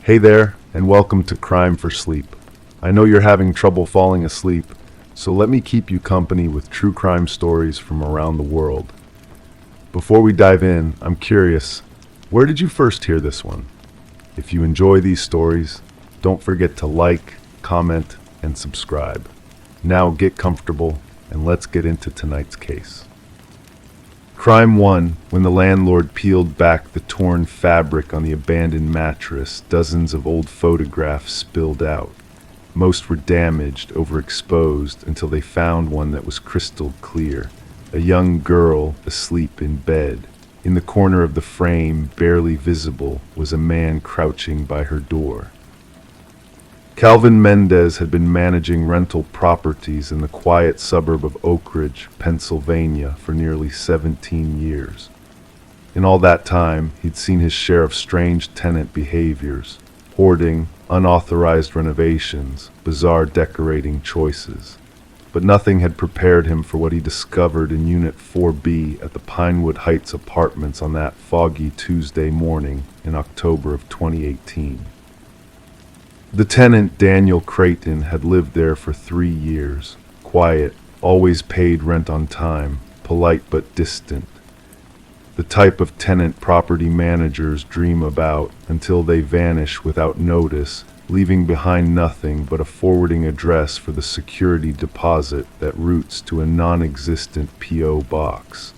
Hey there, and welcome to Crime for Sleep. I know you're having trouble falling asleep, so let me keep you company with true crime stories from around the world. Before we dive in, I'm curious, where did you first hear this one? If you enjoy these stories, don't forget to like, comment, and subscribe. Now get comfortable, and let's get into tonight's case. Crime 1. When the landlord peeled back the torn fabric on the abandoned mattress, dozens of old photographs spilled out. Most were damaged, overexposed, until they found one that was crystal clear. A young girl asleep in bed. In the corner of the frame, barely visible, was a man crouching by her door. Calvin Mendez had been managing rental properties in the quiet suburb of Oak Ridge, Pennsylvania, for nearly 17 years. In all that time, he'd seen his share of strange tenant behaviors, hoarding, unauthorized renovations, bizarre decorating choices. But nothing had prepared him for what he discovered in Unit 4B at the Pinewood Heights Apartments on that foggy Tuesday morning in October of 2018. The tenant, Daniel Creighton, had lived there for 3 years. Quiet, always paid rent on time, polite but distant. The type of tenant property managers dream about until they vanish without notice, leaving behind nothing but a forwarding address for the security deposit that routes to a non-existent P.O. box.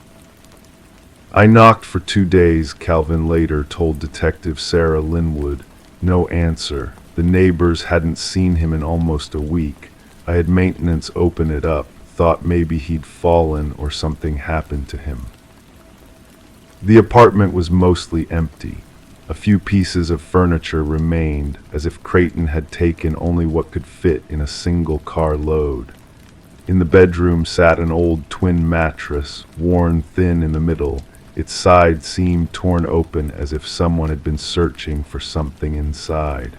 "I knocked for 2 days," Calvin later told Detective Sarah Linwood. No answer. The neighbors hadn't seen him in almost a week. I had maintenance open it up, thought maybe he'd fallen or something happened to him. The apartment was mostly empty. A few pieces of furniture remained, as if Creighton had taken only what could fit in a single car load. In the bedroom sat an old twin mattress, worn thin in the middle. Its side seemed torn open as if someone had been searching for something inside.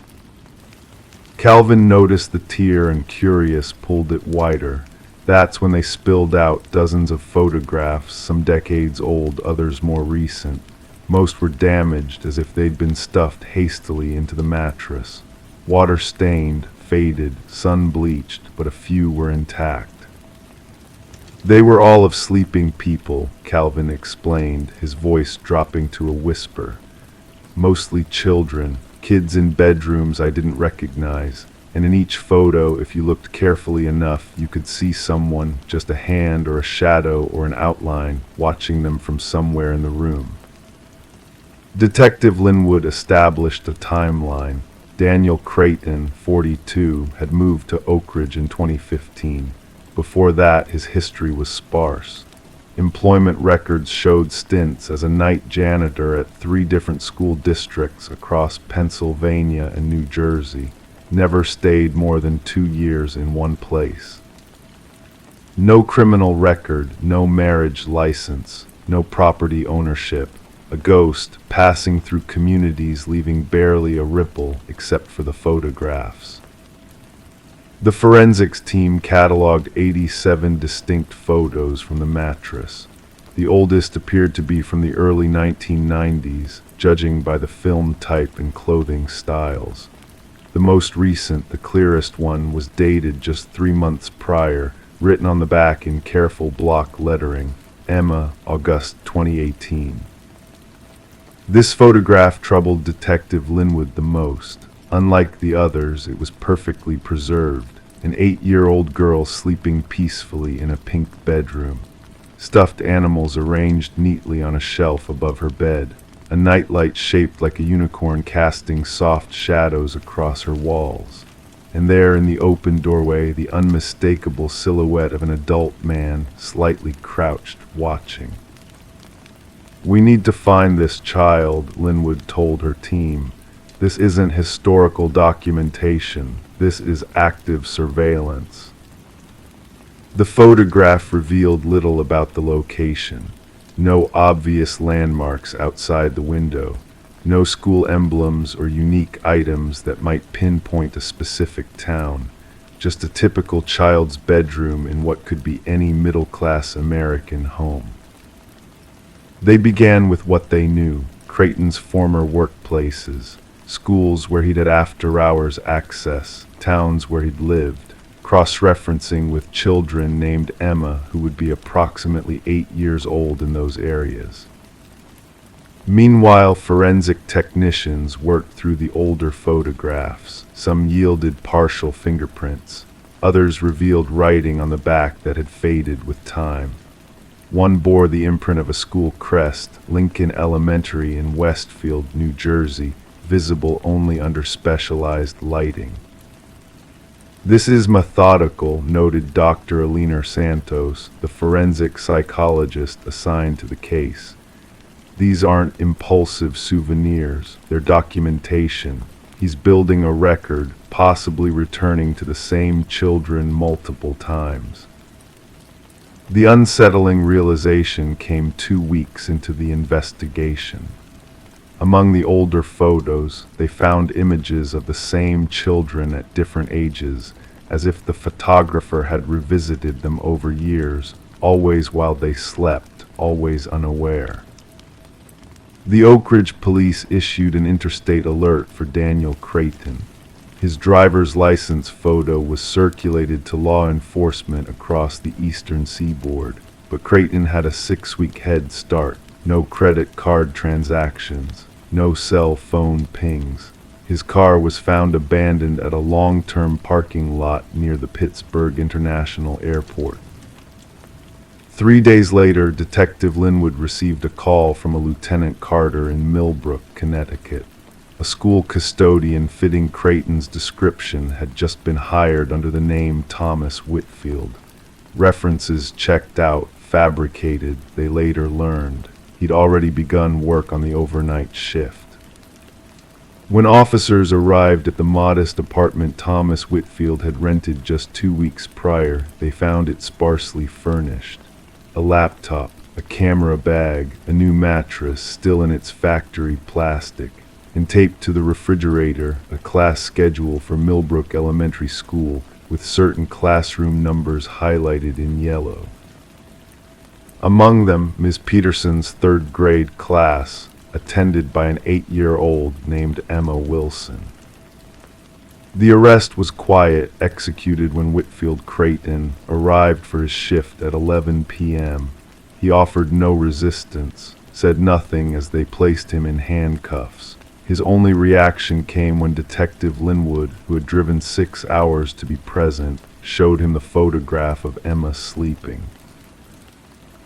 Calvin noticed the tear and, curious, pulled it wider. That's when they spilled out dozens of photographs, some decades old, others more recent. Most were damaged, as if they'd been stuffed hastily into the mattress. Water-stained, faded, sun-bleached, but a few were intact. "They were all of sleeping people," Calvin explained, his voice dropping to a whisper. "Mostly children. Kids in bedrooms I didn't recognize, and in each photo, if you looked carefully enough, you could see someone, just a hand or a shadow or an outline, watching them from somewhere in the room." Detective Linwood established a timeline. Daniel Creighton, 42, had moved to Oak Ridge in 2015. Before that, his history was sparse. Employment records showed stints as a night janitor at 3 different school districts across Pennsylvania and New Jersey. Never stayed more than 2 years in one place. No criminal record, no marriage license, no property ownership. A ghost passing through communities, leaving barely a ripple except for the photographs. The forensics team cataloged 87 distinct photos from the mattress. The oldest appeared to be from the early 1990s, judging by the film type and clothing styles. The most recent, the clearest one, was dated just 3 months prior, written on the back in careful block lettering, Emma, August 2018. This photograph troubled Detective Linwood the most. Unlike the others, it was perfectly preserved. An 8-year-old girl sleeping peacefully in a pink bedroom. Stuffed animals arranged neatly on a shelf above her bed. A nightlight shaped like a unicorn casting soft shadows across her walls. And there in the open doorway, the unmistakable silhouette of an adult man, slightly crouched, watching. "We need to find this child," Linwood told her team. "This isn't historical documentation. This is active surveillance." The photograph revealed little about the location. No obvious landmarks outside the window. No school emblems or unique items that might pinpoint a specific town. Just a typical child's bedroom in what could be any middle-class American home. They began with what they knew, Creighton's former workplaces, schools where he'd had after-hours access, towns where he'd lived, cross-referencing with children named Emma who would be approximately 8 years old in those areas. Meanwhile, forensic technicians worked through the older photographs. Some yielded partial fingerprints. Others revealed writing on the back that had faded with time. One bore the imprint of a school crest, Lincoln Elementary in Westfield, New Jersey, visible only under specialized lighting. "This is methodical," noted Dr. Alina Santos, the forensic psychologist assigned to the case. "These aren't impulsive souvenirs, they're documentation. He's building a record, possibly returning to the same children multiple times." The unsettling realization came 2 weeks into the investigation. Among the older photos, they found images of the same children at different ages, as if the photographer had revisited them over years, always while they slept, always unaware. The Oak Ridge police issued an interstate alert for Daniel Creighton. His driver's license photo was circulated to law enforcement across the eastern seaboard, but Creighton had a 6-week head start. No credit card transactions, no cell phone pings. His car was found abandoned at a long-term parking lot near the Pittsburgh International Airport. 3 days later, Detective Linwood received a call from a Lieutenant Carter in Millbrook, Connecticut. A school custodian fitting Creighton's description had just been hired under the name Thomas Whitfield. References checked out, fabricated, they later learned. He'd already begun work on the overnight shift. When officers arrived at the modest apartment Thomas Whitfield had rented just 2 weeks prior, they found it sparsely furnished. A laptop, a camera bag, a new mattress still in its factory plastic, and taped to the refrigerator a class schedule for Millbrook Elementary School with certain classroom numbers highlighted in yellow. Among them, Ms. Peterson's 3rd grade class, attended by an 8-year-old named Emma Wilson. The arrest was quiet, executed when Whitfield Creighton arrived for his shift at 11 p.m. He offered no resistance, said nothing as they placed him in handcuffs. His only reaction came when Detective Linwood, who had driven 6 hours to be present, showed him the photograph of Emma sleeping.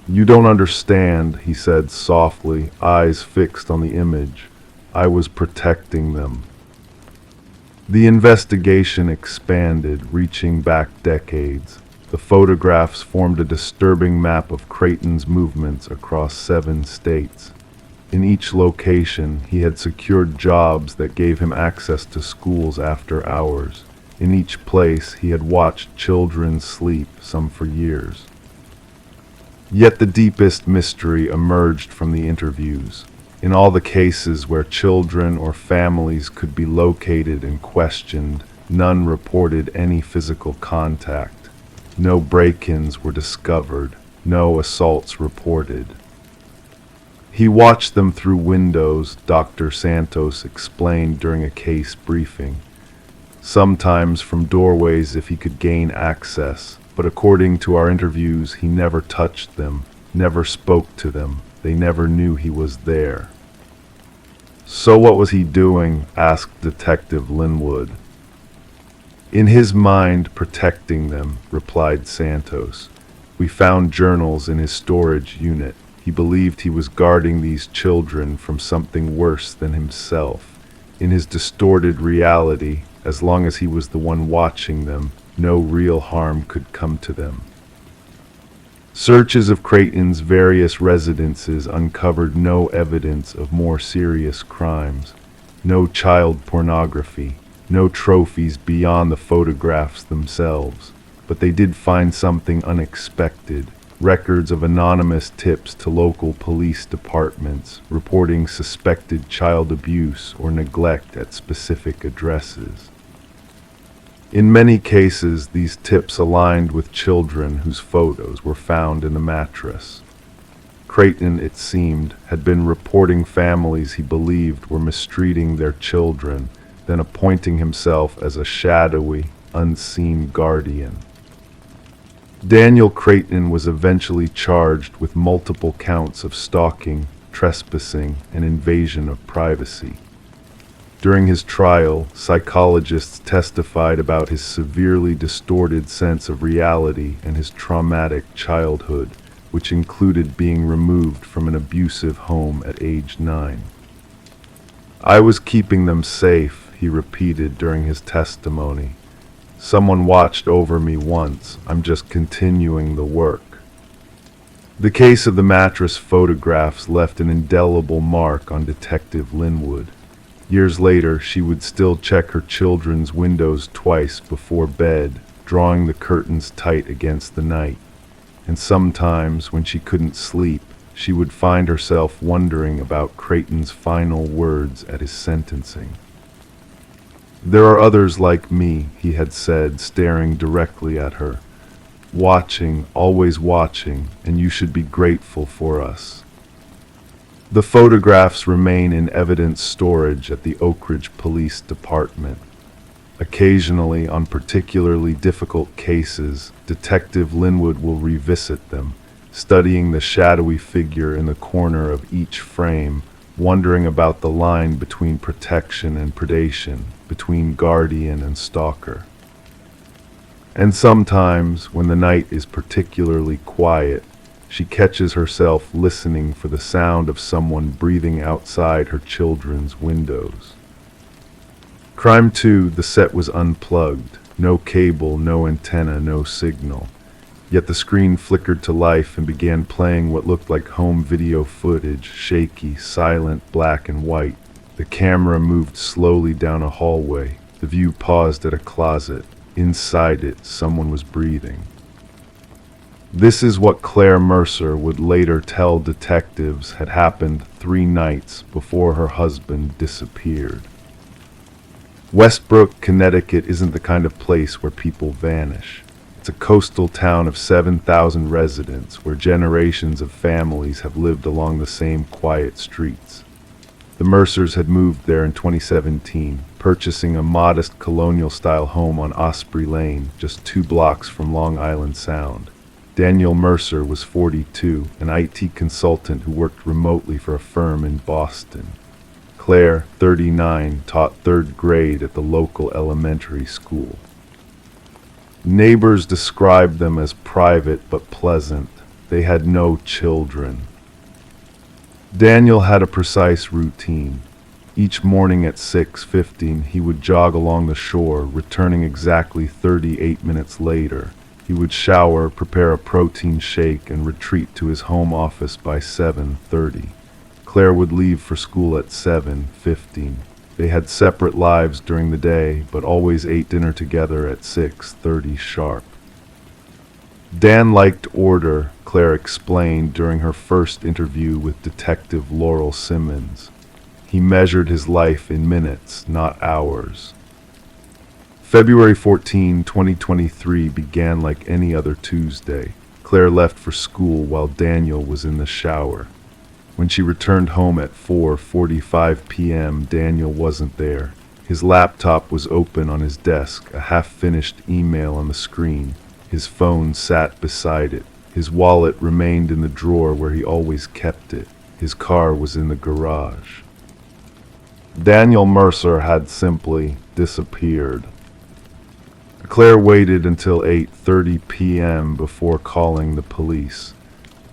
"You don't understand," he said softly, eyes fixed on the image. "I was protecting them." The investigation expanded, reaching back decades. The photographs formed a disturbing map of Creighton's movements across 7 states. In each location, he had secured jobs that gave him access to schools after hours. In each place, he had watched children sleep, some for years. Yet the deepest mystery emerged from the interviews. In all the cases where children or families could be located and questioned, none reported any physical contact. No break-ins were discovered, no assaults reported. He watched them through windows, Dr. Santos explained during a case briefing. Sometimes from doorways if he could gain access, but according to our interviews, he never touched them, never spoke to them. They never knew he was there. "So what was he doing?" asked Detective Linwood. "In his mind, protecting them," replied Santos. "We found journals in his storage unit. He believed he was guarding these children from something worse than himself. In his distorted reality, as long as he was the one watching them, no real harm could come to them." Searches of Creighton's various residences uncovered no evidence of more serious crimes. No child pornography, no trophies beyond the photographs themselves. But they did find something unexpected. Records of anonymous tips to local police departments reporting suspected child abuse or neglect at specific addresses. In many cases, these tips aligned with children whose photos were found in the mattress. Creighton, it seemed, had been reporting families he believed were mistreating their children, then appointing himself as a shadowy, unseen guardian. Daniel Creighton was eventually charged with multiple counts of stalking, trespassing, and invasion of privacy. During his trial, psychologists testified about his severely distorted sense of reality and his traumatic childhood, which included being removed from an abusive home at age 9. "I was keeping them safe," he repeated during his testimony. "Someone watched over me once. I'm just continuing the work." The case of the mattress photographs left an indelible mark on Detective Linwood. Years later, she would still check her children's windows twice before bed, drawing the curtains tight against the night. And sometimes, when she couldn't sleep, she would find herself wondering about Creighton's final words at his sentencing. "There are others like me," he had said, staring directly at her. "Watching, always watching, and you should be grateful for us." The photographs remain in evidence storage at the Oak Ridge Police Department. Occasionally, on particularly difficult cases, Detective Linwood will revisit them, studying the shadowy figure in the corner of each frame, wondering about the line between protection and predation, between guardian and stalker. And sometimes, when the night is particularly quiet, she catches herself listening for the sound of someone breathing outside her children's windows. Crime 2, the set was unplugged. No cable, no antenna, no signal. Yet the screen flickered to life and began playing what looked like home video footage, shaky, silent, black and white. The camera moved slowly down a hallway. The view paused at a closet. Inside it, someone was breathing. This is what Claire Mercer would later tell detectives had happened 3 nights before her husband disappeared. Westbrook, Connecticut isn't the kind of place where people vanish. It's a coastal town of 7,000 residents where generations of families have lived along the same quiet streets. The Mercers had moved there in 2017, purchasing a modest colonial-style home on Osprey Lane, just 2 blocks from Long Island Sound. Daniel Mercer was 42, an IT consultant who worked remotely for a firm in Boston. Claire, 39, taught 3rd grade at the local elementary school. Neighbors described them as private but pleasant. They had no children. Daniel had a precise routine. Each morning at 6:15, he would jog along the shore, returning exactly 38 minutes later. He would shower, prepare a protein shake, and retreat to his home office by 7:30. Claire would leave for school at 7:15. They had separate lives during the day, but always ate dinner together at 6:30 sharp. Dan liked order, Claire explained during her first interview with Detective Laurel Simmons. He measured his life in minutes, not hours. February 14, 2023 began like any other Tuesday. Claire left for school while Daniel was in the shower. When she returned home at 4:45 p.m., Daniel wasn't there. His laptop was open on his desk, a half-finished email on the screen. His phone sat beside it. His wallet remained in the drawer where he always kept it. His car was in the garage. Daniel Mercer had simply disappeared. Claire waited until 8:30 p.m. before calling the police.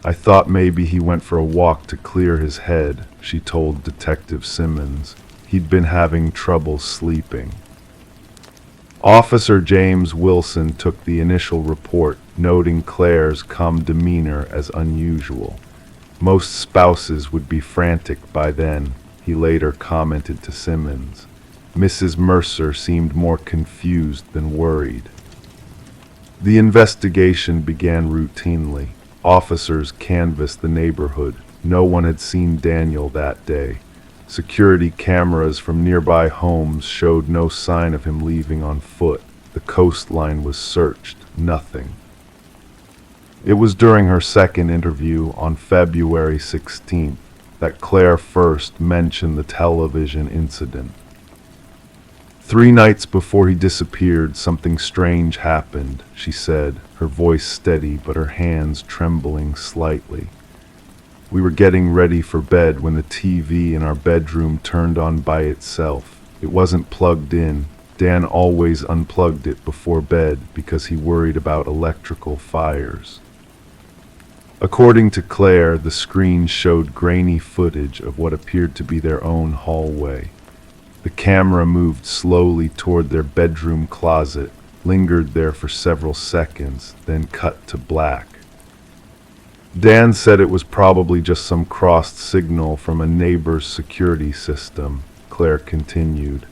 "I thought maybe he went for a walk to clear his head," she told Detective Simmons. "He'd been having trouble sleeping." Officer James Wilson took the initial report, noting Claire's calm demeanor as unusual. "Most spouses would be frantic by then," he later commented to Simmons. Mrs. Mercer seemed more confused than worried. The investigation began routinely. Officers canvassed the neighborhood. No one had seen Daniel that day. Security cameras from nearby homes showed no sign of him leaving on foot. The coastline was searched. Nothing. It was during her second interview on February 16th that Claire first mentioned the television incident. 3 nights before he disappeared, something strange happened, she said, her voice steady but her hands trembling slightly. We were getting ready for bed when the TV in our bedroom turned on by itself. It wasn't plugged in. Dan always unplugged it before bed because he worried about electrical fires. According to Claire, the screen showed grainy footage of what appeared to be their own hallway. The camera moved slowly toward their bedroom closet, lingered there for several seconds, then cut to black. Dan said it was probably just some crossed signal from a neighbor's security system, Claire continued.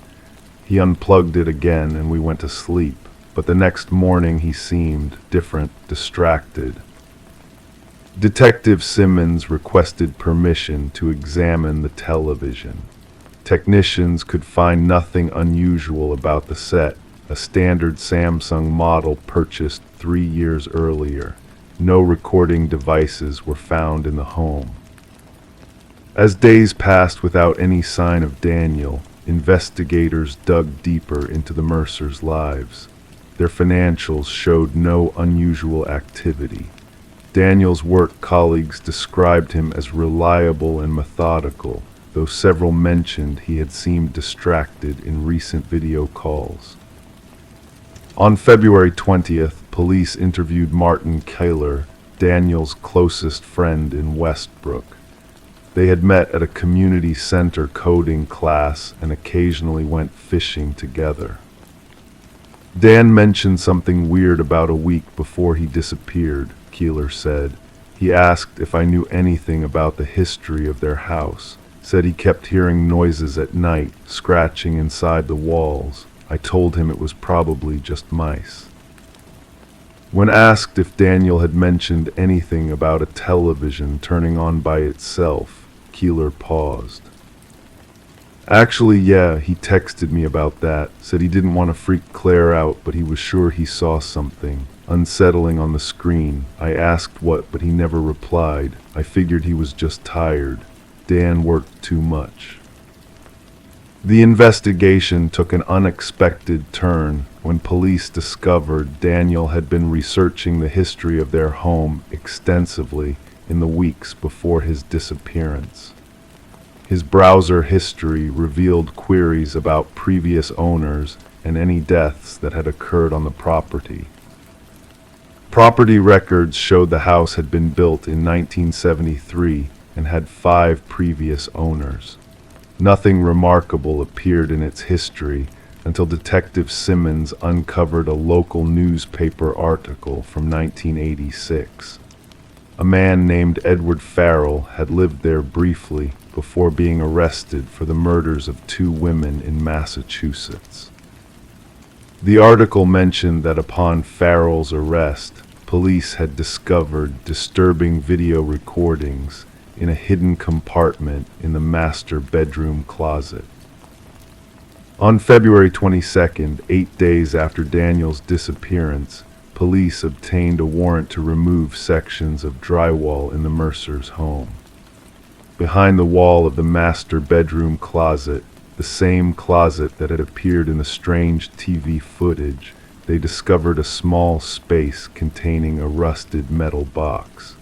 He unplugged it again and we went to sleep, but the next morning he seemed different, distracted. Detective Simmons requested permission to examine the television. Technicians could find nothing unusual about the set, a standard Samsung model purchased 3 years earlier. No recording devices were found in the home. As days passed without any sign of Daniel, investigators dug deeper into the Mercers' lives. Their financials showed no unusual activity. Daniel's work colleagues described him as reliable and methodical, though several mentioned he had seemed distracted in recent video calls. On February 20th, police interviewed Martin Kaler, Daniel's closest friend in Westbrook. They had met at a community center coding class and occasionally went fishing together. Dan mentioned something weird about a week before he disappeared, Keeler said. He asked if I knew anything about the history of their house. Said he kept hearing noises at night, scratching inside the walls. I told him it was probably just mice. When asked if Daniel had mentioned anything about a television turning on by itself, Keeler paused. Actually, yeah, he texted me about that. Said he didn't want to freak Claire out, but he was sure he saw something unsettling on the screen. I asked what, but he never replied. I figured he was just tired. Dan worked too much. The investigation took an unexpected turn when police discovered Daniel had been researching the history of their home extensively in the weeks before his disappearance. His browser history revealed queries about previous owners and any deaths that had occurred on the property. Property records showed the house had been built in 1973 and had 5 previous owners. Nothing remarkable appeared in its history until Detective Simmons uncovered a local newspaper article from 1986. A man named Edward Farrell had lived there briefly before being arrested for the murders of 2 women in Massachusetts. The article mentioned that upon Farrell's arrest, police had discovered disturbing video recordings in a hidden compartment in the master bedroom closet. On February 22nd, 8 days after Daniel's disappearance, police obtained a warrant to remove sections of drywall in the Mercers' home. Behind the wall of the master bedroom closet, the same closet that had appeared in the strange TV footage, they discovered a small space containing a rusted metal box.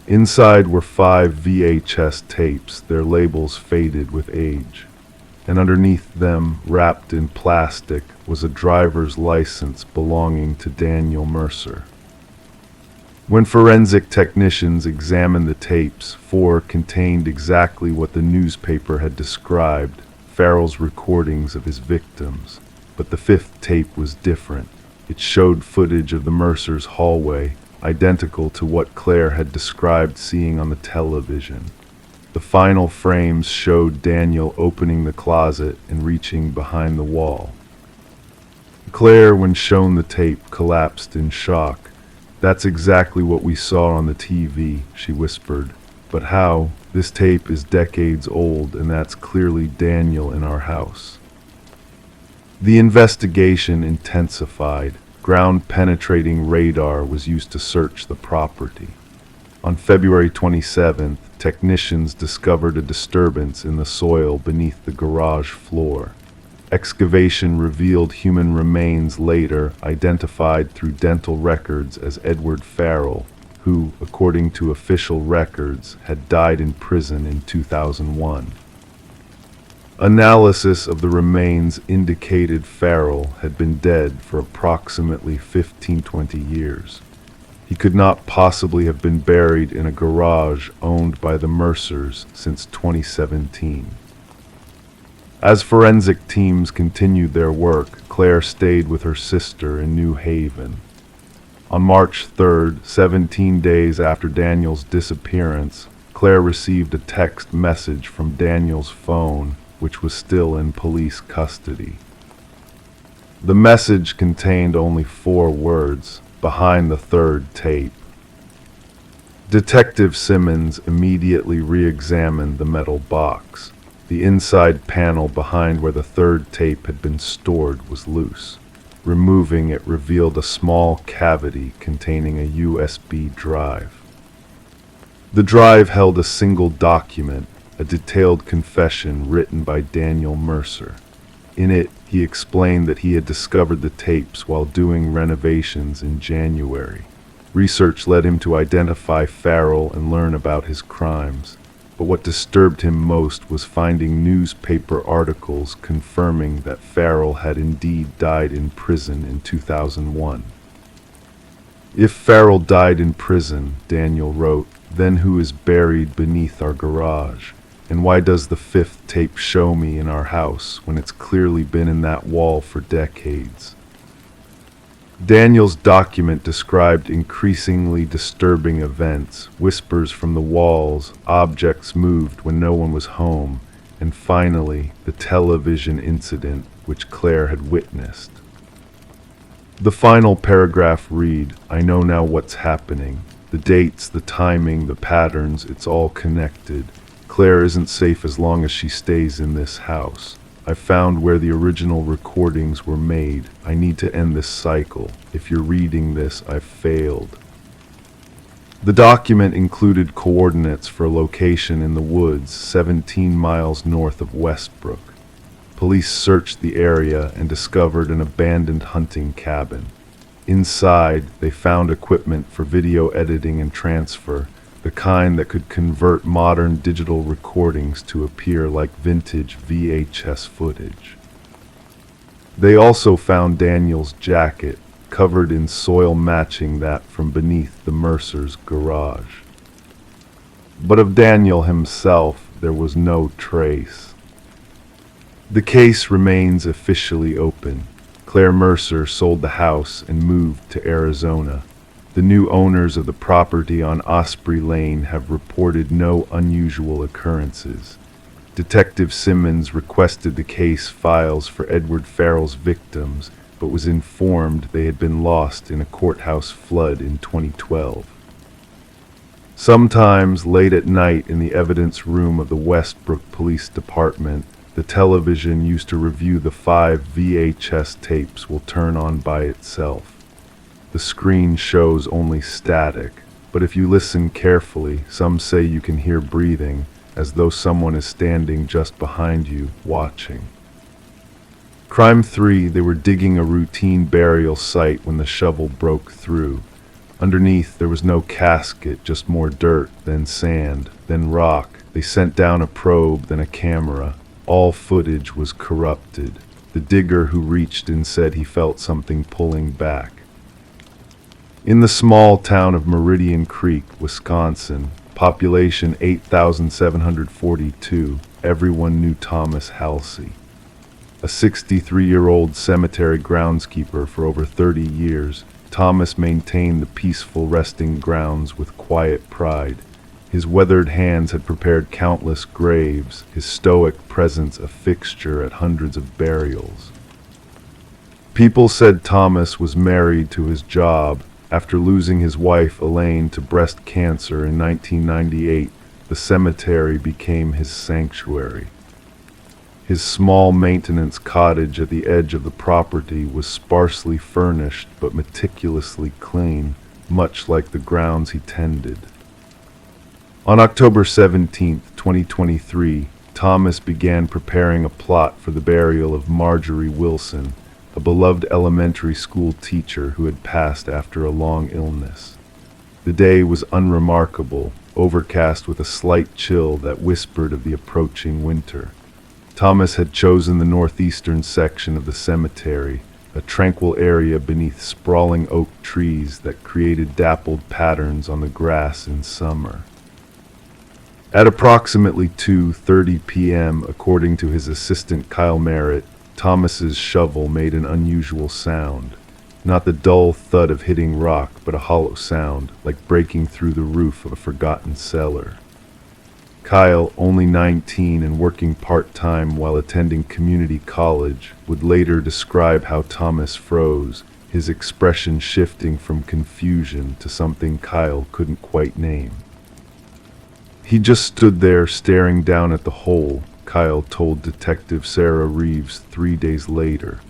Inside were 5 VHS tapes, their labels faded with age, and underneath them, wrapped in plastic, was a driver's license belonging to Daniel Mercer. When forensic technicians examined the tapes, 4 contained exactly what the newspaper had described, Farrell's recordings of his victims, but the 5th tape was different. It showed footage of the Mercers' hallway, identical to what Claire had described seeing on the television. The final frames showed Daniel opening the closet and reaching behind the wall. Claire, when shown the tape, collapsed in shock. "That's exactly what we saw on the TV," she whispered. "But how? This tape is decades old, and that's clearly Daniel in our house." The investigation intensified. ground-penetrating radar was used to search the property. On February 27th, technicians discovered a disturbance in the soil beneath the garage floor. Excavation revealed human remains later identified through dental records as Edward Farrell, who, according to official records, had died in prison in 2001. Analysis of the remains indicated Farrell had been dead for approximately 15-20 years. He could not possibly have been buried in a garage owned by the Mercers since 2017. As forensic teams continued their work, Claire stayed with her sister in New Haven. On March 3rd, 17 days after Daniel's disappearance, Claire received a text message from Daniel's phone, which was still in police custody. The message contained only 4 words: behind the third tape. Detective Simmons immediately re-examined the metal box. The inside panel behind where the third tape had been stored was loose. Removing it revealed a small cavity containing a USB drive. The drive held a single document, a detailed confession written by Daniel Mercer. In it, he explained that he had discovered the tapes while doing renovations in January. Research led him to identify Farrell and learn about his crimes. But what disturbed him most was finding newspaper articles confirming that Farrell had indeed died in prison in 2001. If Farrell died in prison, Daniel wrote, then who is buried beneath our garage? And why does the 5th tape show me in our house when it's clearly been in that wall for decades? Daniel's document described increasingly disturbing events, whispers from the walls, objects moved when no one was home, and finally, the television incident which Claire had witnessed. The final paragraph read, I know now what's happening. The dates, the timing, the patterns, it's all connected. Claire isn't safe as long as she stays in this house. I found where the original recordings were made. I need to end this cycle. If you're reading this, I've failed. The document included coordinates for a location in the woods 17 miles north of Westbrook. Police searched the area and discovered an abandoned hunting cabin. Inside, they found equipment for video editing and transfer, the kind that could convert modern digital recordings to appear like vintage VHS footage. They also found Daniel's jacket, covered in soil matching that from beneath the Mercer's garage. But of Daniel himself, there was no trace. The case remains officially open. Claire Mercer sold the house and moved to Arizona. The new owners of the property on Osprey Lane have reported no unusual occurrences. Detective Simmons requested the case files for Edward Farrell's victims, but was informed they had been lost in a courthouse flood in 2012. Sometimes late at night in the evidence room of the Westbrook Police Department, the television used to review the 5 VHS tapes will turn on by itself. The screen shows only static, but if you listen carefully, some say you can hear breathing, as though someone is standing just behind you, watching. Crime 3, they were digging a routine burial site when the shovel broke through. Underneath, there was no casket, just more dirt, then sand, then rock. They sent down a probe, then a camera. All footage was corrupted. The digger who reached in said he felt something pulling back. In the small town of Meridian Creek, Wisconsin, population 8,742, everyone knew Thomas Halsey. A 63-year-old cemetery groundskeeper for over 30 years, Thomas maintained the peaceful resting grounds with quiet pride. His weathered hands had prepared countless graves, his stoic presence a fixture at hundreds of burials. People said Thomas was married to his job. After losing his wife Elaine to breast cancer in 1998, the cemetery became his sanctuary. His small maintenance cottage at the edge of the property was sparsely furnished but meticulously clean, much like the grounds he tended. On October 17, 2023, Thomas began preparing a plot for the burial of Marjorie Wilson, a beloved elementary school teacher who had passed after a long illness. The day was unremarkable, overcast with a slight chill that whispered of the approaching winter. Thomas had chosen the northeastern section of the cemetery, a tranquil area beneath sprawling oak trees that created dappled patterns on the grass in summer. At approximately 2:30 p.m., according to his assistant Kyle Merritt, Thomas's shovel made an unusual sound. Not the dull thud of hitting rock, but a hollow sound, like breaking through the roof of a forgotten cellar. Kyle, only 19 and working part-time while attending community college, would later describe how Thomas froze, his expression shifting from confusion to something Kyle couldn't quite name. He just stood there staring down at the hole, Kyle told Detective Sarah Reeves 3 days later.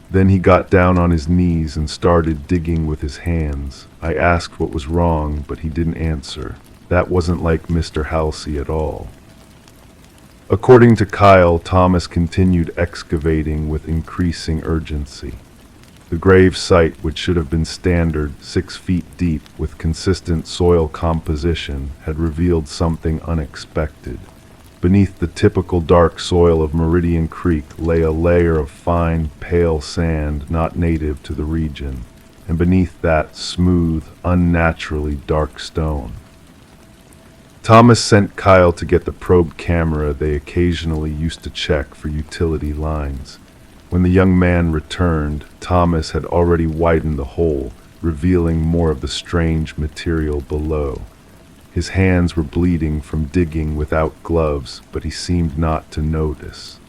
Then he got down on his knees and started digging with his hands. I asked what was wrong, but he didn't answer. That wasn't like Mr. Halsey at all. According to Kyle, Thomas continued excavating with increasing urgency. The grave site, which should have been standard, 6 feet deep with consistent soil composition, had revealed something unexpected. Beneath the typical dark soil of Meridian Creek lay a layer of fine, pale sand not native to the region, and beneath that, smooth, unnaturally dark stone. Thomas sent Kyle to get the probe camera they occasionally used to check for utility lines. When the young man returned, Thomas had already widened the hole, revealing more of the strange material below. His hands were bleeding from digging without gloves, but he seemed not to notice.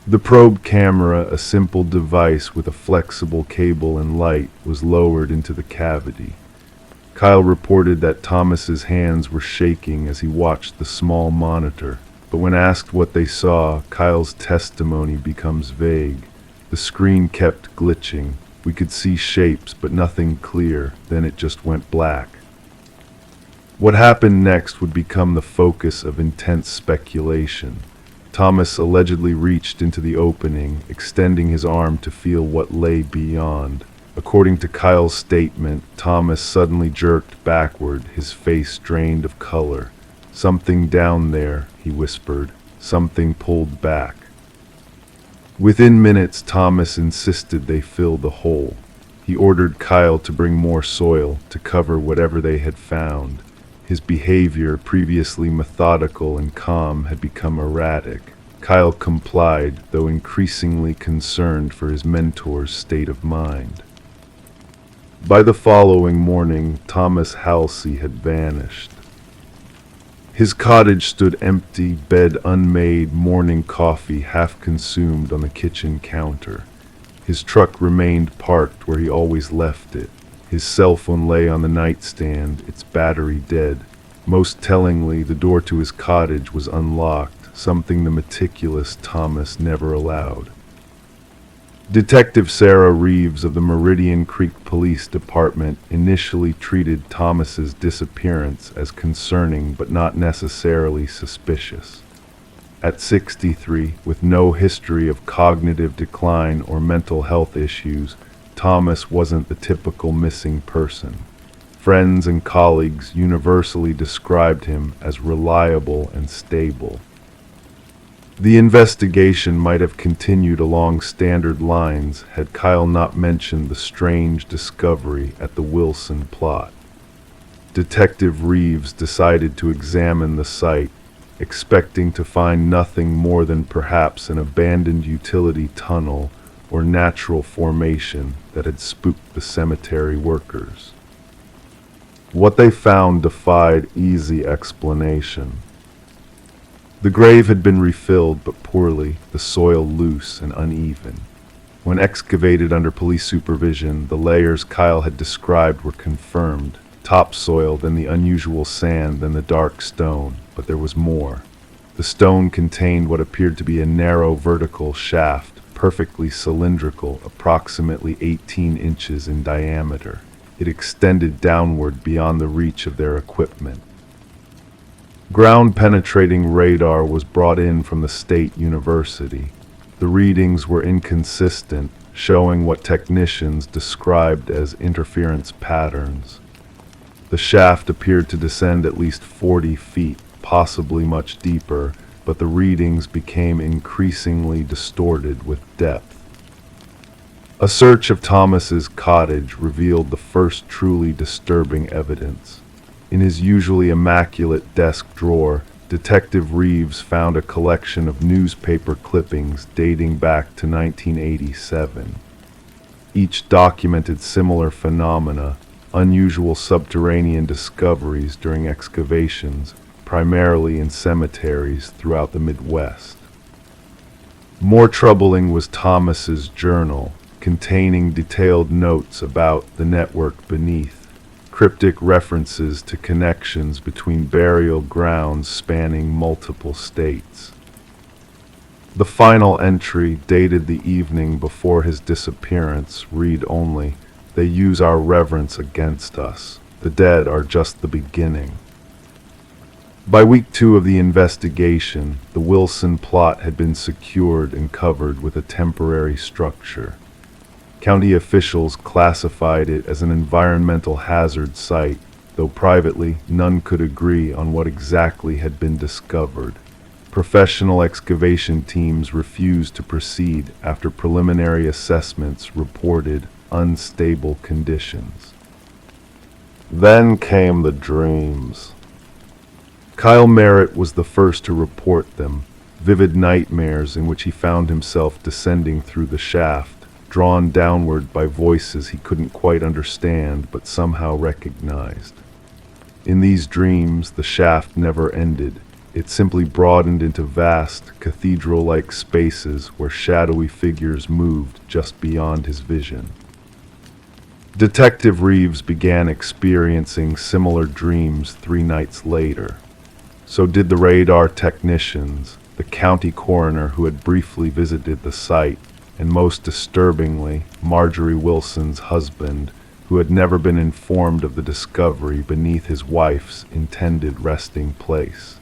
The probe camera, a simple device with a flexible cable and light, was lowered into the cavity. Kyle reported that Thomas's hands were shaking as he watched the small monitor, but when asked what they saw, Kyle's testimony becomes vague. The screen kept glitching. We could see shapes, but nothing clear. Then it just went black. What happened next would become the focus of intense speculation. Thomas allegedly reached into the opening, extending his arm to feel what lay beyond. According to Kyle's statement, Thomas suddenly jerked backward, his face drained of color. "Something down there," he whispered. Something pulled back. Within minutes, Thomas insisted they fill the hole. He ordered Kyle to bring more soil to cover whatever they had found. His behavior, previously methodical and calm, had become erratic. Kyle complied, though increasingly concerned for his mentor's state of mind. By the following morning, Thomas Halsey had vanished. His cottage stood empty, bed unmade, morning coffee half consumed on the kitchen counter. His truck remained parked where he always left it. His cell phone lay on the nightstand, its battery dead. Most tellingly, the door to his cottage was unlocked, something the meticulous Thomas never allowed. Detective Sarah Reeves of the Meridian Creek Police Department initially treated Thomas's disappearance as concerning but not necessarily suspicious. At 63, with no history of cognitive decline or mental health issues, Thomas wasn't the typical missing person. Friends and colleagues universally described him as reliable and stable. The investigation might have continued along standard lines had Kyle not mentioned the strange discovery at the Wilson plot. Detective Reeves decided to examine the site, expecting to find nothing more than perhaps an abandoned utility tunnel or natural formation that had spooked the cemetery workers. What they found defied easy explanation. The grave had been refilled, but poorly, the soil loose and uneven. When excavated under police supervision, the layers Kyle had described were confirmed, topsoil, then the unusual sand, then the dark stone, but there was more. The stone contained what appeared to be a narrow vertical shaft, perfectly cylindrical, approximately 18 inches in diameter. It extended downward beyond the reach of their equipment. Ground-penetrating radar was brought in from the state university. The readings were inconsistent, showing what technicians described as interference patterns. The shaft appeared to descend at least 40 feet, possibly much deeper, but the readings became increasingly distorted with depth. A search of Thomas's cottage revealed the first truly disturbing evidence. In his usually immaculate desk drawer, Detective Reeves found a collection of newspaper clippings dating back to 1987. Each documented similar phenomena, unusual subterranean discoveries during excavations, primarily in cemeteries throughout the Midwest. More troubling was Thomas's journal, containing detailed notes about the network beneath, cryptic references to connections between burial grounds spanning multiple states. The final entry, dated the evening before his disappearance, read only, "They use our reverence against us. The dead are just the beginning." By week 2 of the investigation, the Wilson plot had been secured and covered with a temporary structure. County officials classified it as an environmental hazard site, though privately none could agree on what exactly had been discovered. Professional excavation teams refused to proceed after preliminary assessments reported unstable conditions. Then came the dreams. Kyle Merritt was the first to report them, vivid nightmares in which he found himself descending through the shaft, drawn downward by voices he couldn't quite understand but somehow recognized. In these dreams, the shaft never ended. It simply broadened into vast, cathedral-like spaces where shadowy figures moved just beyond his vision. Detective Reeves began experiencing similar dreams 3 nights later. So did the radar technicians, the county coroner who had briefly visited the site, and most disturbingly, Marjorie Wilson's husband, who had never been informed of the discovery beneath his wife's intended resting place.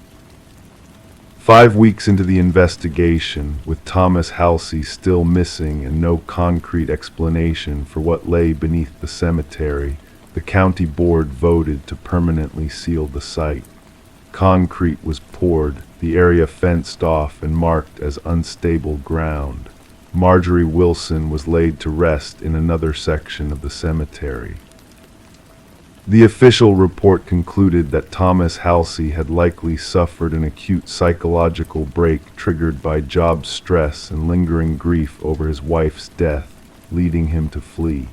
5 weeks into the investigation, with Thomas Halsey still missing and no concrete explanation for what lay beneath the cemetery, the county board voted to permanently seal the site. Concrete was poured, the area fenced off and marked as unstable ground. Marjorie Wilson was laid to rest in another section of the cemetery. The official report concluded that Thomas Halsey had likely suffered an acute psychological break triggered by job stress and lingering grief over his wife's death, leading him to flee.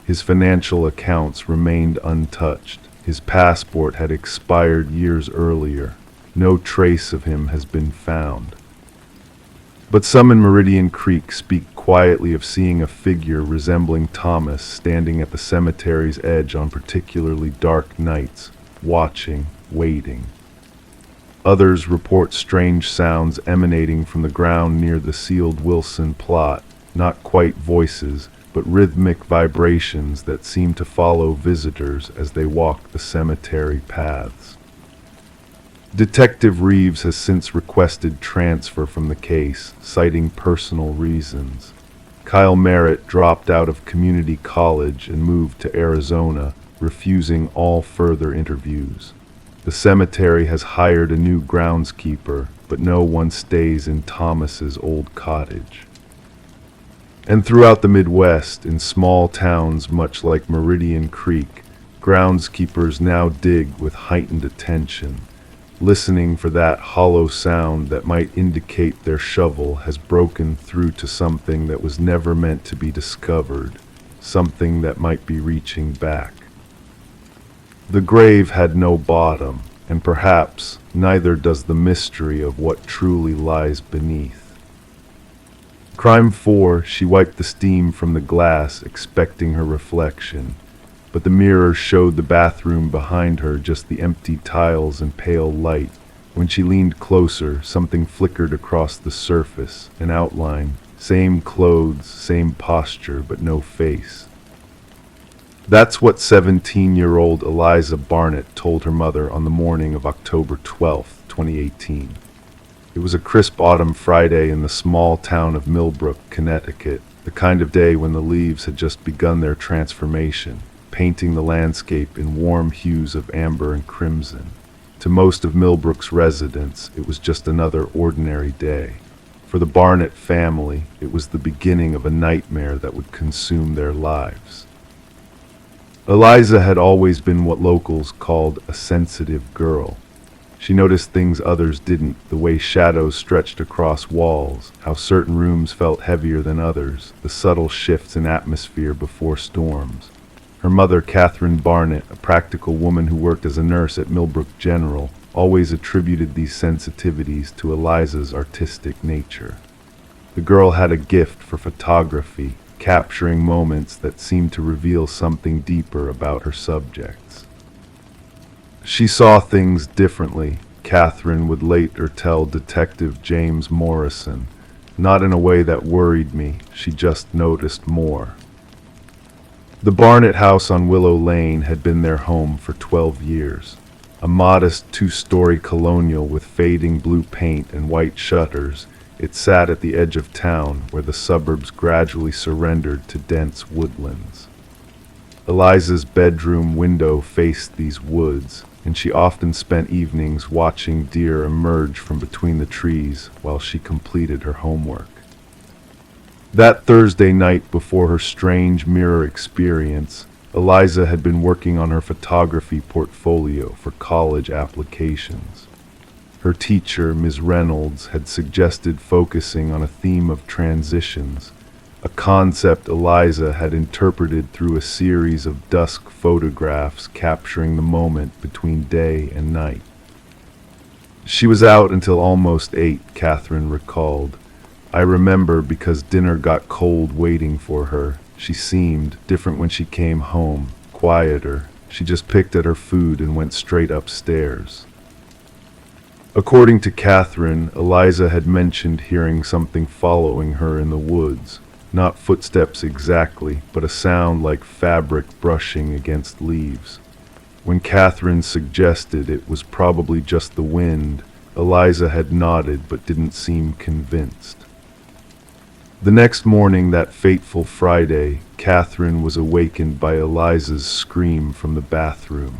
His financial accounts remained untouched. His passport had expired years earlier. No trace of him has been found. But some in Meridian Creek speak quietly of seeing a figure resembling Thomas standing at the cemetery's edge on particularly dark nights, watching, waiting. Others report strange sounds emanating from the ground near the sealed Wilson plot, not quite voices, but rhythmic vibrations that seem to follow visitors as they walk the cemetery paths. Detective Reeves has since requested transfer from the case, citing personal reasons. Kyle Merritt dropped out of community college and moved to Arizona, refusing all further interviews. The cemetery has hired a new groundskeeper, but no one stays in Thomas's old cottage. And throughout the Midwest, in small towns much like Meridian Creek, groundskeepers now dig with heightened attention, listening for that hollow sound that might indicate their shovel has broken through to something that was never meant to be discovered, something that might be reaching back. The grave had no bottom, and perhaps neither does the mystery of what truly lies beneath. Crime 4, she wiped the steam from the glass, expecting her reflection. But the mirror showed the bathroom behind her, just the empty tiles and pale light, When she leaned closer, something flickered across the surface, an outline. Same clothes, same posture, but no face. That's what 17-year-old Eliza Barnett told her mother on the morning of October 12, 2018. It was a crisp autumn Friday in the small town of Millbrook, Connecticut, the kind of day when the leaves had just begun their transformation, painting the landscape in warm hues of amber and crimson. To most of Millbrook's residents, it was just another ordinary day. For the Barnett family, it was the beginning of a nightmare that would consume their lives. Eliza had always been what locals called a sensitive girl. She noticed things others didn't, the way shadows stretched across walls, how certain rooms felt heavier than others, the subtle shifts in atmosphere before storms. Her mother, Catherine Barnett, a practical woman who worked as a nurse at Millbrook General, always attributed these sensitivities to Eliza's artistic nature. The girl had a gift for photography, capturing moments that seemed to reveal something deeper about her subjects. She saw things differently, Catherine would later tell Detective James Morrison. Not in a way that worried me, she just noticed more. The Barnett house on Willow Lane had been their home for 12 years. A modest two-story colonial with fading blue paint and white shutters, it sat at the edge of town where the suburbs gradually surrendered to dense woodlands. Eliza's bedroom window faced these woods, and she often spent evenings watching deer emerge from between the trees while she completed her homework. That Thursday night before her strange mirror experience, Eliza had been working on her photography portfolio for college applications. Her teacher, Ms. Reynolds, had suggested focusing on a theme of transitions, a concept Eliza had interpreted through a series of dusk photographs capturing the moment between day and night. She was out until almost 8, Catherine recalled. I remember because dinner got cold waiting for her. She seemed different when she came home, quieter. She just picked at her food and went straight upstairs. According to Catherine, Eliza had mentioned hearing something following her in the woods. Not footsteps exactly, but a sound like fabric brushing against leaves. When Catherine suggested it was probably just the wind, Eliza had nodded but didn't seem convinced. The next morning, that fateful Friday, Catherine was awakened by Eliza's scream from the bathroom.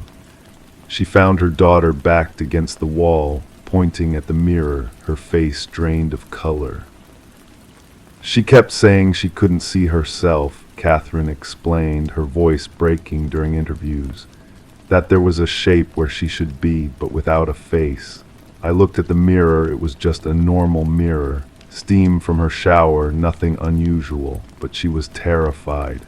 She found her daughter backed against the wall, pointing at the mirror, her face drained of color. She kept saying she couldn't see herself, Catherine explained, her voice breaking during interviews. That there was a shape where she should be, but without a face. I looked at the mirror, it was just a normal mirror. Steam from her shower, nothing unusual, but she was terrified.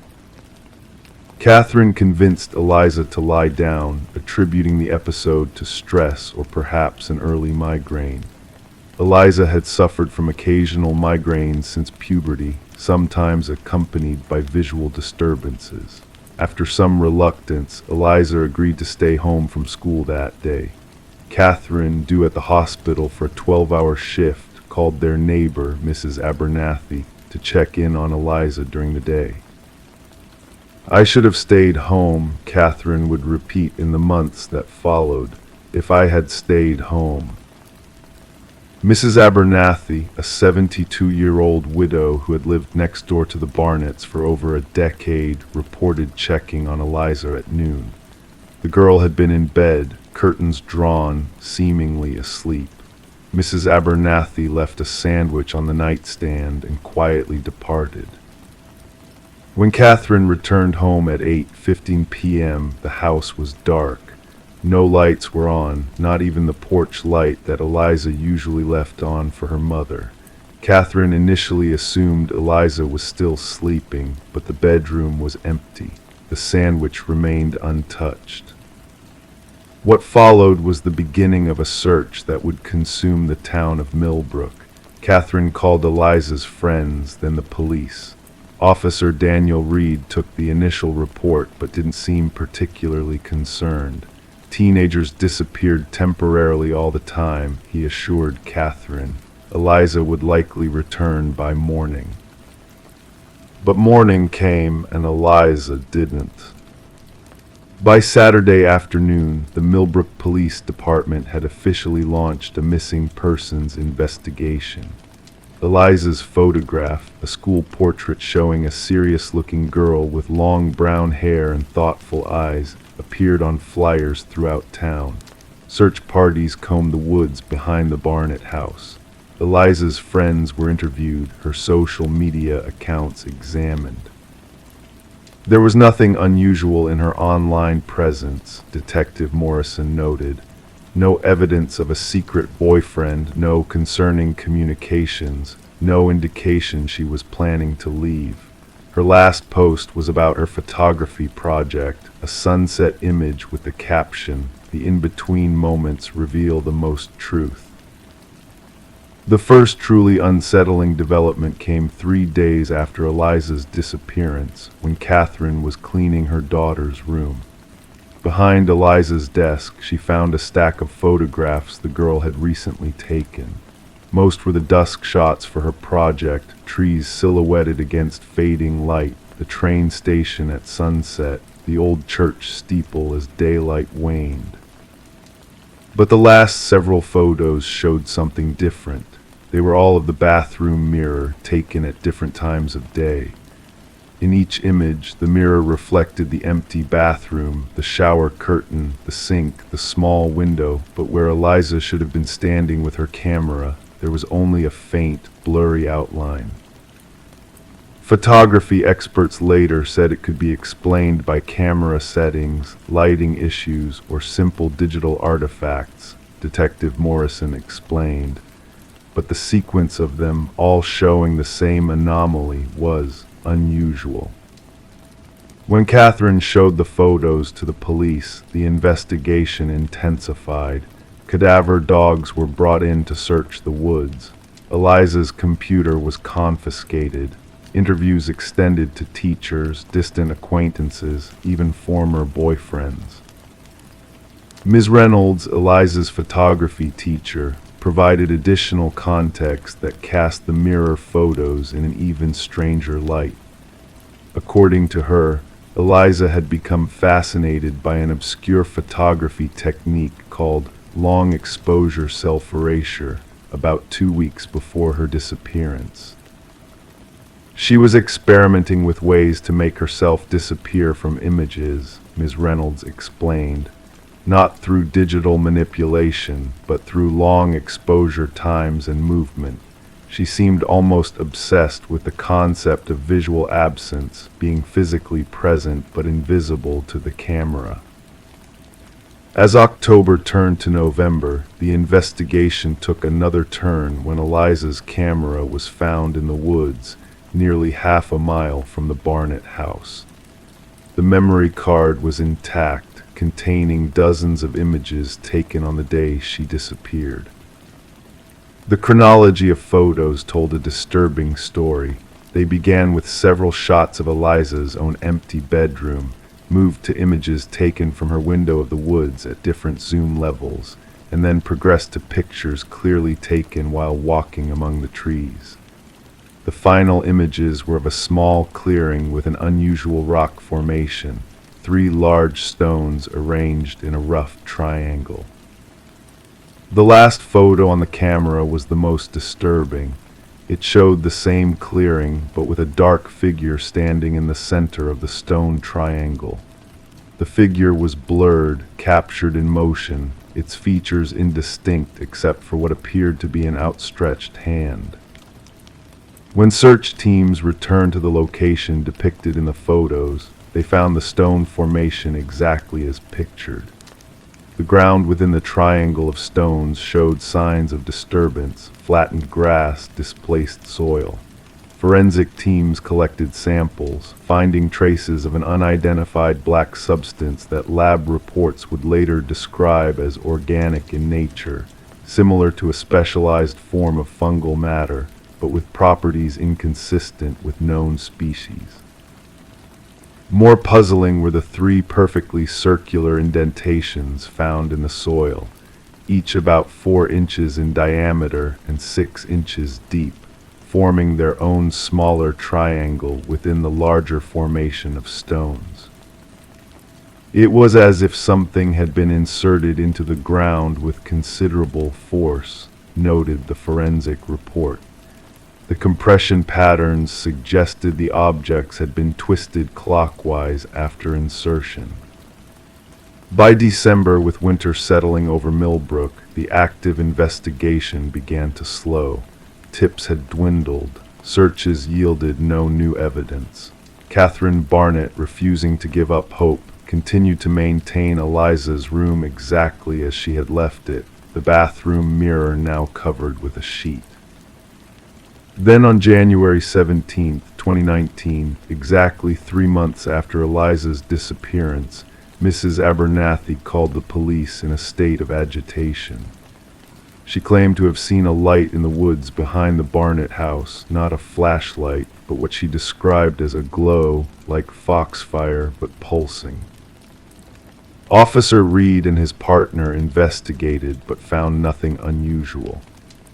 Catherine convinced Eliza to lie down, attributing the episode to stress or perhaps an early migraine. Eliza had suffered from occasional migraines since puberty, sometimes accompanied by visual disturbances. After some reluctance, Eliza agreed to stay home from school that day. Catherine, due at the hospital for a 12-hour shift, called their neighbor, Mrs. Abernathy, to check in on Eliza during the day. I should have stayed home, Catherine would repeat in the months that followed, if I had stayed home. Mrs. Abernathy, a 72-year-old widow who had lived next door to the Barnetts for over a decade, reported checking on Eliza at noon. The girl had been in bed, curtains drawn, seemingly asleep. Mrs. Abernathy left a sandwich on the nightstand and quietly departed. When Catherine returned home at 8:15 p.m., the house was dark. No lights were on, not even the porch light that Eliza usually left on for her mother. Catherine initially assumed Eliza was still sleeping, but the bedroom was empty. The sandwich remained untouched. What followed was the beginning of a search that would consume the town of Millbrook. Catherine called Eliza's friends, then the police. Officer Daniel Reed took the initial report but didn't seem particularly concerned. Teenagers disappeared temporarily all the time, he assured Catherine. Eliza would likely return by morning. But morning came and Eliza didn't. By Saturday afternoon, the Millbrook Police Department had officially launched a missing persons investigation. Eliza's photograph, a school portrait showing a serious-looking girl with long brown hair and thoughtful eyes, appeared on flyers throughout town. Search parties combed the woods behind the Barnett house. Eliza's friends were interviewed, her social media accounts examined. There was nothing unusual in her online presence, Detective Morrison noted. No evidence of a secret boyfriend, no concerning communications, no indication she was planning to leave. Her last post was about her photography project, a sunset image with the caption, "The in-between moments reveal the most truth." The first truly unsettling development came 3 days after Eliza's disappearance, when Catherine was cleaning her daughter's room. Behind Eliza's desk, she found a stack of photographs the girl had recently taken. Most were the dusk shots for her project, trees silhouetted against fading light, the train station at sunset, the old church steeple as daylight waned. But the last several photos showed something different. They were all of the bathroom mirror, taken at different times of day. In each image, the mirror reflected the empty bathroom, the shower curtain, the sink, the small window, but where Eliza should have been standing with her camera, there was only a faint, blurry outline. Photography experts later said it could be explained by camera settings, lighting issues, or simple digital artifacts, Detective Morrison explained. But the sequence of them, all showing the same anomaly, was unusual. When Catherine showed the photos to the police, the investigation intensified. Cadaver dogs were brought in to search the woods. Eliza's computer was confiscated. Interviews extended to teachers, distant acquaintances, even former boyfriends. Ms. Reynolds, Eliza's photography teacher, provided additional context that cast the mirror photos in an even stranger light. According to her, Eliza had become fascinated by an obscure photography technique called long exposure self-erasure about 2 weeks before her disappearance. She was experimenting with ways to make herself disappear from images, Ms. Reynolds explained, not through digital manipulation, but through long exposure times and movement. She seemed almost obsessed with the concept of visual absence, being physically present but invisible to the camera. As October turned to November, the investigation took another turn when Eliza's camera was found in the woods, nearly half a mile from the Barnett house. The memory card was intact, containing dozens of images taken on the day she disappeared. The chronology of photos told a disturbing story. They began with several shots of Eliza's own empty bedroom, moved to images taken from her window of the woods at different zoom levels, and then progressed to pictures clearly taken while walking among the trees. The final images were of a small clearing with an unusual rock formation, 3 large stones arranged in a rough triangle. The last photo on the camera was the most disturbing. It showed the same clearing, but with a dark figure standing in the center of the stone triangle. The figure was blurred, captured in motion, its features indistinct except for what appeared to be an outstretched hand. When search teams returned to the location depicted in the photos, they found the stone formation exactly as pictured. The ground within the triangle of stones showed signs of disturbance, flattened grass, displaced soil. Forensic teams collected samples, finding traces of an unidentified black substance that lab reports would later describe as organic in nature, similar to a specialized form of fungal matter, but with properties inconsistent with known species. More puzzling were the three perfectly circular indentations found in the soil, each about 4 inches in diameter and 6 inches deep, forming their own smaller triangle within the larger formation of stones. It was as if something had been inserted into the ground with considerable force, noted the forensic report. The compression patterns suggested the objects had been twisted clockwise after insertion. By December, with winter settling over Millbrook, the active investigation began to slow. Tips had dwindled. Searches yielded no new evidence. Catherine Barnett, refusing to give up hope, continued to maintain Eliza's room exactly as she had left it, the bathroom mirror now covered with a sheet. Then on January 17, 2019, exactly 3 months after Eliza's disappearance, Mrs. Abernathy called the police in a state of agitation. She claimed to have seen a light in the woods behind the Barnett house, not a flashlight, but what she described as a glow like foxfire but pulsing. Officer Reed and his partner investigated but found nothing unusual.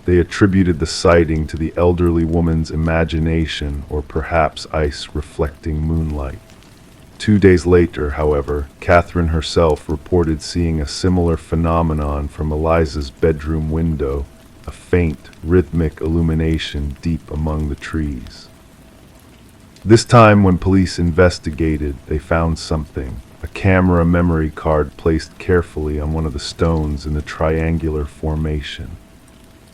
They attributed the sighting to the elderly woman's imagination or perhaps ice reflecting moonlight. 2 days later, however, Catherine herself reported seeing a similar phenomenon from Eliza's bedroom window, a faint, rhythmic illumination deep among the trees. This time, when police investigated, they found something, a camera memory card placed carefully on one of the stones in the triangular formation.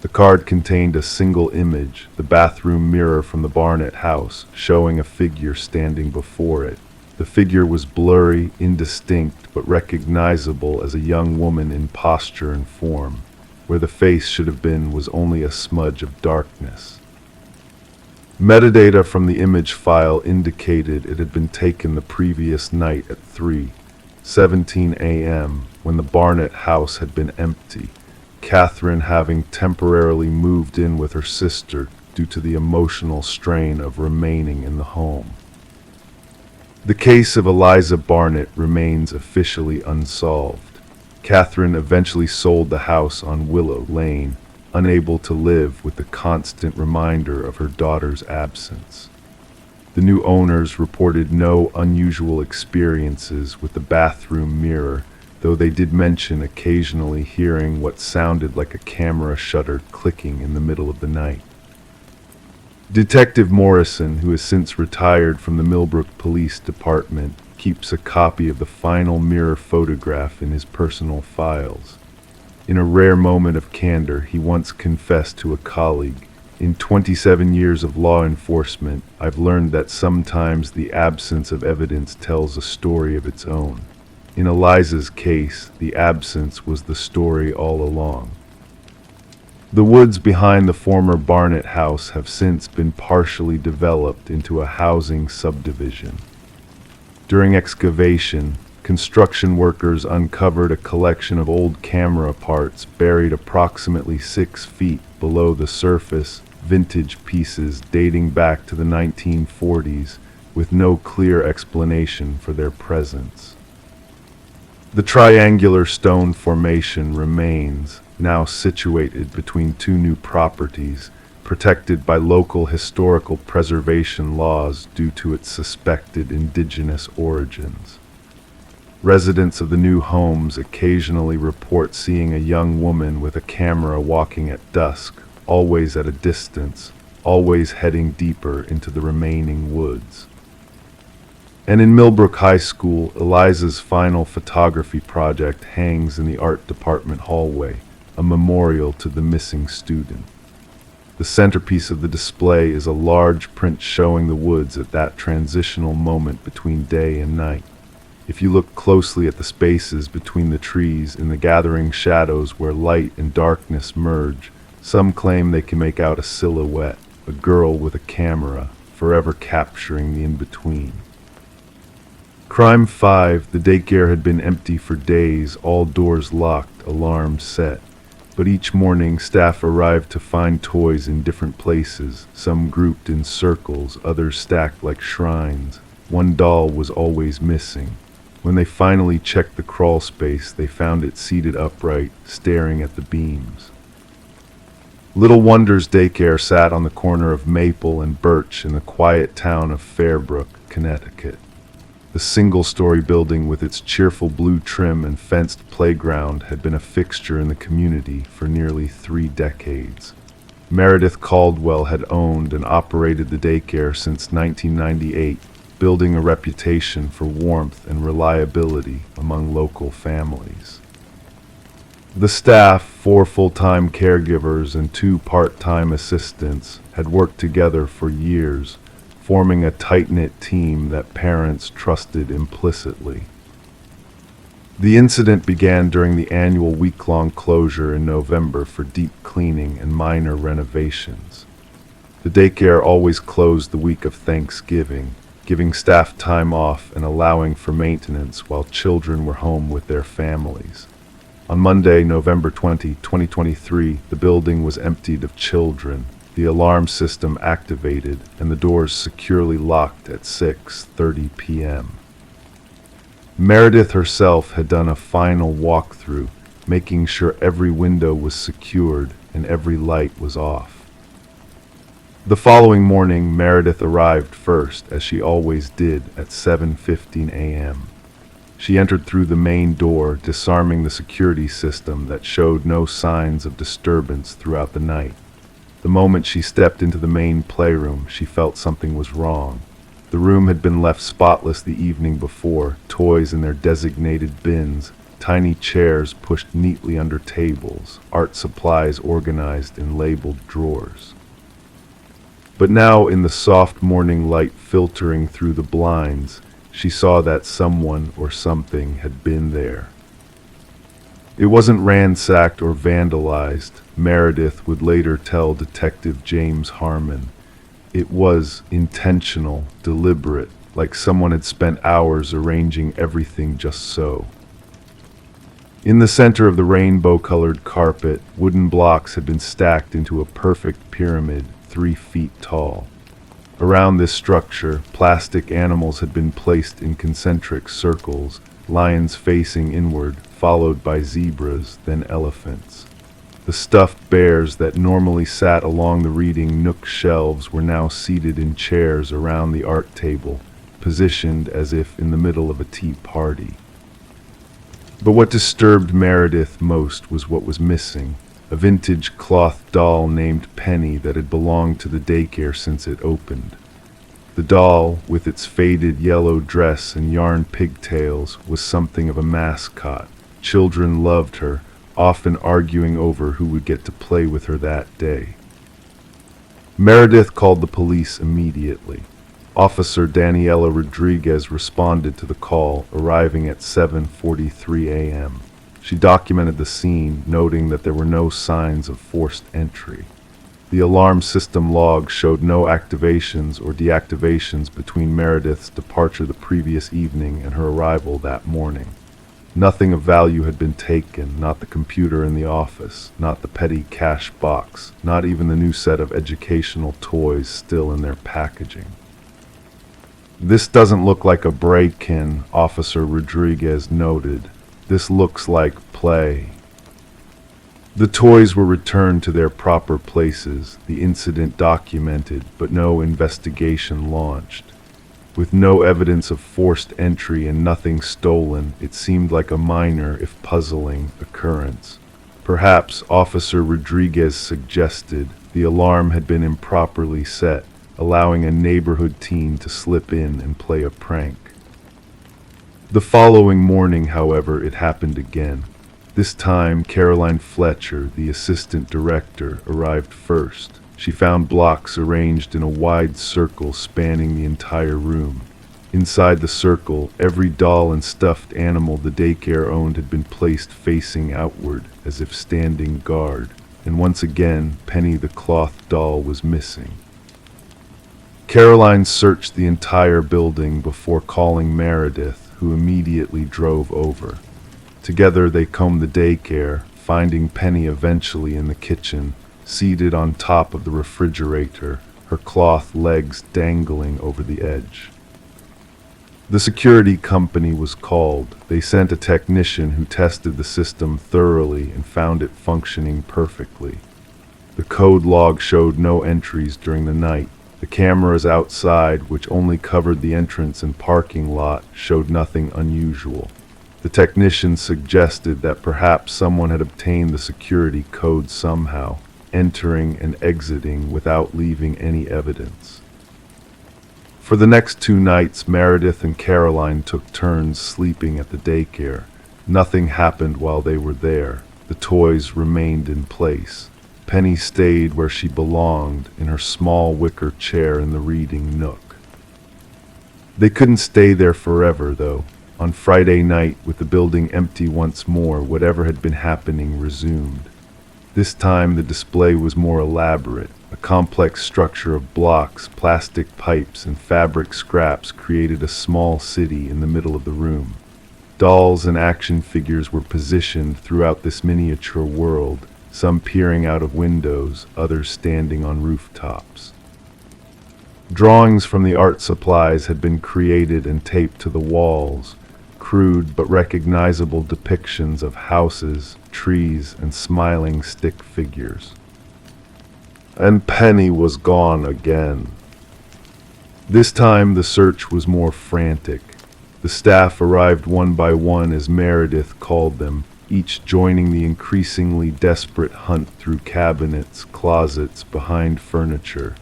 The card contained a single image, the bathroom mirror from the Barnett house, showing a figure standing before it. The figure was blurry, indistinct, but recognizable as a young woman in posture and form. Where the face should have been was only a smudge of darkness. Metadata from the image file indicated it had been taken the previous night at 3:17 a.m. when the Barnett house had been empty, Catherine having temporarily moved in with her sister due to the emotional strain of remaining in the home. The case of Eliza Barnett remains officially unsolved. Catherine eventually sold the house on Willow Lane, unable to live with the constant reminder of her daughter's absence. The new owners reported no unusual experiences with the bathroom mirror, though they did mention occasionally hearing what sounded like a camera shutter clicking in the middle of the night. Detective Morrison, who has since retired from the Millbrook Police Department, keeps a copy of the final mirror photograph in his personal files. In a rare moment of candor, he once confessed to a colleague, "In 27 years of law enforcement, I've learned that sometimes the absence of evidence tells a story of its own. In Eliza's case, the absence was the story all along." The woods behind the former Barnett house have since been partially developed into a housing subdivision. During excavation, construction workers uncovered a collection of old camera parts buried approximately 6 feet below the surface, vintage pieces dating back to the 1940s, with no clear explanation for their presence. The triangular stone formation remains, now situated between two new properties, protected by local historical preservation laws due to its suspected indigenous origins. Residents of the new homes occasionally report seeing a young woman with a camera walking at dusk, always at a distance, always heading deeper into the remaining woods. And in Millbrook High School, Eliza's final photography project hangs in the art department hallway, a memorial to the missing student. The centerpiece of the display is a large print showing the woods at that transitional moment between day and night. If you look closely at the spaces between the trees in the gathering shadows where light and darkness merge, some claim they can make out a silhouette, a girl with a camera, forever capturing the in-between. Crime 5, the daycare had been empty for days, all doors locked, alarms set. But each morning, staff arrived to find toys in different places, some grouped in circles, others stacked like shrines. one doll was always missing. When they finally checked the crawl space, they found it seated upright, staring at the beams. Little Wonders Daycare sat on the corner of Maple and Birch in the quiet town of Fairbrook, Connecticut. The single-story building with its cheerful blue trim and fenced playground had been a fixture in the community for nearly 3 decades. Meredith Caldwell had owned and operated the daycare since 1998, building a reputation for warmth and reliability among local families. The staff, 4 full-time caregivers and 2 part-time assistants, had worked together for years, forming a tight-knit team that parents trusted implicitly. The incident began during the annual week-long closure in November for deep cleaning and minor renovations. The daycare always closed the week of Thanksgiving, giving staff time off and allowing for maintenance while children were home with their families. On Monday, November 20, 2023, the building was emptied of children, the alarm system activated, and the doors securely locked at 6:30 p.m. Meredith herself had done a final walkthrough, making sure every window was secured and every light was off. The following morning, Meredith arrived first, as she always did, at 7:15 a.m. She entered through the main door, disarming the security system that showed no signs of disturbance throughout the night. The moment she stepped into the main playroom, she felt something was wrong. The room had been left spotless the evening before, toys in their designated bins, tiny chairs pushed neatly under tables, art supplies organized in labeled drawers. But now, in the soft morning light filtering through the blinds, she saw that someone or something had been there. It wasn't ransacked or vandalized, Meredith would later tell Detective James Harmon. It was intentional, deliberate, like someone had spent hours arranging everything just so. In the center of the rainbow-colored carpet, wooden blocks had been stacked into a perfect pyramid, 3 feet tall. Around this structure, plastic animals had been placed in concentric circles, lions facing inward, followed by zebras, then elephants. The stuffed bears that normally sat along the reading nook shelves were now seated in chairs around the art table, positioned as if in the middle of a tea party. But what disturbed Meredith most was what was missing: a vintage cloth doll named Penny that had belonged to the daycare since it opened. The doll, with its faded yellow dress and yarn pigtails, was something of a mascot. Children loved her, often arguing over who would get to play with her that day. Meredith called the police immediately. Officer Daniela Rodriguez responded to the call, arriving at 7:43 a.m. She documented the scene, noting that there were no signs of forced entry. The alarm system log showed no activations or deactivations between Meredith's departure the previous evening and her arrival that morning. Nothing of value had been taken, not the computer in the office, not the petty cash box, not even the new set of educational toys still in their packaging. "This doesn't look like a break-in," Officer Rodriguez noted. "This looks like play." The toys were returned to their proper places, the incident documented, but no investigation launched. With no evidence of forced entry and nothing stolen, it seemed like a minor, if puzzling, occurrence. Perhaps, Officer Rodriguez suggested, the alarm had been improperly set, allowing a neighborhood teen to slip in and play a prank. The following morning, however, it happened again. This time, Caroline Fletcher, the assistant director, arrived first. She found blocks arranged in a wide circle spanning the entire room. Inside the circle, every doll and stuffed animal the daycare owned had been placed facing outward, as if standing guard. And once again, Penny the cloth doll was missing. Caroline searched the entire building before calling Meredith, who immediately drove over. Together they combed the daycare, finding Penny eventually in the kitchen, seated on top of the refrigerator, her cloth legs dangling over the edge. The security company was called. They sent a technician who tested the system thoroughly and found it functioning perfectly. The code log showed no entries during the night. The cameras outside, which only covered the entrance and parking lot, showed nothing unusual. The technician suggested that perhaps someone had obtained the security code somehow, entering and exiting without leaving any evidence. For the next 2 nights, Meredith and Caroline took turns sleeping at the daycare. Nothing happened while they were there. The toys remained in place. Penny stayed where she belonged, in her small wicker chair in the reading nook. They couldn't stay there forever, though. On Friday night, with the building empty once more, whatever had been happening resumed. This time the display was more elaborate. A complex structure of blocks, plastic pipes, and fabric scraps created a small city in the middle of the room. Dolls and action figures were positioned throughout this miniature world, some peering out of windows, others standing on rooftops. Drawings from the art supplies had been created and taped to the walls, crude but recognizable depictions of houses, trees, and smiling stick figures. And Penny was gone again. This time the search was more frantic. The staff arrived one by one, as Meredith called them, each joining the increasingly desperate hunt through cabinets, closets, behind furniture.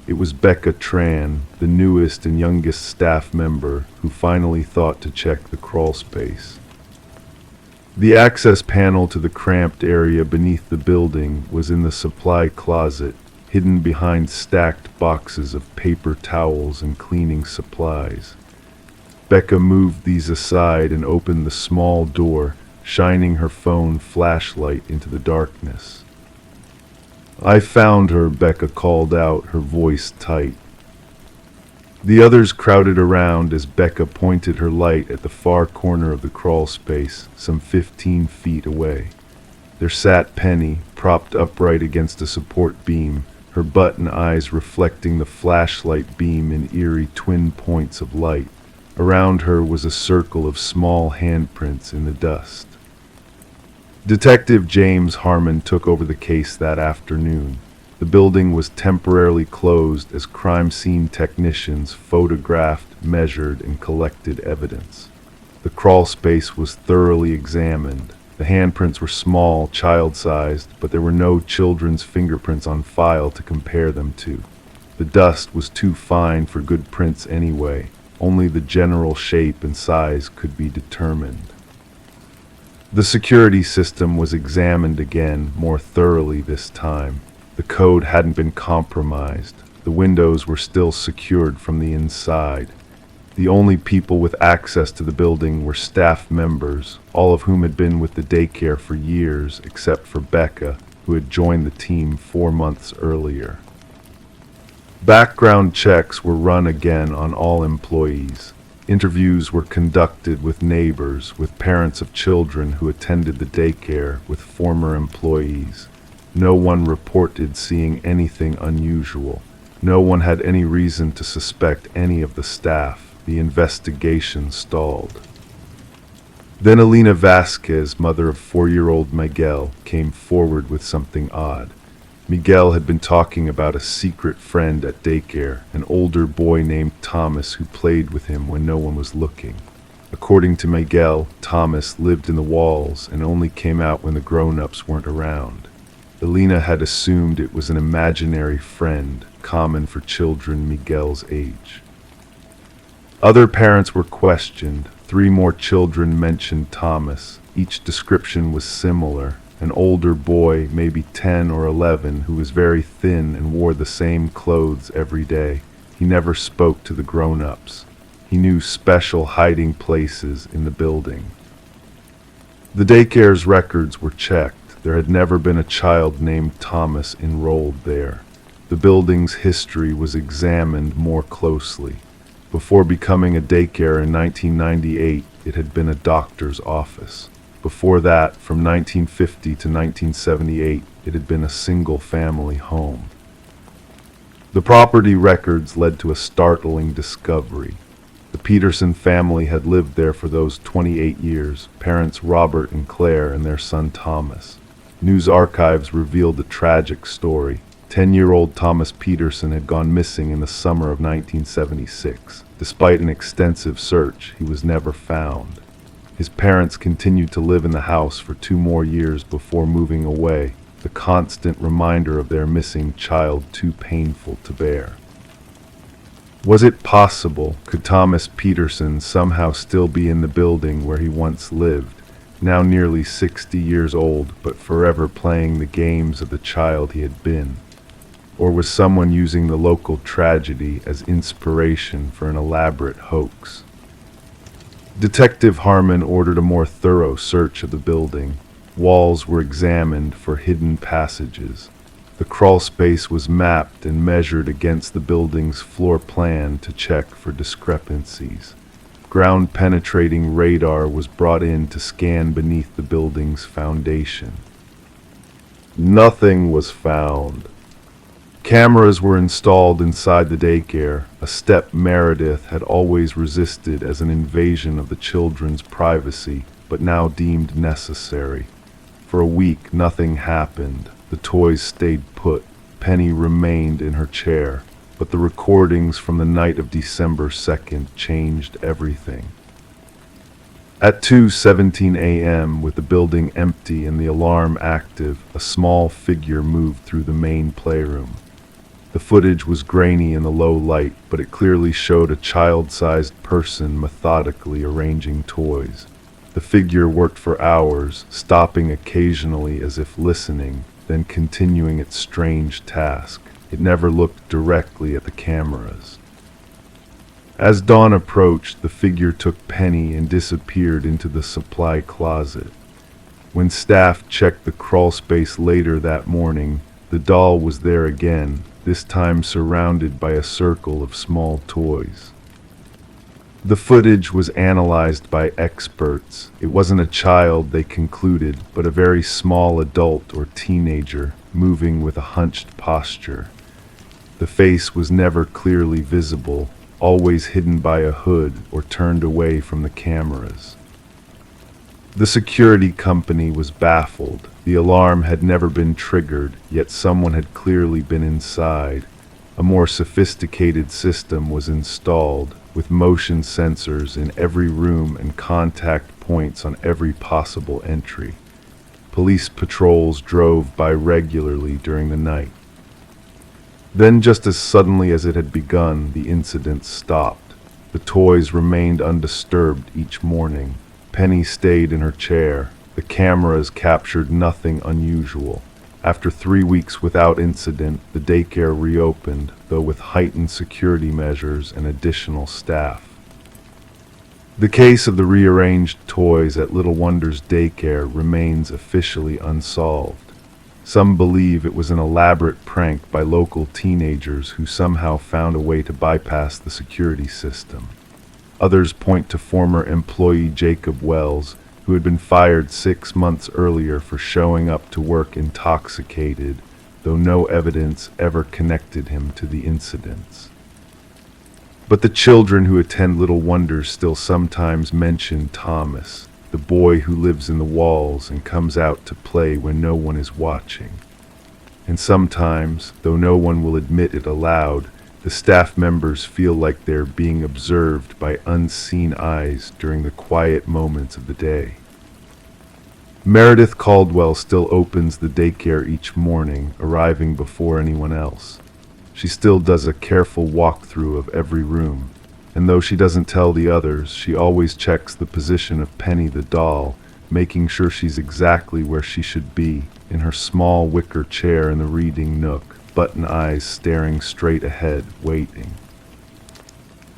It was Becca Tran, the newest and youngest staff member, who finally thought to check the crawl space. The access panel to the cramped area beneath the building was in the supply closet, hidden behind stacked boxes of paper towels and cleaning supplies. Becca moved these aside and opened the small door, shining her phone flashlight into the darkness. "I found her," Becca called out, her voice tight. The others crowded around as Becca pointed her light at the far corner of the crawl space, some 15 feet away. There sat Penny, propped upright against a support beam, her button eyes reflecting the flashlight beam in eerie twin points of light. Around her was a circle of small handprints in the dust. Detective James Harmon took over the case that afternoon. The building was temporarily closed as crime scene technicians photographed, measured, and collected evidence. The crawl space was thoroughly examined. The handprints were small, child-sized, but there were no children's fingerprints on file to compare them to. The dust was too fine for good prints anyway. Only the general shape and size could be determined. The security system was examined again, more thoroughly this time. The code hadn't been compromised. The windows were still secured from the inside. The only people with access to the building were staff members, all of whom had been with the daycare for years, except for Becca, who had joined the team 4 months earlier. Background checks were run again on all employees. Interviews were conducted with neighbors, with parents of children who attended the daycare, with former employees. No one reported seeing anything unusual. No one had any reason to suspect any of the staff. The investigation stalled. Then Elena Vasquez, mother of 4-year-old Miguel, came forward with something odd. Miguel had been talking about a secret friend at daycare, an older boy named Thomas who played with him when no one was looking. According to Miguel, Thomas lived in the walls and only came out when the grown-ups weren't around. Elena had assumed it was an imaginary friend, common for children Miguel's age. Other parents were questioned. 3 more children mentioned Thomas. Each description was similar. An older boy, maybe 10 or 11, who was very thin and wore the same clothes every day. He never spoke to the grown-ups. He knew special hiding places in the building. The daycare's records were checked. There had never been a child named Thomas enrolled there. The building's history was examined more closely. Before becoming a daycare in 1998, it had been a doctor's office. Before that, from 1950 to 1978, it had been a single-family home. The property records led to a startling discovery. The Peterson family had lived there for those 28 years, parents Robert and Claire and their son Thomas. News archives revealed a tragic story. 10-year-old Thomas Peterson had gone missing in the summer of 1976. Despite an extensive search, he was never found. His parents continued to live in the house for 2 more years before moving away, the constant reminder of their missing child too painful to bear. Was it possible? Could Thomas Peterson somehow still be in the building where he once lived, now nearly 60 years old, but forever playing the games of the child he had been? Or was someone using the local tragedy as inspiration for an elaborate hoax? Detective Harmon ordered a more thorough search of the building. Walls were examined for hidden passages. The crawl space was mapped and measured against the building's floor plan to check for discrepancies. Ground-penetrating radar was brought in to scan beneath the building's foundation. Nothing was found. Cameras were installed inside the daycare, a step Meredith had always resisted as an invasion of the children's privacy, but now deemed necessary. For a week, nothing happened. The toys stayed put. Penny remained in her chair, but the recordings from the night of December 2nd changed everything. At 2:17 a.m., with the building empty and the alarm active, a small figure moved through the main playroom. The footage was grainy in the low light, but it clearly showed a child-sized person methodically arranging toys. The figure worked for hours, stopping occasionally as if listening, then continuing its strange task. It never looked directly at the cameras. As dawn approached, the figure took Penny and disappeared into the supply closet. When staff checked the crawl space later that morning, the doll was there again, this time surrounded by a circle of small toys. The footage was analyzed by experts. It wasn't a child, they concluded, but a very small adult or teenager, moving with a hunched posture. The face was never clearly visible, always hidden by a hood or turned away from the cameras. The security company was baffled. The alarm had never been triggered, yet someone had clearly been inside. A more sophisticated system was installed, with motion sensors in every room and contact points on every possible entry. Police patrols drove by regularly during the night. Then, just as suddenly as it had begun, the incident stopped. The toys remained undisturbed each morning. Penny stayed in her chair. The cameras captured nothing unusual. After 3 weeks without incident, the daycare reopened, though with heightened security measures and additional staff. The case of the rearranged toys at Little Wonders Daycare remains officially unsolved. Some believe it was an elaborate prank by local teenagers who somehow found a way to bypass the security system. Others point to former employee Jacob Wells, who had been fired 6 months earlier for showing up to work intoxicated, though no evidence ever connected him to the incidents. But the children who attend Little Wonders still sometimes mention Thomas, the boy who lives in the walls and comes out to play when no one is watching. And sometimes, though no one will admit it aloud, the staff members feel like they're being observed by unseen eyes during the quiet moments of the day. Meredith Caldwell still opens the daycare each morning, arriving before anyone else. She still does a careful walkthrough of every room, and though she doesn't tell the others, she always checks the position of Penny the doll, making sure she's exactly where she should be, in her small wicker chair in the reading nook, button eyes staring straight ahead, waiting.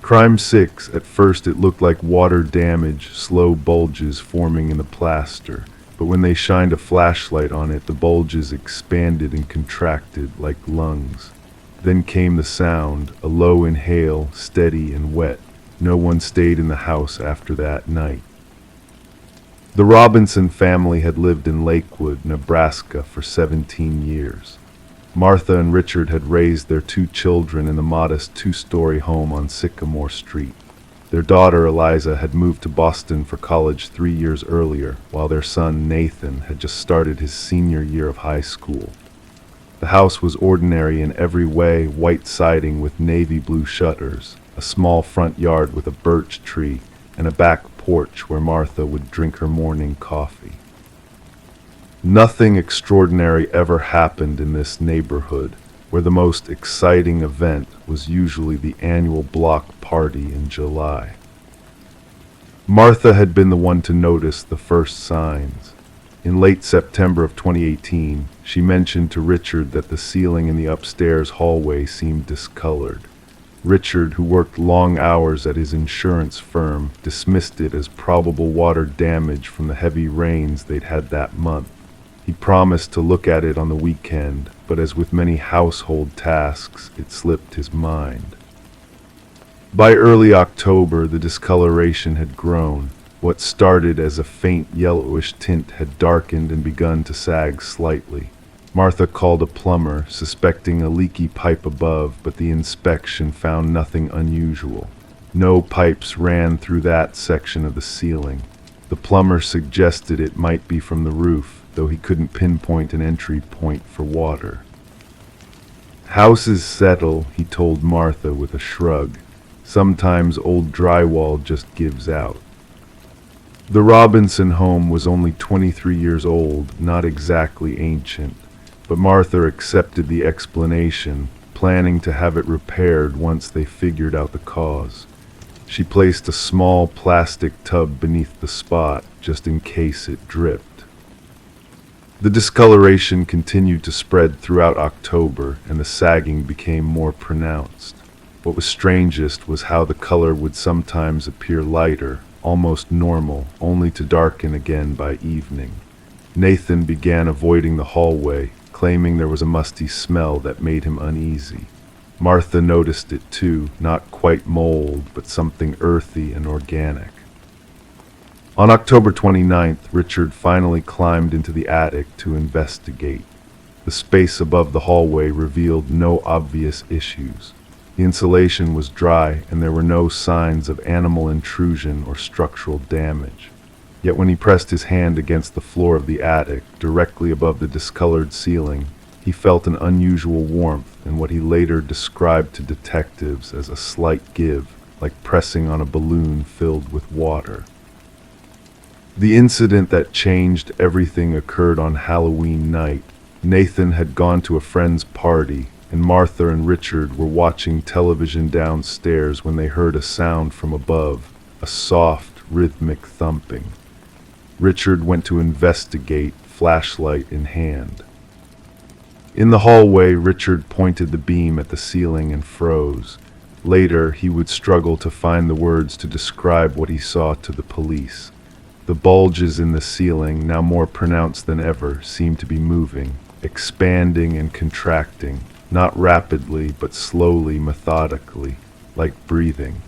Crime 6, at first it looked like water damage, slow bulges forming in the plaster, but when they shined a flashlight on it, the bulges expanded and contracted like lungs. Then came the sound, a low inhale, steady and wet. No one stayed in the house after that night. The Robinson family had lived in Lakewood, Nebraska for 17 years. Martha and Richard had raised their 2 children in the modest 2-story home on Sycamore Street. Their daughter, Eliza, had moved to Boston for college 3 years earlier, while their son, Nathan, had just started his senior year of high school. The house was ordinary in every way, white siding with navy blue shutters, a small front yard with a birch tree, and a back porch where Martha would drink her morning coffee. Nothing extraordinary ever happened in this neighborhood, where the most exciting event was usually the annual block party in July. Martha had been the one to notice the first signs. In late September of 2018, she mentioned to Richard that the ceiling in the upstairs hallway seemed discolored. Richard, who worked long hours at his insurance firm, dismissed it as probable water damage from the heavy rains they'd had that month. He promised to look at it on the weekend, but as with many household tasks, it slipped his mind. By early October, the discoloration had grown. What started as a faint yellowish tint had darkened and begun to sag slightly. Martha called a plumber, suspecting a leaky pipe above, but the inspection found nothing unusual. No pipes ran through that section of the ceiling. The plumber suggested it might be from the roof, though he couldn't pinpoint an entry point for water. "Houses settle," he told Martha with a shrug. "Sometimes old drywall just gives out." The Robinson home was only 23 years old, not exactly ancient, but Martha accepted the explanation, planning to have it repaired once they figured out the cause. She placed a small plastic tub beneath the spot, just in case it dripped. The discoloration continued to spread throughout October, and the sagging became more pronounced. What was strangest was how the color would sometimes appear lighter, almost normal, only to darken again by evening. Nathan began avoiding the hallway, claiming there was a musty smell that made him uneasy. Martha noticed it too, not quite mold, but something earthy and organic. On October 29th, Richard finally climbed into the attic to investigate. The space above the hallway revealed no obvious issues. The insulation was dry, and there were no signs of animal intrusion or structural damage. Yet when he pressed his hand against the floor of the attic, directly above the discolored ceiling, he felt an unusual warmth and what he later described to detectives as a slight give, like pressing on a balloon filled with water. The incident that changed everything occurred on Halloween night. Nathan had gone to a friend's party, and Martha and Richard were watching television downstairs when they heard a sound from above, a soft, rhythmic thumping. Richard went to investigate, flashlight in hand. In the hallway, Richard pointed the beam at the ceiling and froze. Later, he would struggle to find the words to describe what he saw to the police. The bulges in the ceiling, now more pronounced than ever, seemed to be moving, expanding and contracting, not rapidly but slowly, methodically, like breathing.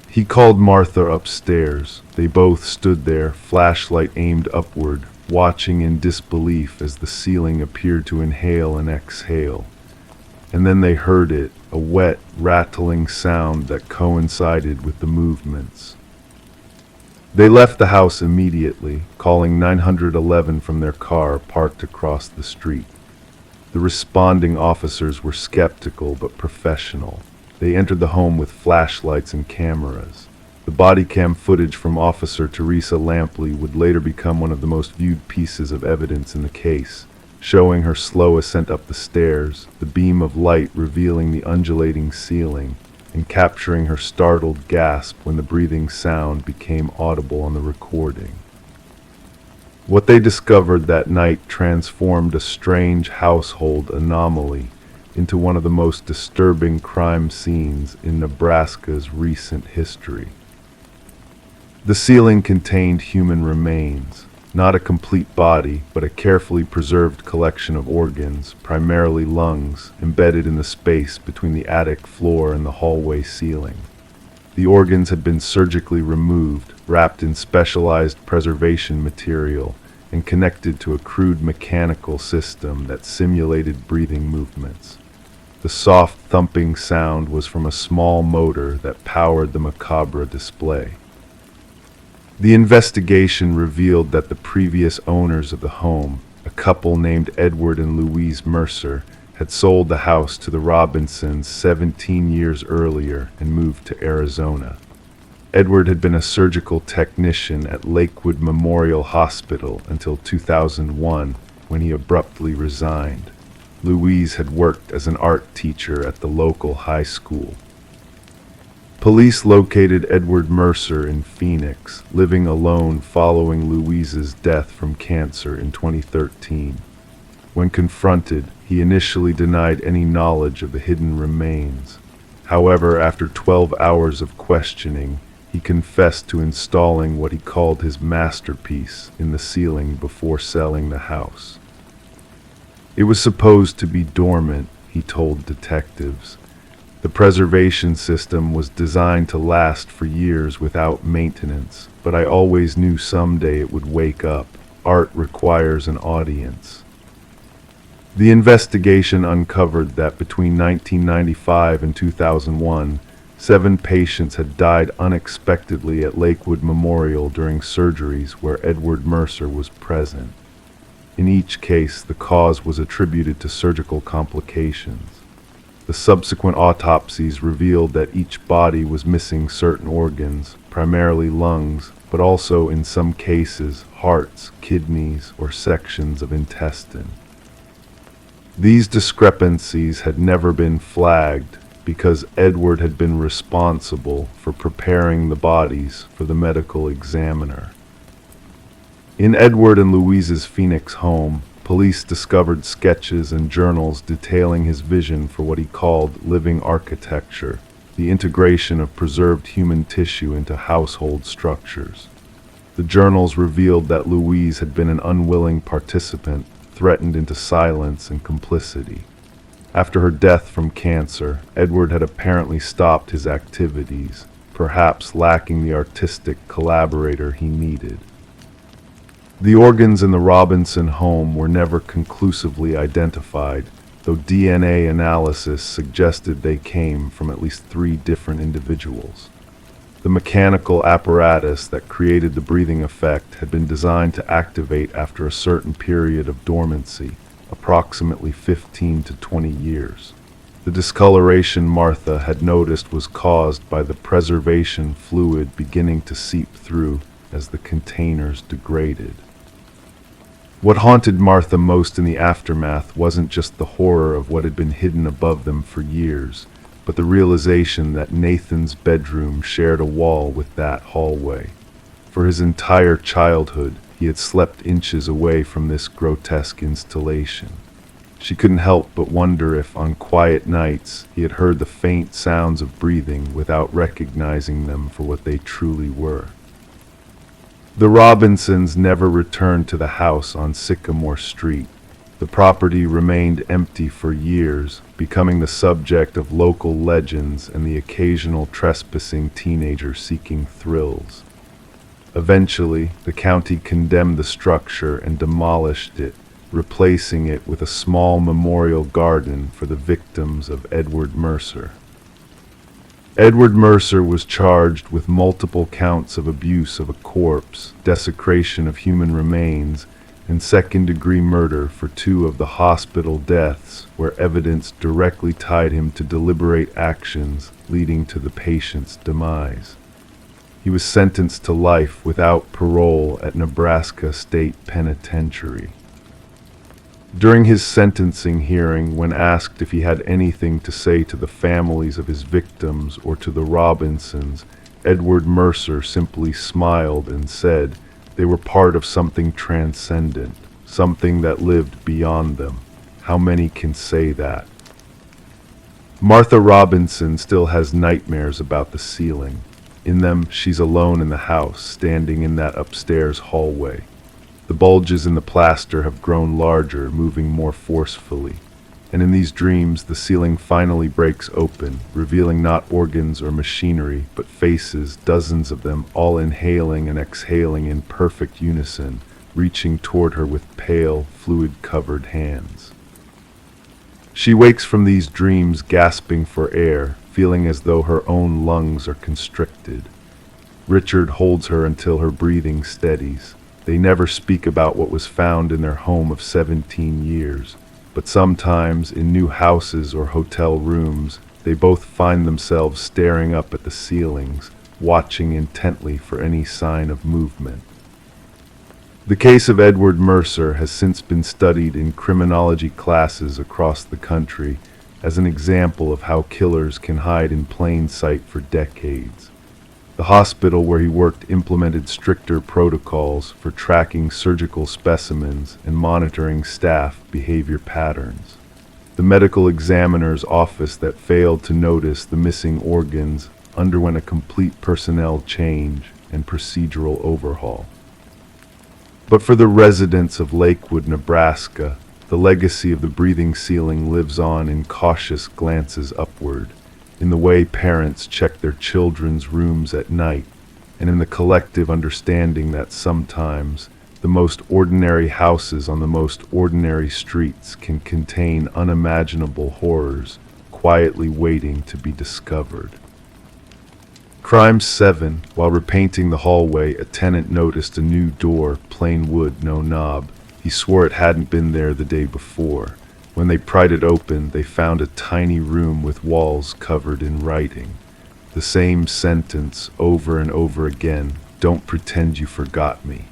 He called Martha upstairs. They both stood there, flashlight aimed upward, watching in disbelief as the ceiling appeared to inhale and exhale. And then they heard it, a wet, rattling sound that coincided with the movements. They left the house immediately, calling 911 from their car parked across the street. The responding officers were skeptical but professional. They entered the home with flashlights and cameras. The body cam footage from Officer Teresa Lampley would later become one of the most viewed pieces of evidence in the case, showing her slow ascent up the stairs, the beam of light revealing the undulating ceiling, and capturing her startled gasp when the breathing sound became audible on the recording. What they discovered that night transformed a strange household anomaly into one of the most disturbing crime scenes in Nebraska's recent history. The ceiling contained human remains, not a complete body, but a carefully preserved collection of organs, primarily lungs, embedded in the space between the attic floor and the hallway ceiling. The organs had been surgically removed, wrapped in specialized preservation material, and connected to a crude mechanical system that simulated breathing movements. The soft thumping sound was from a small motor that powered the macabre display. The investigation revealed that the previous owners of the home, a couple named Edward and Louise Mercer, had sold the house to the Robinsons 17 years earlier and moved to Arizona. Edward had been a surgical technician at Lakewood Memorial Hospital until 2001, when he abruptly resigned. Louise had worked as an art teacher at the local high school. Police located Edward Mercer in Phoenix, living alone following Louise's death from cancer in 2013. When confronted, he initially denied any knowledge of the hidden remains. However, after 12 hours of questioning, he confessed to installing what he called his masterpiece in the ceiling before selling the house. It was supposed to be dormant, he told detectives. The preservation system was designed to last for years without maintenance, but I always knew someday it would wake up. Art requires an audience. The investigation uncovered that between 1995 and 2001, 7 patients had died unexpectedly at Lakewood Memorial during surgeries where Edward Mercer was present. In each case, the cause was attributed to surgical complications. The subsequent autopsies revealed that each body was missing certain organs, primarily lungs, but also in some cases hearts, kidneys, or sections of intestine. These discrepancies had never been flagged because Edward had been responsible for preparing the bodies for the medical examiner. In Edward and Louise's Phoenix home, police discovered sketches and journals detailing his vision for what he called living architecture, the integration of preserved human tissue into household structures. The journals revealed that Louise had been an unwilling participant, threatened into silence and complicity. After her death from cancer, Edward had apparently stopped his activities, perhaps lacking the artistic collaborator he needed. The organs in the Robinson home were never conclusively identified, though DNA analysis suggested they came from at least 3 different individuals. The mechanical apparatus that created the breathing effect had been designed to activate after a certain period of dormancy, approximately 15 to 20 years. The discoloration Martha had noticed was caused by the preservation fluid beginning to seep through as the containers degraded. What haunted Martha most in the aftermath wasn't just the horror of what had been hidden above them for years, but the realization that Nathan's bedroom shared a wall with that hallway. For his entire childhood, he had slept inches away from this grotesque installation. She couldn't help but wonder if, on quiet nights, he had heard the faint sounds of breathing without recognizing them for what they truly were. The Robinsons never returned to the house on Sycamore Street. The property remained empty for years, becoming the subject of local legends and the occasional trespassing teenager seeking thrills. Eventually, the county condemned the structure and demolished it, replacing it with a small memorial garden for the victims of Edward Mercer. Edward Mercer was charged with multiple counts of abuse of a corpse, desecration of human remains, and second-degree murder for 2 of the hospital deaths where evidence directly tied him to deliberate actions leading to the patient's demise. He was sentenced to life without parole at Nebraska State Penitentiary. During his sentencing hearing, when asked if he had anything to say to the families of his victims or to the Robinsons, Edward Mercer simply smiled and said they were part of something transcendent, something that lived beyond them. How many can say that? Martha Robinson still has nightmares about the ceiling. In them, she's alone in the house, standing in that upstairs hallway. The bulges in the plaster have grown larger, moving more forcefully. And in these dreams, the ceiling finally breaks open, revealing not organs or machinery, but faces, dozens of them, all inhaling and exhaling in perfect unison, reaching toward her with pale, fluid-covered hands. She wakes from these dreams gasping for air, feeling as though her own lungs are constricted. Richard holds her until her breathing steadies. They never speak about what was found in their home of 17 years, but sometimes in new houses or hotel rooms, they both find themselves staring up at the ceilings, watching intently for any sign of movement. The case of Edward Mercer has since been studied in criminology classes across the country as an example of how killers can hide in plain sight for decades. The hospital where he worked implemented stricter protocols for tracking surgical specimens and monitoring staff behavior patterns. The medical examiner's office that failed to notice the missing organs underwent a complete personnel change and procedural overhaul. But for the residents of Lakewood, Nebraska, the legacy of the breathing ceiling lives on in cautious glances upward, in the way parents check their children's rooms at night, and in the collective understanding that sometimes the most ordinary houses on the most ordinary streets can contain unimaginable horrors quietly waiting to be discovered. Crime 7. While repainting the hallway, a tenant noticed a new door, plain wood, no knob. He swore it hadn't been there the day before. When they pried it open, they found a tiny room with walls covered in writing. The same sentence over and over again, "Don't pretend you forgot me."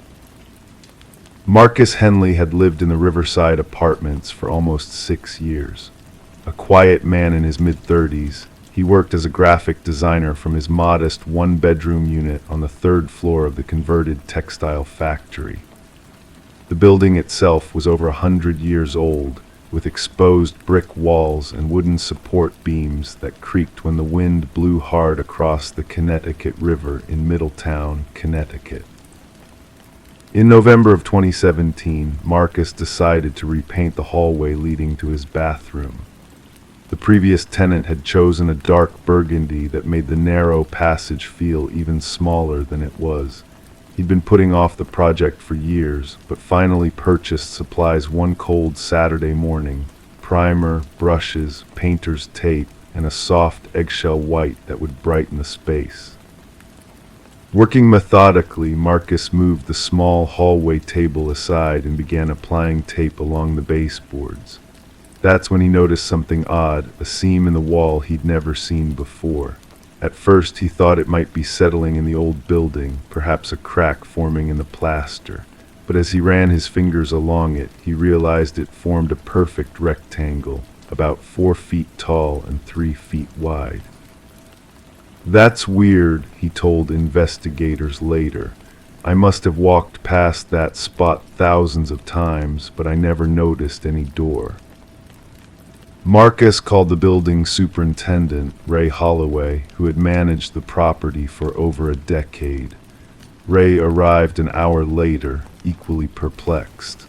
Marcus Henley had lived in the Riverside Apartments for almost 6 years. A quiet man in his mid-30s, he worked as a graphic designer from his modest one-bedroom unit on the 3rd floor of the converted textile factory. The building itself was over 100 years old, with exposed brick walls and wooden support beams that creaked when the wind blew hard across the Connecticut River in Middletown, Connecticut. In November of 2017, Marcus decided to repaint the hallway leading to his bathroom. The previous tenant had chosen a dark burgundy that made the narrow passage feel even smaller than it was. He'd been putting off the project for years, but finally purchased supplies one cold Saturday morning: primer, brushes, painter's tape, and a soft eggshell white that would brighten the space. Working methodically, Marcus moved the small hallway table aside and began applying tape along the baseboards. That's when he noticed something odd, a seam in the wall he'd never seen before. At first he thought it might be settling in the old building, perhaps a crack forming in the plaster. But as he ran his fingers along it, he realized it formed a perfect rectangle, about 4 feet tall and 3 feet wide. "That's weird," he told investigators later. "I must have walked past that spot thousands of times, but I never noticed any door." Marcus called the building superintendent, Ray Holloway, who had managed the property for over a decade. Ray arrived an hour later, equally perplexed.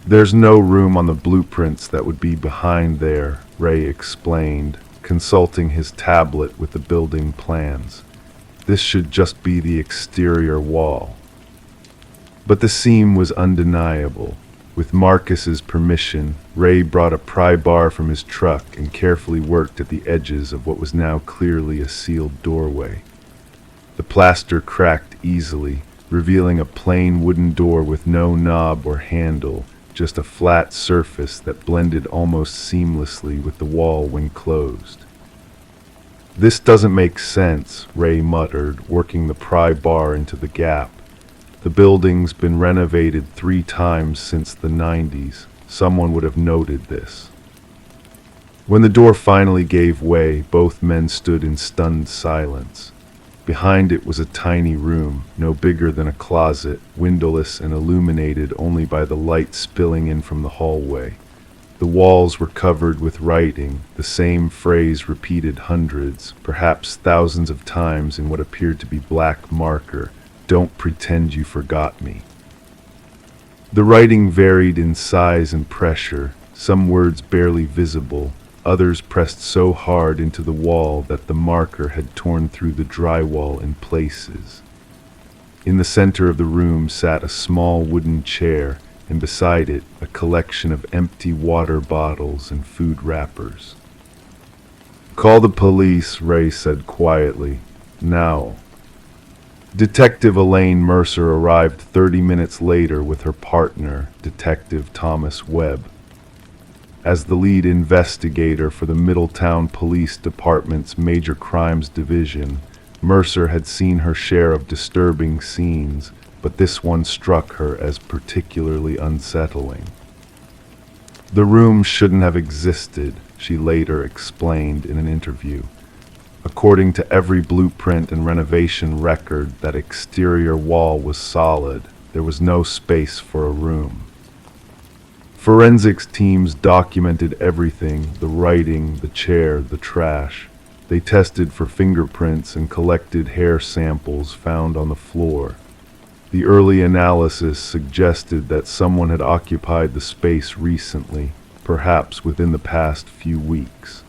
"There's no room on the blueprints that would be behind there," Ray explained, consulting his tablet with the building plans. "This should just be the exterior wall." But the seam was undeniable. With Marcus's permission, Ray brought a pry bar from his truck and carefully worked at the edges of what was now clearly a sealed doorway. The plaster cracked easily, revealing a plain wooden door with no knob or handle, just a flat surface that blended almost seamlessly with the wall when closed. "This doesn't make sense," Ray muttered, working the pry bar into the gap. "The building's been renovated 3 times since the 90s. Someone would have noted this." When the door finally gave way, both men stood in stunned silence. Behind it was a tiny room, no bigger than a closet, windowless and illuminated only by the light spilling in from the hallway. The walls were covered with writing, the same phrase repeated hundreds, perhaps thousands of times in what appeared to be black marker: "Don't pretend you forgot me." The writing varied in size and pressure, some words barely visible, others pressed so hard into the wall that the marker had torn through the drywall in places. In the center of the room sat a small wooden chair, and beside it, a collection of empty water bottles and food wrappers. "Call the police," Ray said quietly. "Now." Detective Elaine Mercer arrived 30 minutes later with her partner, Detective Thomas Webb. As the lead investigator for the Middletown Police Department's Major Crimes Division, Mercer had seen her share of disturbing scenes, but this one struck her as particularly unsettling. "The room shouldn't have existed," she later explained in an interview. "According to every blueprint and renovation record, that exterior wall was solid. There was no space for a room." Forensics teams documented everything: the writing, the chair, the trash. They tested for fingerprints and collected hair samples found on the floor. The early analysis suggested that someone had occupied the space recently, perhaps within the past few weeks.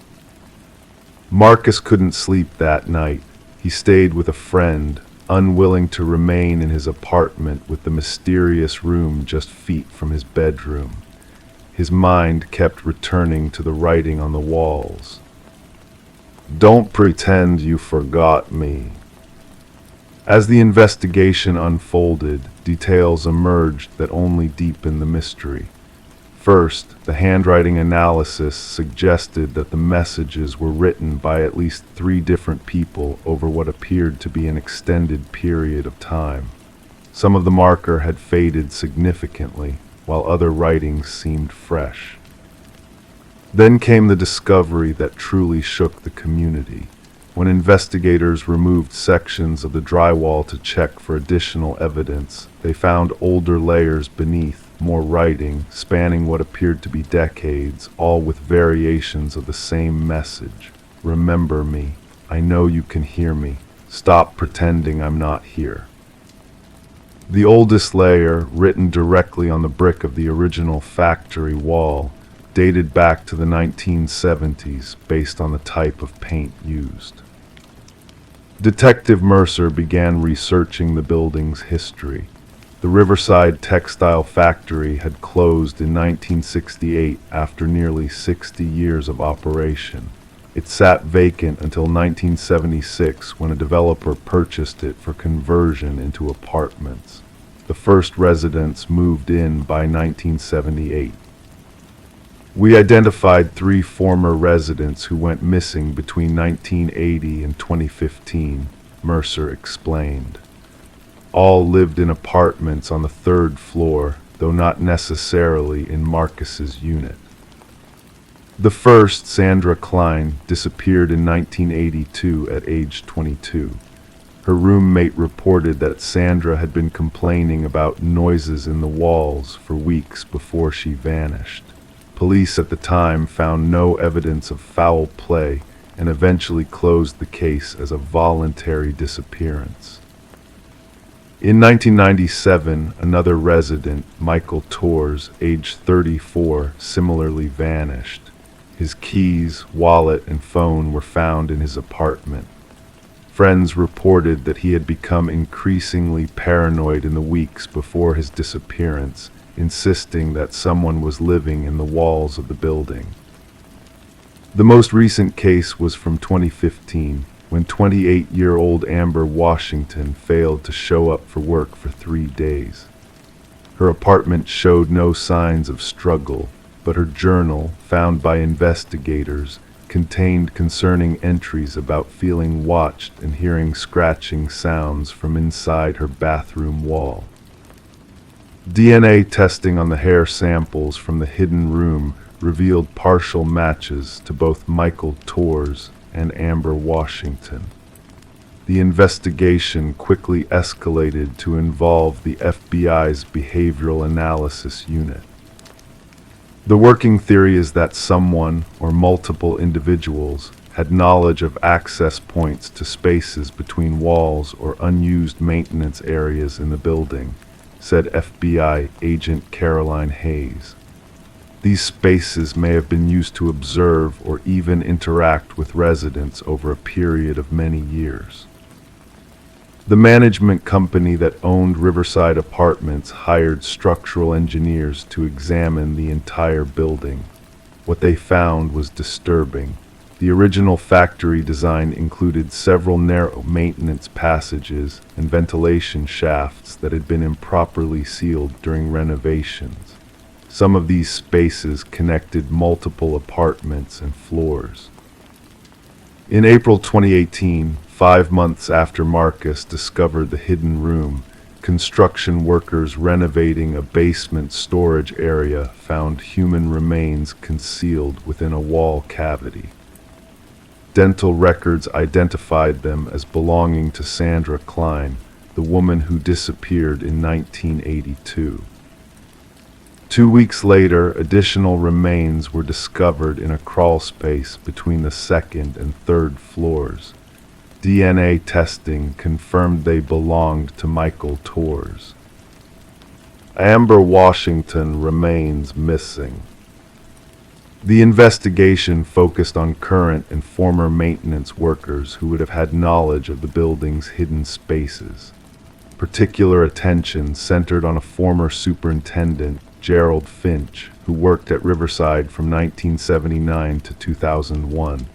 Marcus couldn't sleep that night. He stayed with a friend, unwilling to remain in his apartment with the mysterious room just feet from his bedroom. His mind kept returning to the writing on the walls. "Don't pretend you forgot me." As the investigation unfolded, details emerged that only deepened the mystery. First, the handwriting analysis suggested that the messages were written by at least 3 different people over what appeared to be an extended period of time. Some of the marker had faded significantly, while other writings seemed fresh. Then came the discovery that truly shook the community. When investigators removed sections of the drywall to check for additional evidence, they found older layers beneath, more writing, spanning what appeared to be decades, all with variations of the same message. "Remember me. I know you can hear me. Stop pretending I'm not here." The oldest layer, written directly on the brick of the original factory wall, dated back to the 1970s based on the type of paint used. Detective Mercer began researching the building's history. The Riverside Textile Factory had closed in 1968 after nearly 60 years of operation. It sat vacant until 1976 when a developer purchased it for conversion into apartments. The first residents moved in by 1978. "We identified 3 former residents who went missing between 1980 and 2015, Mercer explained. All lived in apartments on the 3rd floor, though not necessarily in Marcus's unit. The first, Sandra Klein, disappeared in 1982 at age 22. Her roommate reported that Sandra had been complaining about noises in the walls for weeks before she vanished. Police at the time found no evidence of foul play and eventually closed the case as a voluntary disappearance. In 1997, another resident, Michael Torres, aged 34, similarly vanished. His keys, wallet, and phone were found in his apartment. Friends reported that he had become increasingly paranoid in the weeks before his disappearance, insisting that someone was living in the walls of the building. The most recent case was from 2015, when 28-year-old Amber Washington failed to show up for work for 3 days. Her apartment showed no signs of struggle, but her journal, found by investigators, contained concerning entries about feeling watched and hearing scratching sounds from inside her bathroom wall. DNA testing on the hair samples from the hidden room revealed partial matches to both Michael Torres and Amber Washington. The investigation quickly escalated to involve the FBI's Behavioral Analysis Unit. The working theory is that someone, or multiple individuals, had knowledge of access points to spaces between walls or unused maintenance areas in the building, said FBI Agent Caroline Hayes. These spaces may have been used to observe or even interact with residents over a period of many years. The management company that owned Riverside Apartments hired structural engineers to examine the entire building. What they found was disturbing. The original factory design included several narrow maintenance passages and ventilation shafts that had been improperly sealed during renovations. Some of these spaces connected multiple apartments and floors. In April 2018, 5 months after Marcus discovered the hidden room, construction workers renovating a basement storage area found human remains concealed within a wall cavity. Dental records identified them as belonging to Sandra Klein, the woman who disappeared in 1982. 2 weeks later, additional remains were discovered in a crawl space between the second and third floors. DNA testing confirmed they belonged to Michael Torres. Amber Washington remains missing. The investigation focused on current and former maintenance workers who would have had knowledge of the building's hidden spaces. Particular attention centered on a former superintendent, Gerald Finch, who worked at Riverside from 1979 to 2001.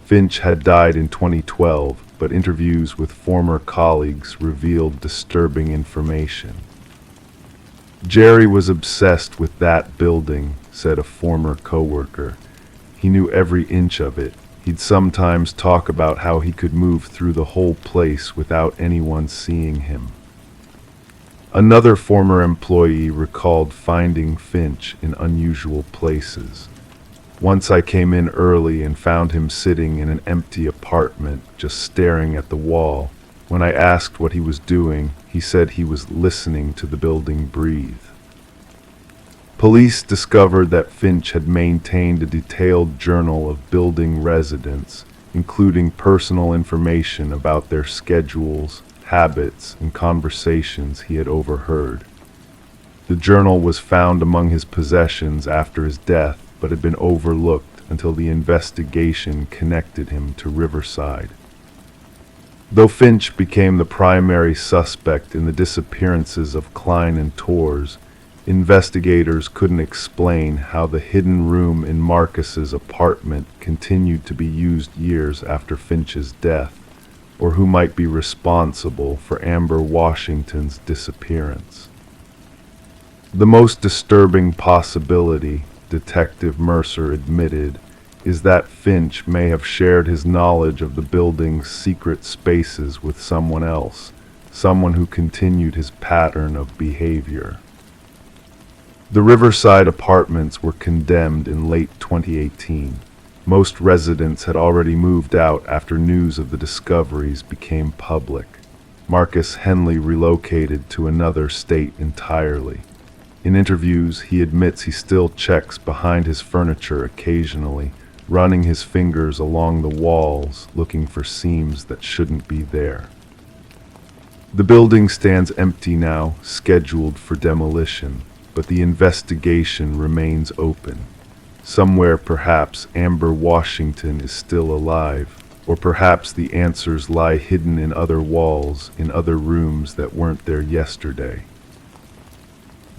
Finch had died in 2012, but interviews with former colleagues revealed disturbing information. Jerry was obsessed with that building, said a former coworker. He knew every inch of it. He'd sometimes talk about how he could move through the whole place without anyone seeing him. Another former employee recalled finding Finch in unusual places. Once I came in early and found him sitting in an empty apartment, just staring at the wall. When I asked what he was doing, he said he was listening to the building breathe. Police discovered that Finch had maintained a detailed journal of building residents, including personal information about their schedules, habits, and conversations he had overheard. The journal was found among his possessions after his death, but had been overlooked until the investigation connected him to Riverside. Though Finch became the primary suspect in the disappearances of Klein and Torres, investigators couldn't explain how the hidden room in Marcus's apartment continued to be used years after Finch's death, or who might be responsible for Amber Washington's disappearance. The most disturbing possibility, Detective Mercer admitted, is that Finch may have shared his knowledge of the building's secret spaces with someone else, someone who continued his pattern of behavior. The Riverside Apartments were condemned in late 2018. Most residents had already moved out after news of the discoveries became public. Marcus Henley relocated to another state entirely. In interviews, he admits he still checks behind his furniture occasionally, running his fingers along the walls, looking for seams that shouldn't be there. The building stands empty now, scheduled for demolition, but the investigation remains open. Somewhere, perhaps, Amber Washington is still alive, or perhaps the answers lie hidden in other walls, in other rooms that weren't there yesterday.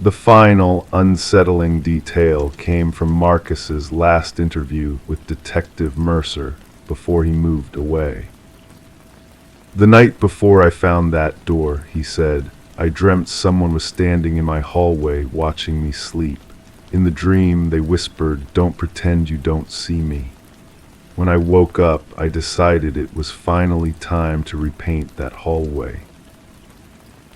The final, unsettling detail came from Marcus's last interview with Detective Mercer before he moved away. "The night before I found that door," he said, "I dreamt someone was standing in my hallway watching me sleep. In the dream, they whispered, 'Don't pretend you don't see me.' When I woke up, I decided it was finally time to repaint that hallway."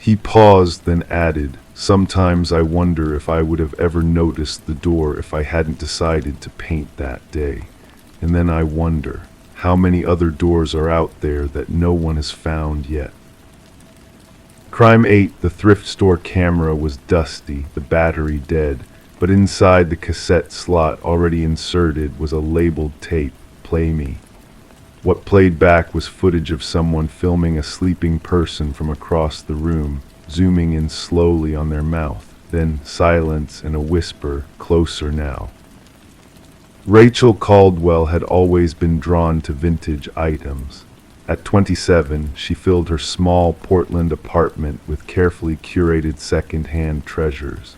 He paused, then added, "Sometimes I wonder if I would have ever noticed the door if I hadn't decided to paint that day. And then I wonder, how many other doors are out there that no one has found yet?" Crime 8, the thrift store camera, was dusty, the battery dead, but inside the cassette slot already inserted was a labeled tape, "Play Me." What played back was footage of someone filming a sleeping person from across the room, zooming in slowly on their mouth, then silence and a whisper, "Closer now." Rachel Caldwell had always been drawn to vintage items. At 27, she filled her small Portland apartment with carefully curated second-hand treasures.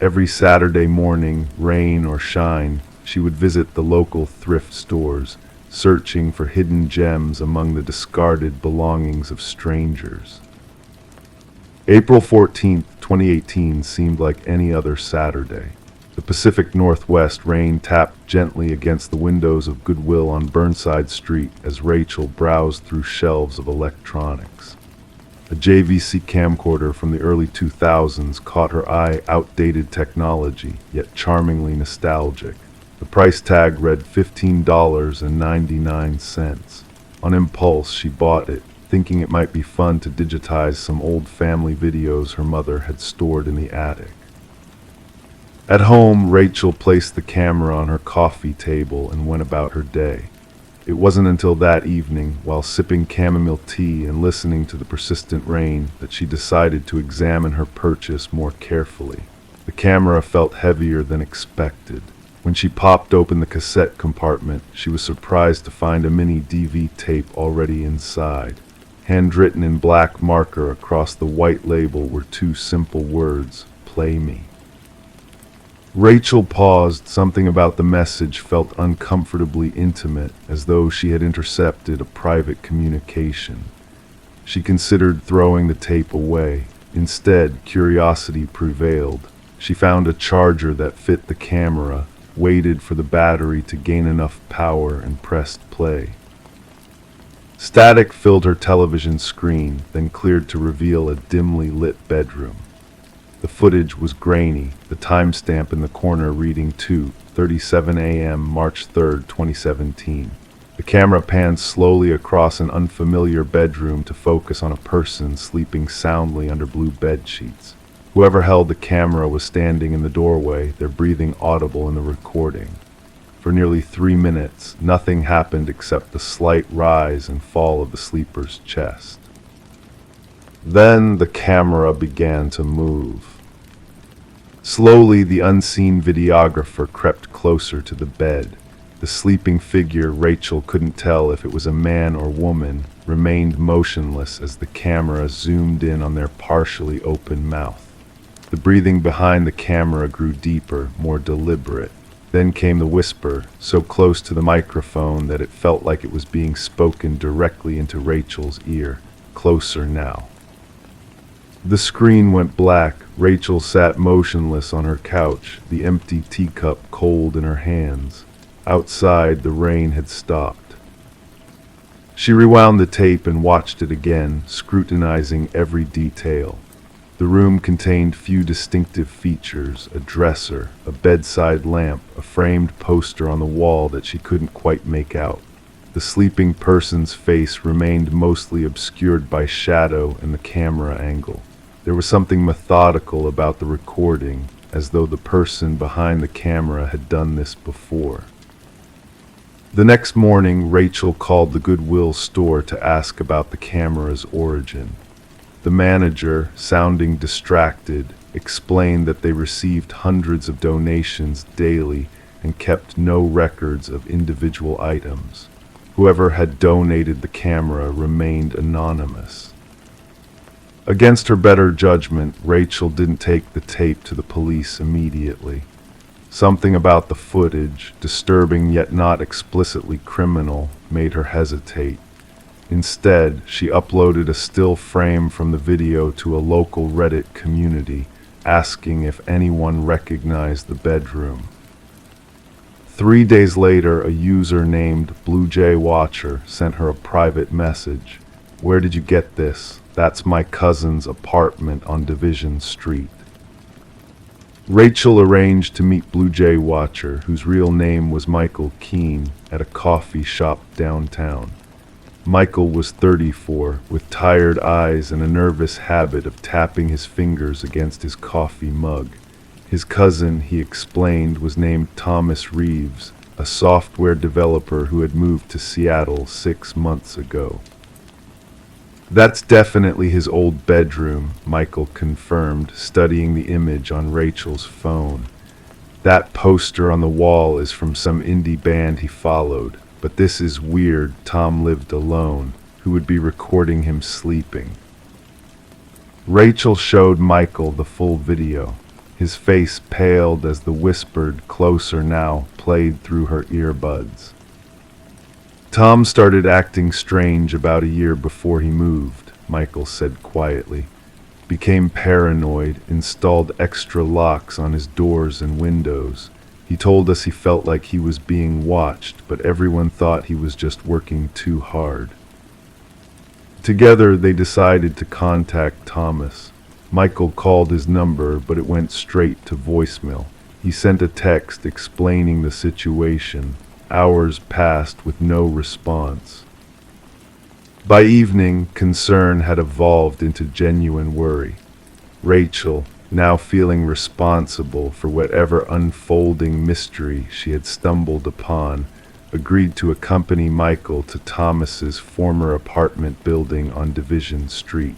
Every Saturday morning, rain or shine, she would visit the local thrift stores, searching for hidden gems among the discarded belongings of strangers. April 14th, 2018 seemed like any other Saturday. The Pacific Northwest rain tapped gently against the windows of Goodwill on Burnside Street as Rachel browsed through shelves of electronics. A JVC camcorder from the early 2000s caught her eye, outdated technology, yet charmingly nostalgic. The price tag read $15.99. On impulse, she bought it, thinking it might be fun to digitize some old family videos her mother had stored in the attic. At home, Rachel placed the camera on her coffee table and went about her day. It wasn't until that evening, while sipping chamomile tea and listening to the persistent rain, that she decided to examine her purchase more carefully. The camera felt heavier than expected. When she popped open the cassette compartment, she was surprised to find a mini DV tape already inside. Handwritten in black marker across the white label were two simple words: "Play me." Rachel paused. Something about the message felt uncomfortably intimate, as though she had intercepted a private communication. She considered throwing the tape away. Instead, curiosity prevailed. She found a charger that fit the camera, waited for the battery to gain enough power, and pressed play. Static filled her television screen, then cleared to reveal a dimly lit bedroom. The footage was grainy, the timestamp in the corner reading 2:37 a.m. March 3, 2017. The camera panned slowly across an unfamiliar bedroom to focus on a person sleeping soundly under blue bed sheets. Whoever held the camera was standing in the doorway, their breathing audible in the recording. For nearly 3 minutes, nothing happened except the slight rise and fall of the sleeper's chest. Then the camera began to move. Slowly, the unseen videographer crept closer to the bed. The sleeping figure, Rachel couldn't tell if it was a man or woman, remained motionless as the camera zoomed in on their partially open mouth. The breathing behind the camera grew deeper, more deliberate. Then came the whisper, so close to the microphone that it felt like it was being spoken directly into Rachel's ear. "Closer now." The screen went black. Rachel sat motionless on her couch, the empty teacup cold in her hands. Outside, the rain had stopped. She rewound the tape and watched it again, scrutinizing every detail. The room contained few distinctive features: a dresser, a bedside lamp, a framed poster on the wall that she couldn't quite make out. The sleeping person's face remained mostly obscured by shadow and the camera angle. There was something methodical about the recording, as though the person behind the camera had done this before. The next morning, Rachel called the Goodwill store to ask about the camera's origin. The manager, sounding distracted, explained that they received hundreds of donations daily and kept no records of individual items. Whoever had donated the camera remained anonymous. Against her better judgment, Rachel didn't take the tape to the police immediately. Something about the footage, disturbing yet not explicitly criminal, made her hesitate. Instead, she uploaded a still frame from the video to a local Reddit community, asking if anyone recognized the bedroom. 3 days later, a user named Blue Jay Watcher sent her a private message. "Where did you get this? That's my cousin's apartment on Division Street." Rachel arranged to meet Blue Jay Watcher, whose real name was Michael Keene, at a coffee shop downtown. Michael was 34, with tired eyes and a nervous habit of tapping his fingers against his coffee mug. His cousin, he explained, was named Thomas Reeves, a software developer who had moved to Seattle 6 months ago. "That's definitely his old bedroom," Michael confirmed, studying the image on Rachel's phone. "That poster on the wall is from some indie band he followed. But this is weird. Tom lived alone. who would be recording him sleeping. Rachel showed Michael the full video. His face paled as the whispered "closer now" played through her earbuds. Tom started acting strange about a year before he moved, Michael said quietly. Became paranoid, installed extra locks on his doors and windows. He told us he felt like he was being watched, but everyone thought he was just working too hard. Together, they decided to contact Thomas. Michael called his number, but it went straight to voicemail. He sent a text explaining the situation. Hours passed with no response. By evening, concern had evolved into genuine worry. Rachel, now feeling responsible for whatever unfolding mystery she had stumbled upon, agreed to accompany Michael to Thomas's former apartment building on Division Street.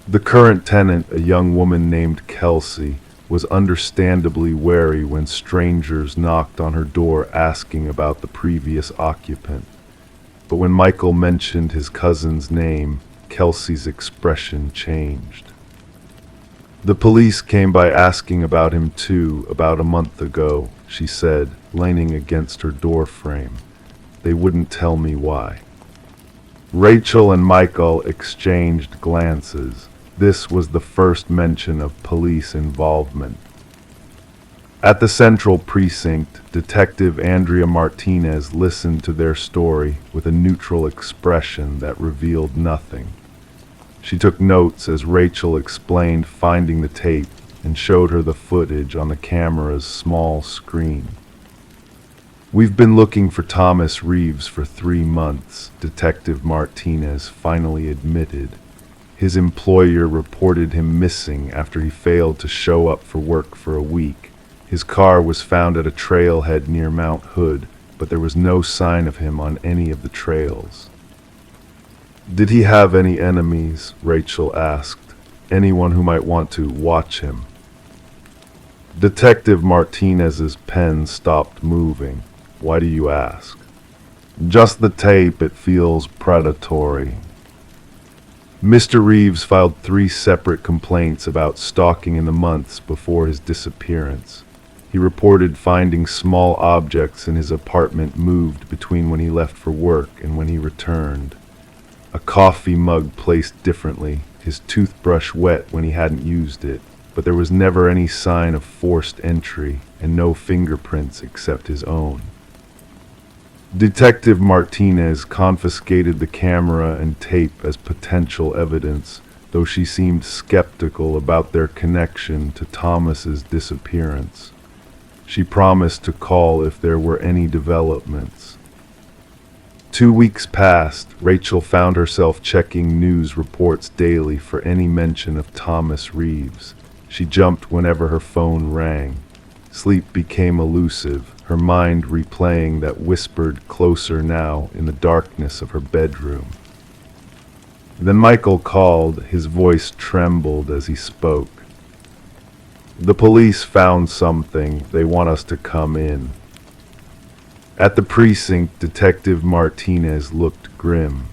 The current tenant, a young woman named Kelsey, was understandably wary when strangers knocked on her door asking about the previous occupant. But when Michael mentioned his cousin's name, Kelsey's expression changed. "The police came by asking about him too, about a month ago," she said, leaning against her door frame. "They wouldn't tell me why." Rachel and Michael exchanged glances. This was the first mention of police involvement. At the Central Precinct, Detective Andrea Martinez listened to their story with a neutral expression that revealed nothing. She took notes as Rachel explained finding the tape and showed her the footage on the camera's small screen. "We've been looking for Thomas Reeves for 3 months," Detective Martinez finally admitted. His employer reported him missing after he failed to show up for work for a week. His car was found at a trailhead near Mount Hood, but there was no sign of him on any of the trails. "Did he have any enemies?" Rachel asked. "Anyone who might want to watch him?" Detective Martinez's pen stopped moving. "Why do you ask?" "Just the tape, it feels predatory." Mr. Reeves filed 3 separate complaints about stalking in the months before his disappearance. He reported finding small objects in his apartment moved between when he left for work and when he returned. A coffee mug placed differently, his toothbrush wet when he hadn't used it, but there was never any sign of forced entry and no fingerprints except his own. Detective Martinez confiscated the camera and tape as potential evidence, though she seemed skeptical about their connection to Thomas's disappearance. She promised to call if there were any developments. 2 weeks passed. Rachel found herself checking news reports daily for any mention of Thomas Reeves. She jumped whenever her phone rang. Sleep became elusive, her mind replaying that whispered "closer now" in the darkness of her bedroom. Then Michael called. His voice trembled as he spoke. "The police found something. They want us to come in." At the precinct, Detective Martinez looked grim.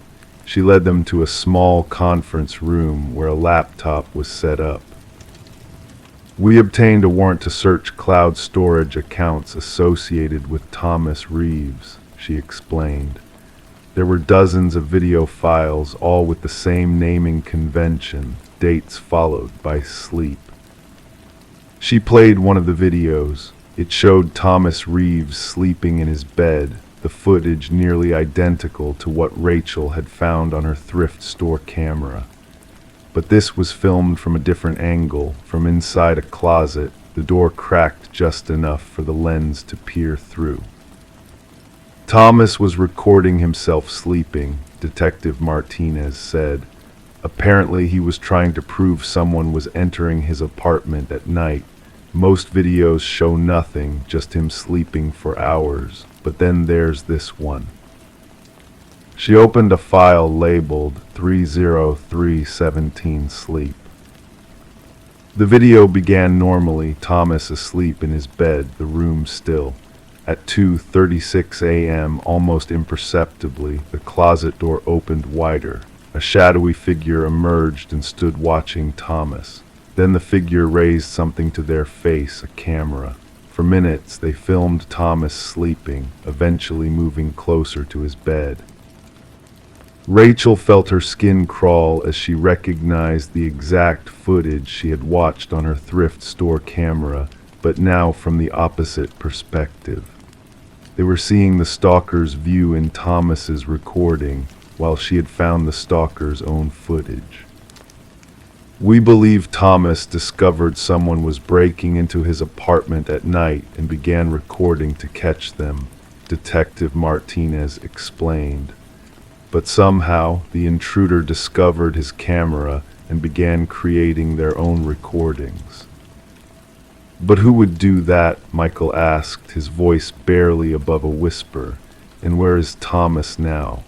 She led them to a small conference room where a laptop was set up. "We obtained a warrant to search cloud storage accounts associated with Thomas Reeves," she explained. There were dozens of video files, all with the same naming convention, dates followed by sleep. She played one of the videos. It showed Thomas Reeves sleeping in his bed, the footage nearly identical to what Rachel had found on her thrift store camera. But this was filmed from a different angle, from inside a closet, the door cracked just enough for the lens to peer through. Thomas was recording himself sleeping, Detective Martinez said. Apparently he was trying to prove someone was entering his apartment at night. Most videos show nothing, just him sleeping for hours, but then there's this one. She opened a file labeled 30317 Sleep. The video began normally, Thomas asleep in his bed, the room still. At 2:36 a.m., almost imperceptibly, the closet door opened wider. A shadowy figure emerged and stood watching Thomas. Then the figure raised something to their face, a camera. For minutes, they filmed Thomas sleeping, eventually moving closer to his bed. Rachel felt her skin crawl as she recognized the exact footage she had watched on her thrift store camera, but now from the opposite perspective. They were seeing the stalker's view in Thomas's recording, while she had found the stalker's own footage. We believe Thomas discovered someone was breaking into his apartment at night and began recording to catch them, Detective Martinez explained. But somehow, the intruder discovered his camera and began creating their own recordings. But who would do that? Michael asked, his voice barely above a whisper. And where is Thomas now?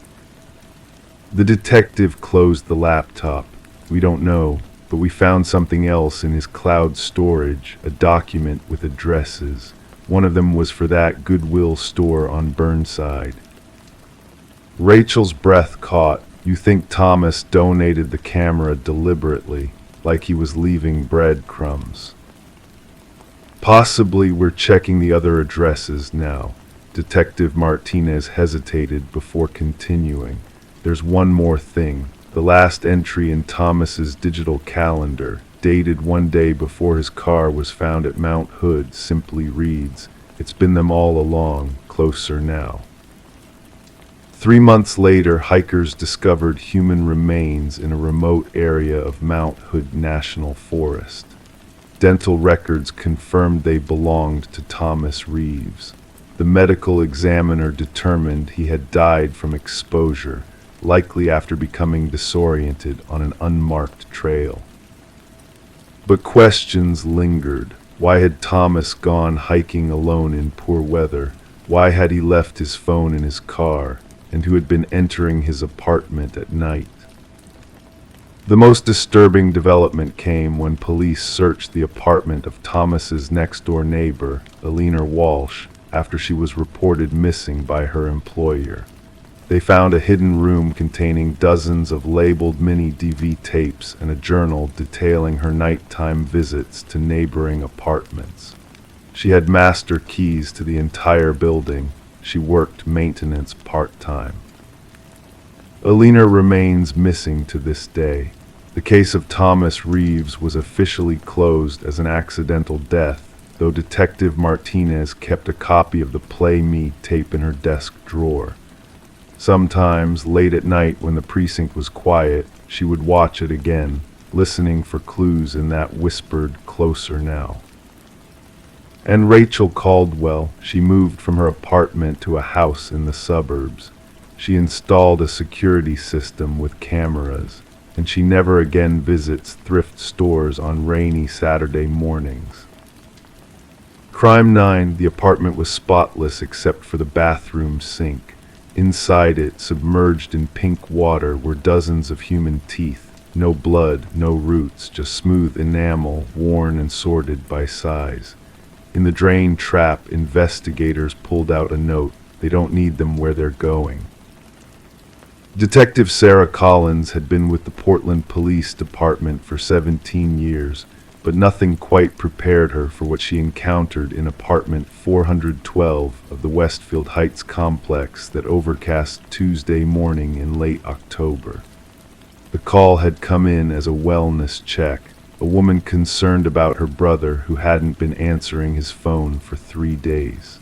The detective closed the laptop. We don't know, but we found something else in his cloud storage, a document with addresses. One of them was for that Goodwill store on Burnside. Rachel's breath caught. You think Thomas donated the camera deliberately, like he was leaving breadcrumbs? Possibly. We're checking the other addresses now. Detective Martinez hesitated before continuing. There's one more thing. The last entry in Thomas's digital calendar, dated one day before his car was found at Mount Hood, simply reads, "It's been them all along, closer now." 3 months later, hikers discovered human remains in a remote area of Mount Hood National Forest. Dental records confirmed they belonged to Thomas Reeves. The medical examiner determined he had died from exposure, likely after becoming disoriented on an unmarked trail. But questions lingered. Why had Thomas gone hiking alone in poor weather? Why had he left his phone in his car? And who had been entering his apartment at night? The most disturbing development came when police searched the apartment of Thomas's next-door neighbor, Alina Walsh, after she was reported missing by her employer. They found a hidden room containing dozens of labeled mini-DV tapes and a journal detailing her nighttime visits to neighboring apartments. She had master keys to the entire building. She worked maintenance part-time. Alina remains missing to this day. The case of Thomas Reeves was officially closed as an accidental death, though Detective Martinez kept a copy of the Play Me tape in her desk drawer. Sometimes, late at night when the precinct was quiet, she would watch it again, listening for clues in that whispered, "Closer now." And Rachel Caldwell, she moved from her apartment to a house in the suburbs. She installed a security system with cameras, and she never again visits thrift stores on rainy Saturday mornings. Crime 9, the apartment was spotless except for the bathroom sink. Inside it, submerged in pink water, were dozens of human teeth. No blood, no roots, just smooth enamel, worn and sorted by size. In the drain trap, investigators pulled out a note. They don't need them where they're going. Detective Sarah Collins had been with the Portland Police Department for 17 years, but nothing quite prepared her for what she encountered in apartment 412 of the Westfield Heights complex that overcast Tuesday morning in late October. The call had come in as a wellness check. A woman concerned about her brother who hadn't been answering his phone for 3 days.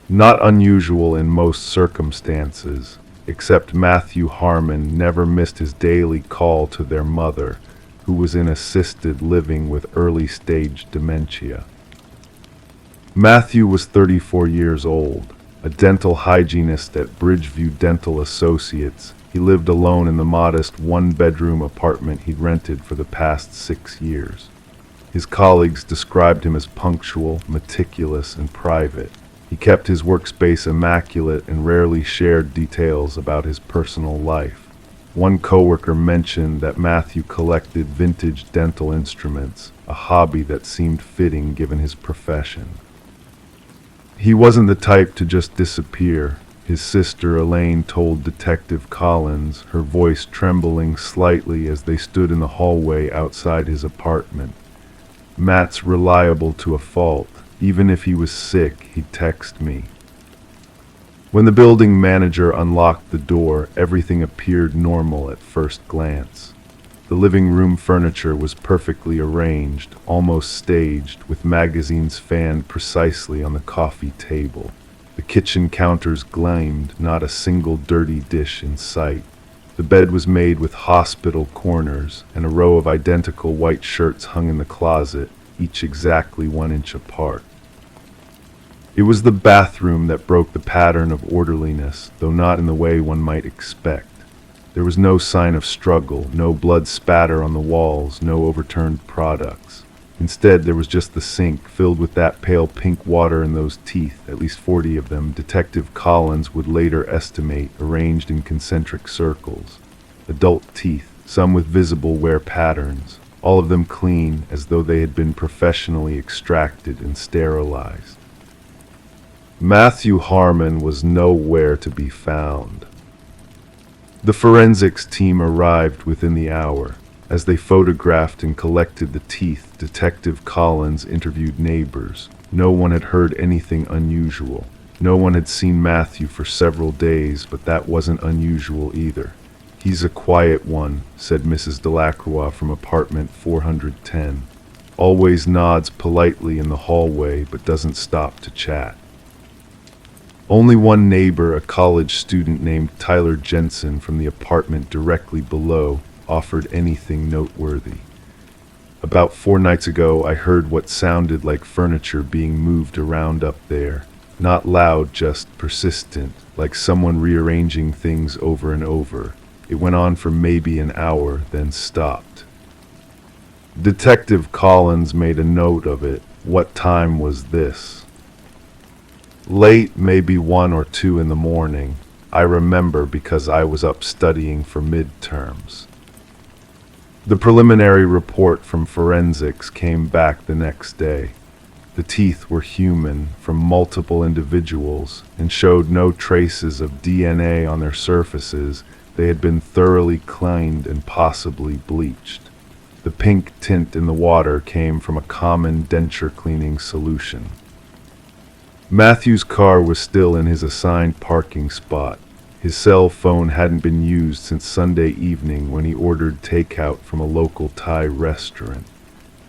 Not unusual in most circumstances, except Matthew Harmon never missed his daily call to their mother, who was in assisted living with early-stage dementia. Matthew was 34 years old, a dental hygienist at Bridgeview Dental Associates. He lived alone in the modest one-bedroom apartment he'd rented for the past 6 years. His colleagues described him as punctual, meticulous, and private. He kept his workspace immaculate and rarely shared details about his personal life. One coworker mentioned that Matthew collected vintage dental instruments, a hobby that seemed fitting given his profession. He wasn't the type to just disappear, his sister Elaine told Detective Collins, her voice trembling slightly as they stood in the hallway outside his apartment. Matt's reliable to a fault. Even if he was sick, he'd text me. When the building manager unlocked the door, everything appeared normal at first glance. The living room furniture was perfectly arranged, almost staged, with magazines fanned precisely on the coffee table. The kitchen counters gleamed, not a single dirty dish in sight. The bed was made with hospital corners, and a row of identical white shirts hung in the closet, each exactly 1 inch apart. It was the bathroom that broke the pattern of orderliness, though not in the way one might expect. There was no sign of struggle, no blood spatter on the walls, no overturned products. Instead, there was just the sink, filled with that pale pink water and those teeth, at least 40 of them, Detective Collins would later estimate, arranged in concentric circles. Adult teeth, some with visible wear patterns, all of them clean, as though they had been professionally extracted and sterilized. Matthew Harmon was nowhere to be found. The forensics team arrived within the hour. As they photographed and collected the teeth, Detective Collins interviewed neighbors. No one had heard anything unusual. No one had seen Matthew for several days, but that wasn't unusual either. "He's a quiet one," said Mrs. Delacroix from apartment 410. "Always nods politely in the hallway, but doesn't stop to chat." Only one neighbor, a college student named Tyler Jensen from the apartment directly below, offered anything noteworthy. "About 4 nights ago, I heard what sounded like furniture being moved around up there. Not loud, just persistent, like someone rearranging things over and over. It went on for maybe an hour, then stopped." Detective Collins made a note of it. What time was this? "Late, maybe 1 or 2 in the morning. I remember because I was up studying for midterms." The preliminary report from forensics came back the next day. The teeth were human, from multiple individuals, and showed no traces of DNA on their surfaces. They had been thoroughly cleaned and possibly bleached. The pink tint in the water came from a common denture cleaning solution. Matthew's car was still in his assigned parking spot. His cell phone hadn't been used since Sunday evening when he ordered takeout from a local Thai restaurant.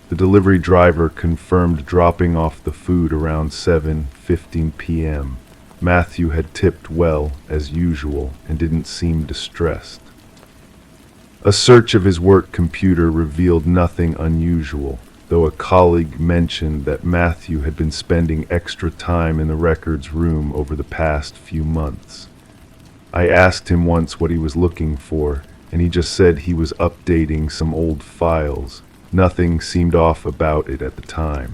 The delivery driver confirmed dropping off the food around 7:15 p.m. Matthew had tipped well, as usual, and didn't seem distressed. A search of his work computer revealed nothing unusual, though a colleague mentioned that Matthew had been spending extra time in the records room over the past few months. I asked him once what he was looking for, and he just said he was updating some old files. Nothing seemed off about it at the time.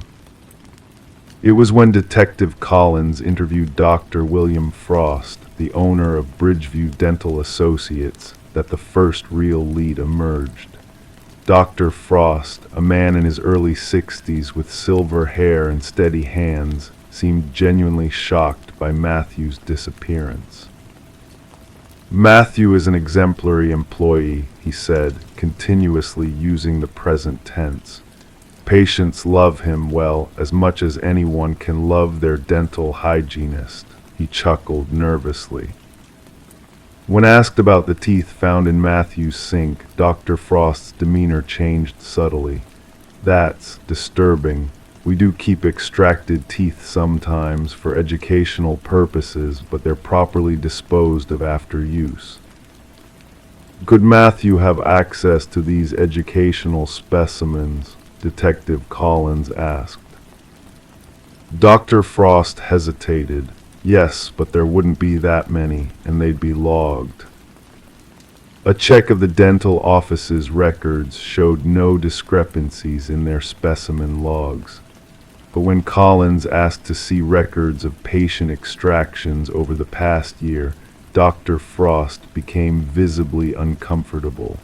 It was when Detective Collins interviewed Dr. William Frost, the owner of Bridgeview Dental Associates, that the first real lead emerged. Dr. Frost, a man in his early 60s with silver hair and steady hands, seemed genuinely shocked by Matthew's disappearance. "Matthew is an exemplary employee," he said, continuously using the present tense. "Patients love him, well, as much as anyone can love their dental hygienist." He chuckled nervously. When asked about the teeth found in Matthew's sink, Dr. Frost's demeanor changed subtly. "That's disturbing. We do keep extracted teeth sometimes for educational purposes, but they're properly disposed of after use." "Could Matthew have access to these educational specimens?" Detective Collins asked. Dr. Frost hesitated. "Yes, but there wouldn't be that many, and they'd be logged." A check of the dental office's records showed no discrepancies in their specimen logs. But when Collins asked to see records of patient extractions over the past year, Dr. Frost became visibly uncomfortable.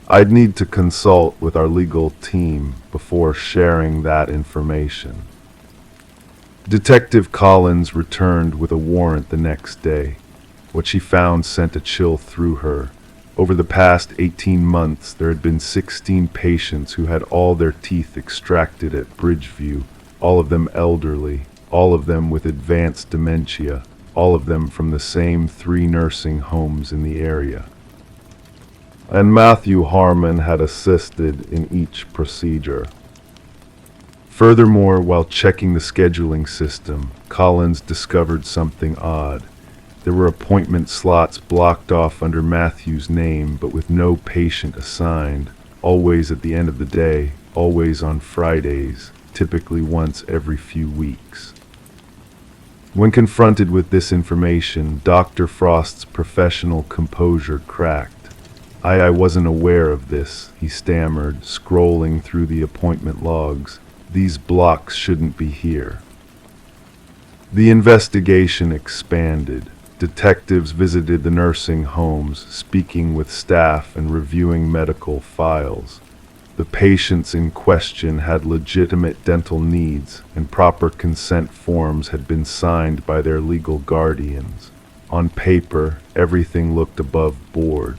"I'd need to consult with our legal team before sharing that information." Detective Collins returned with a warrant the next day. What she found sent a chill through her. Over the past 18 months, there had been 16 patients who had all their teeth extracted at Bridgeview, all of them elderly, all of them with advanced dementia, all of them from the same 3 nursing homes in the area. And Matthew Harmon had assisted in each procedure. Furthermore, while checking the scheduling system, Collins discovered something odd. There were appointment slots blocked off under Matthew's name, but with no patient assigned, always at the end of the day, always on Fridays, typically once every few weeks. When confronted with this information, Dr. Frost's professional composure cracked. I wasn't aware of this," he stammered, scrolling through the appointment logs. "These blocks shouldn't be here." The investigation expanded. Detectives visited the nursing homes, speaking with staff and reviewing medical files. The patients in question had legitimate dental needs, and proper consent forms had been signed by their legal guardians. On paper, everything looked above board.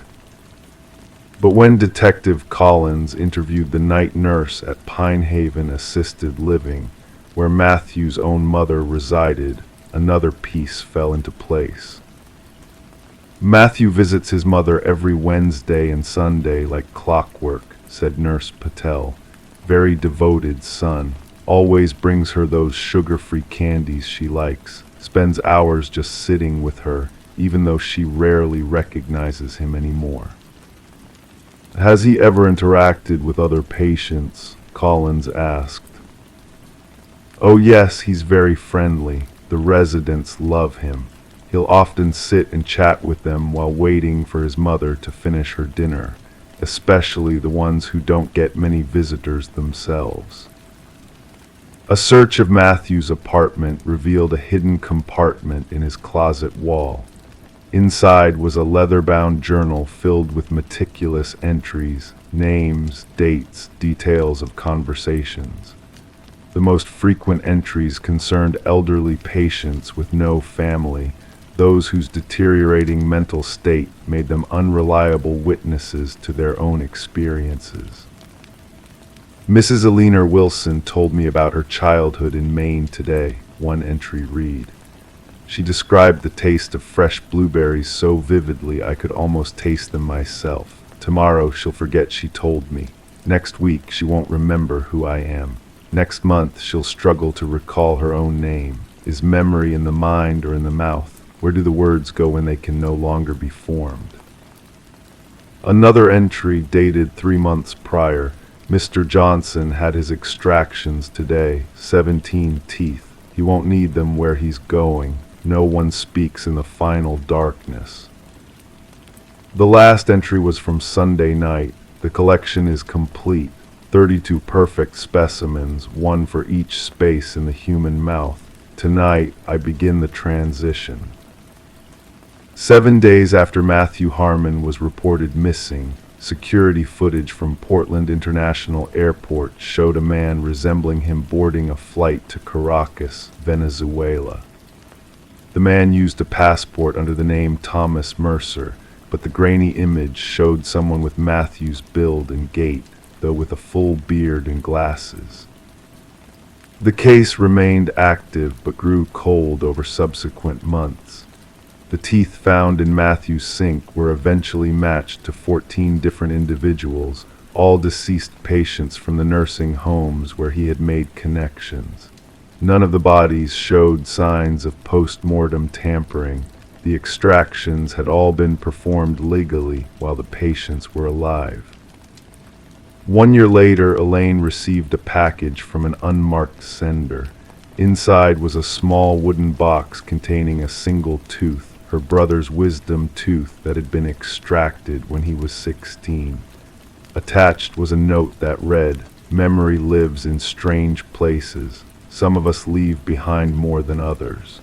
But when Detective Collins interviewed the night nurse at Pine Haven Assisted Living, where Matthew's own mother resided, another piece fell into place. "Matthew visits his mother every Wednesday and Sunday like clockwork," said Nurse Patel. "Very devoted son. Always brings her those sugar-free candies she likes. Spends hours just sitting with her, even though she rarely recognizes him anymore." "Has he ever interacted with other patients?" Collins asked. "Oh yes, he's very friendly. The residents love him. He'll often sit and chat with them while waiting for his mother to finish her dinner, especially the ones who don't get many visitors themselves." A search of Matthew's apartment revealed a hidden compartment in his closet wall. Inside was a leather-bound journal filled with meticulous entries, names, dates, details of conversations. The most frequent entries concerned elderly patients with no family, those whose deteriorating mental state made them unreliable witnesses to their own experiences. "Mrs. Alina Wilson told me about her childhood in Maine today," one entry read. "She described the taste of fresh blueberries so vividly I could almost taste them myself. Tomorrow she'll forget she told me. Next week she won't remember who I am. Next month she'll struggle to recall her own name. Is memory in the mind or in the mouth? Where do the words go when they can no longer be formed?" Another entry dated 3 months prior. "Mr. Johnson had his extractions today, 17 teeth. He won't need them where he's going. No one speaks in the final darkness." The last entry was from Sunday night. "The collection is complete. 32 perfect specimens, one for each space in the human mouth. Tonight, I begin the transition." 7 days after Matthew Harmon was reported missing, security footage from Portland International Airport showed a man resembling him boarding a flight to Caracas, Venezuela. The man used a passport under the name Thomas Mercer, but the grainy image showed someone with Matthew's build and gait, though with a full beard and glasses. The case remained active but grew cold over subsequent months. The teeth found in Matthew's sink were eventually matched to 14 different individuals, all deceased patients from the nursing homes where he had made connections. None of the bodies showed signs of post-mortem tampering. The extractions had all been performed legally while the patients were alive. 1 year later, Elaine received a package from an unmarked sender. Inside was a small wooden box containing a single tooth, her brother's wisdom tooth that had been extracted when he was 16. Attached was a note that read, "Memory lives in strange places. Some of us leave behind more than others."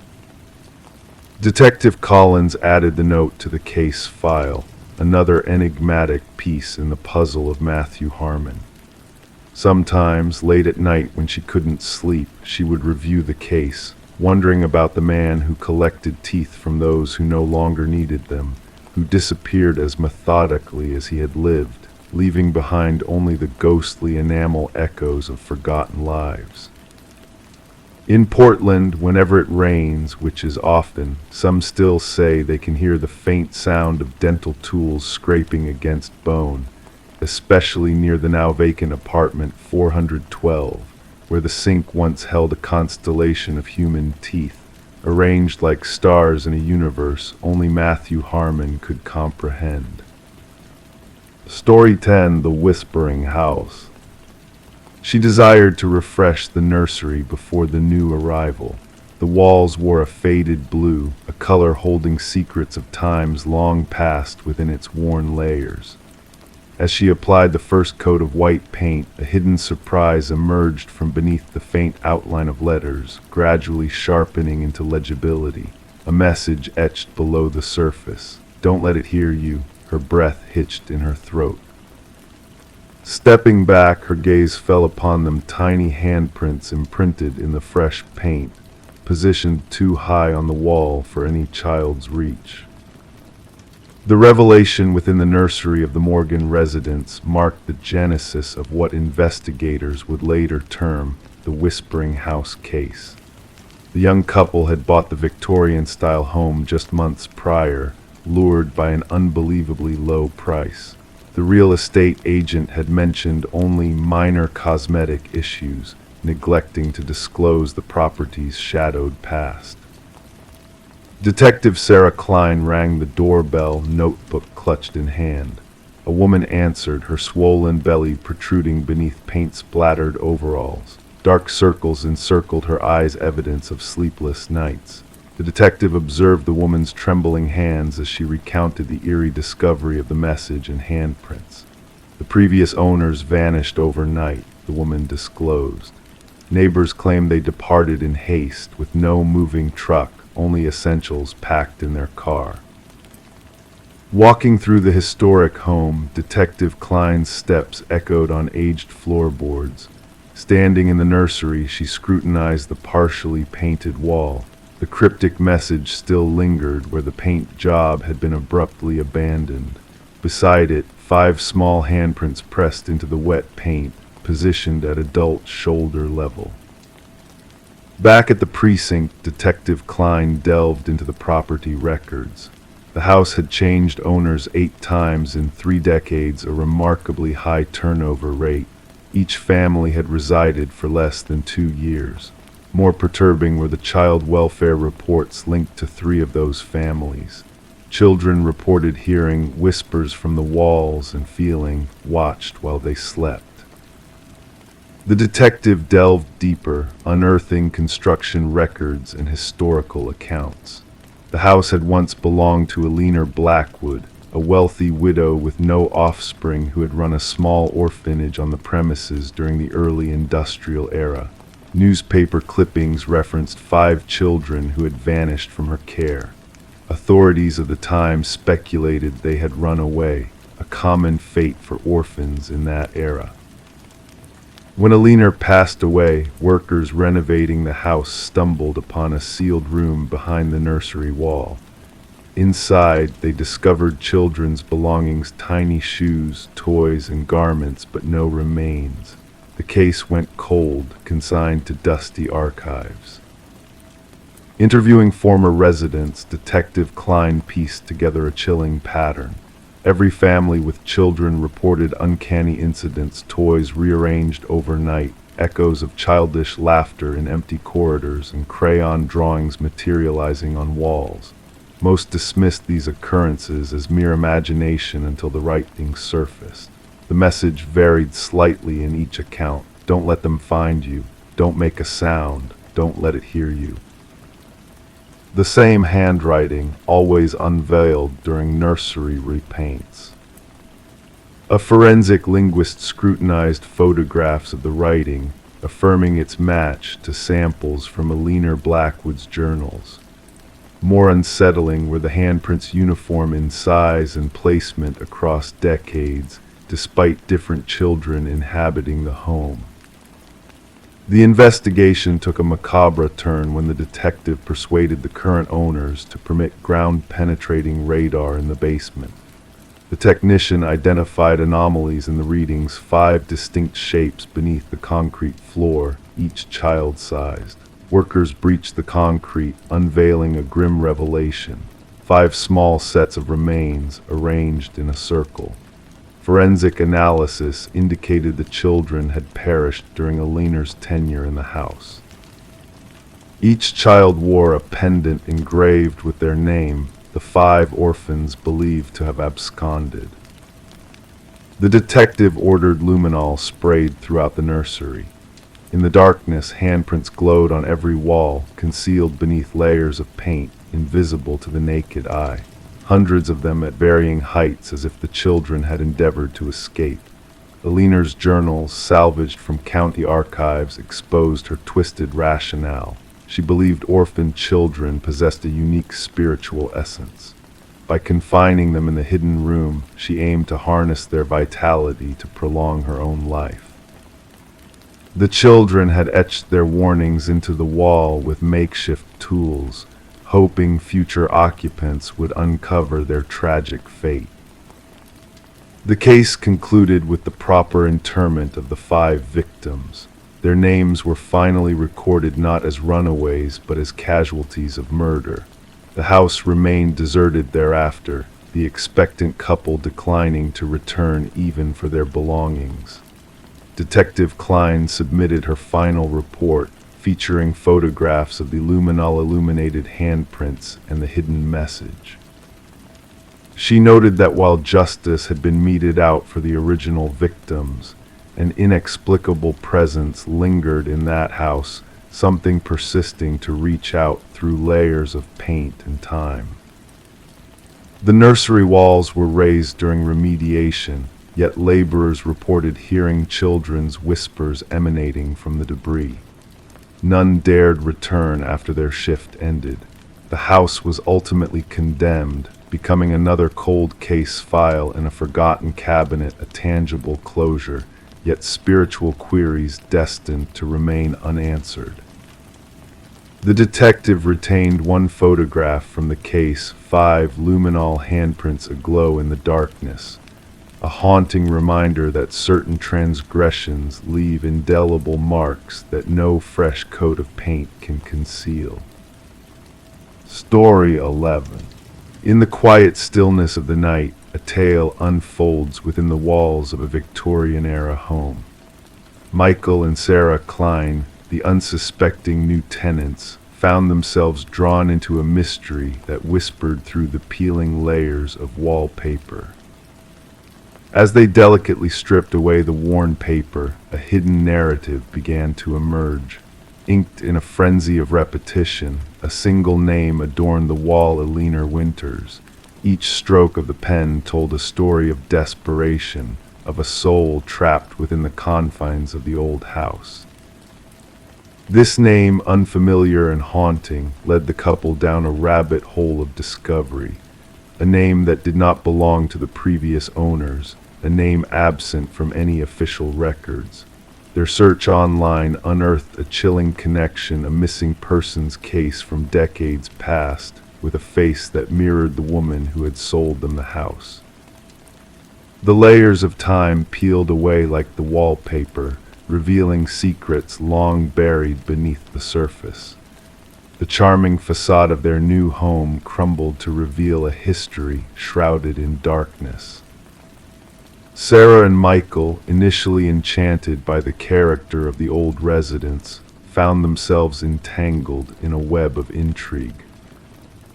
Detective Collins added the note to the case file, another enigmatic piece in the puzzle of Matthew Harmon. Sometimes, late at night when she couldn't sleep, she would review the case, wondering about the man who collected teeth from those who no longer needed them, who disappeared as methodically as he had lived, leaving behind only the ghostly enamel echoes of forgotten lives. In Portland, whenever it rains, which is often, some still say they can hear the faint sound of dental tools scraping against bone, especially near the now vacant apartment 412, where the sink once held a constellation of human teeth, arranged like stars in a universe only Matthew Harmon could comprehend. Story 10: The Whispering House. She desired to refresh the nursery before the new arrival. The walls wore a faded blue, a color holding secrets of times long past within its worn layers. As she applied the first coat of white paint, a hidden surprise emerged from beneath the faint outline of letters, gradually sharpening into legibility. A message etched below the surface. "Don't let it hear you," her breath hitched in her throat. Stepping back, her gaze fell upon them tiny handprints imprinted in the fresh paint, positioned too high on the wall for any child's reach. The revelation within the nursery of the Morgan residence marked the genesis of what investigators would later term the Whispering House case. The young couple had bought the Victorian-style home just months prior, lured by an unbelievably low price. The real estate agent had mentioned only minor cosmetic issues, neglecting to disclose the property's shadowed past. Detective Sarah Klein rang the doorbell, notebook clutched in hand. A woman answered, her swollen belly protruding beneath paint-splattered overalls. Dark circles encircled her eyes, evidence of sleepless nights. The detective observed the woman's trembling hands as she recounted the eerie discovery of the message and handprints. The previous owners vanished overnight, the woman disclosed. Neighbors claimed they departed in haste, with no moving truck, only essentials packed in their car. Walking through the historic home, Detective Klein's steps echoed on aged floorboards. Standing in the nursery, she scrutinized the partially painted wall. The cryptic message still lingered where the paint job had been abruptly abandoned. Beside it, 5 small handprints pressed into the wet paint, positioned at adult shoulder level. Back at the precinct, Detective Klein delved into the property records. The house had changed owners 8 times in 3 decades, a remarkably high turnover rate. Each family had resided for less than 2 years. More perturbing were the child welfare reports linked to 3 of those families. Children reported hearing whispers from the walls and feeling watched while they slept. The detective delved deeper, unearthing construction records and historical accounts. The house had once belonged to Eleanor Blackwood, a wealthy widow with no offspring who had run a small orphanage on the premises during the early industrial era. Newspaper clippings referenced 5 children who had vanished from her care. Authorities of the time speculated they had run away, a common fate for orphans in that era. When Eleanor passed away, workers renovating the house stumbled upon a sealed room behind the nursery wall. Inside, they discovered children's belongings, tiny shoes, toys, and garments, but no remains. The case went cold, consigned to dusty archives. Interviewing former residents, Detective Klein pieced together a chilling pattern. Every family with children reported uncanny incidents, toys rearranged overnight, echoes of childish laughter in empty corridors, and crayon drawings materializing on walls. Most dismissed these occurrences as mere imagination until the right thing surfaced. The message varied slightly in each account. Don't let them find you. Don't make a sound. Don't let it hear you. The same handwriting, always unveiled during nursery repaints. A forensic linguist scrutinized photographs of the writing, affirming its match to samples from Eleanor Blackwood's journals. More unsettling were the handprints uniform in size and placement across decades, despite different children inhabiting the home. The investigation took a macabre turn when the detective persuaded the current owners to permit ground-penetrating radar in the basement. The technician identified anomalies in the readings, 5 distinct shapes beneath the concrete floor, each child-sized. Workers breached the concrete, unveiling a grim revelation: 5 small sets of remains arranged in a circle. Forensic analysis indicated the children had perished during Aliner's tenure in the house. Each child wore a pendant engraved with their name, the 5 orphans believed to have absconded. The detective ordered luminol sprayed throughout the nursery. In the darkness, handprints glowed on every wall, concealed beneath layers of paint, invisible to the naked eye. Hundreds of them at varying heights, as if the children had endeavored to escape. Aliner's journals, salvaged from county archives, exposed her twisted rationale. She believed orphaned children possessed a unique spiritual essence. By confining them in the hidden room, she aimed to harness their vitality to prolong her own life. The children had etched their warnings into the wall with makeshift tools, hoping future occupants would uncover their tragic fate. The case concluded with the proper interment of the 5 victims. Their names were finally recorded not as runaways but as casualties of murder. The house remained deserted thereafter, the expectant couple declining to return even for their belongings. Detective Klein submitted her final report, featuring photographs of the luminol-illuminated handprints and the hidden message. She noted that while justice had been meted out for the original victims, an inexplicable presence lingered in that house, something persisting to reach out through layers of paint and time. The nursery walls were raised during remediation, yet laborers reported hearing children's whispers emanating from the debris. None dared return after their shift ended. The house was ultimately condemned, becoming another cold case file in a forgotten cabinet, a tangible closure, yet spiritual queries destined to remain unanswered. The detective retained one photograph from the case, 5 luminol handprints aglow in the darkness, a haunting reminder that certain transgressions leave indelible marks that no fresh coat of paint can conceal. Story 11. In the quiet stillness of the night, a tale unfolds within the walls of a Victorian-era home. Michael and Sarah Klein, the unsuspecting new tenants, found themselves drawn into a mystery that whispered through the peeling layers of wallpaper. As they delicately stripped away the worn paper, a hidden narrative began to emerge. Inked in a frenzy of repetition, a single name adorned the wall: Aliner Winters. Each stroke of the pen told a story of desperation, of a soul trapped within the confines of the old house. This name, unfamiliar and haunting, led the couple down a rabbit hole of discovery. A name that did not belong to the previous owners, a name absent from any official records. Their search online unearthed a chilling connection, a missing persons case from decades past, with a face that mirrored the woman who had sold them the house. The layers of time peeled away like the wallpaper, revealing secrets long buried beneath the surface. The charming facade of their new home crumbled to reveal a history shrouded in darkness. Sarah and Michael, initially enchanted by the character of the old residents, found themselves entangled in a web of intrigue.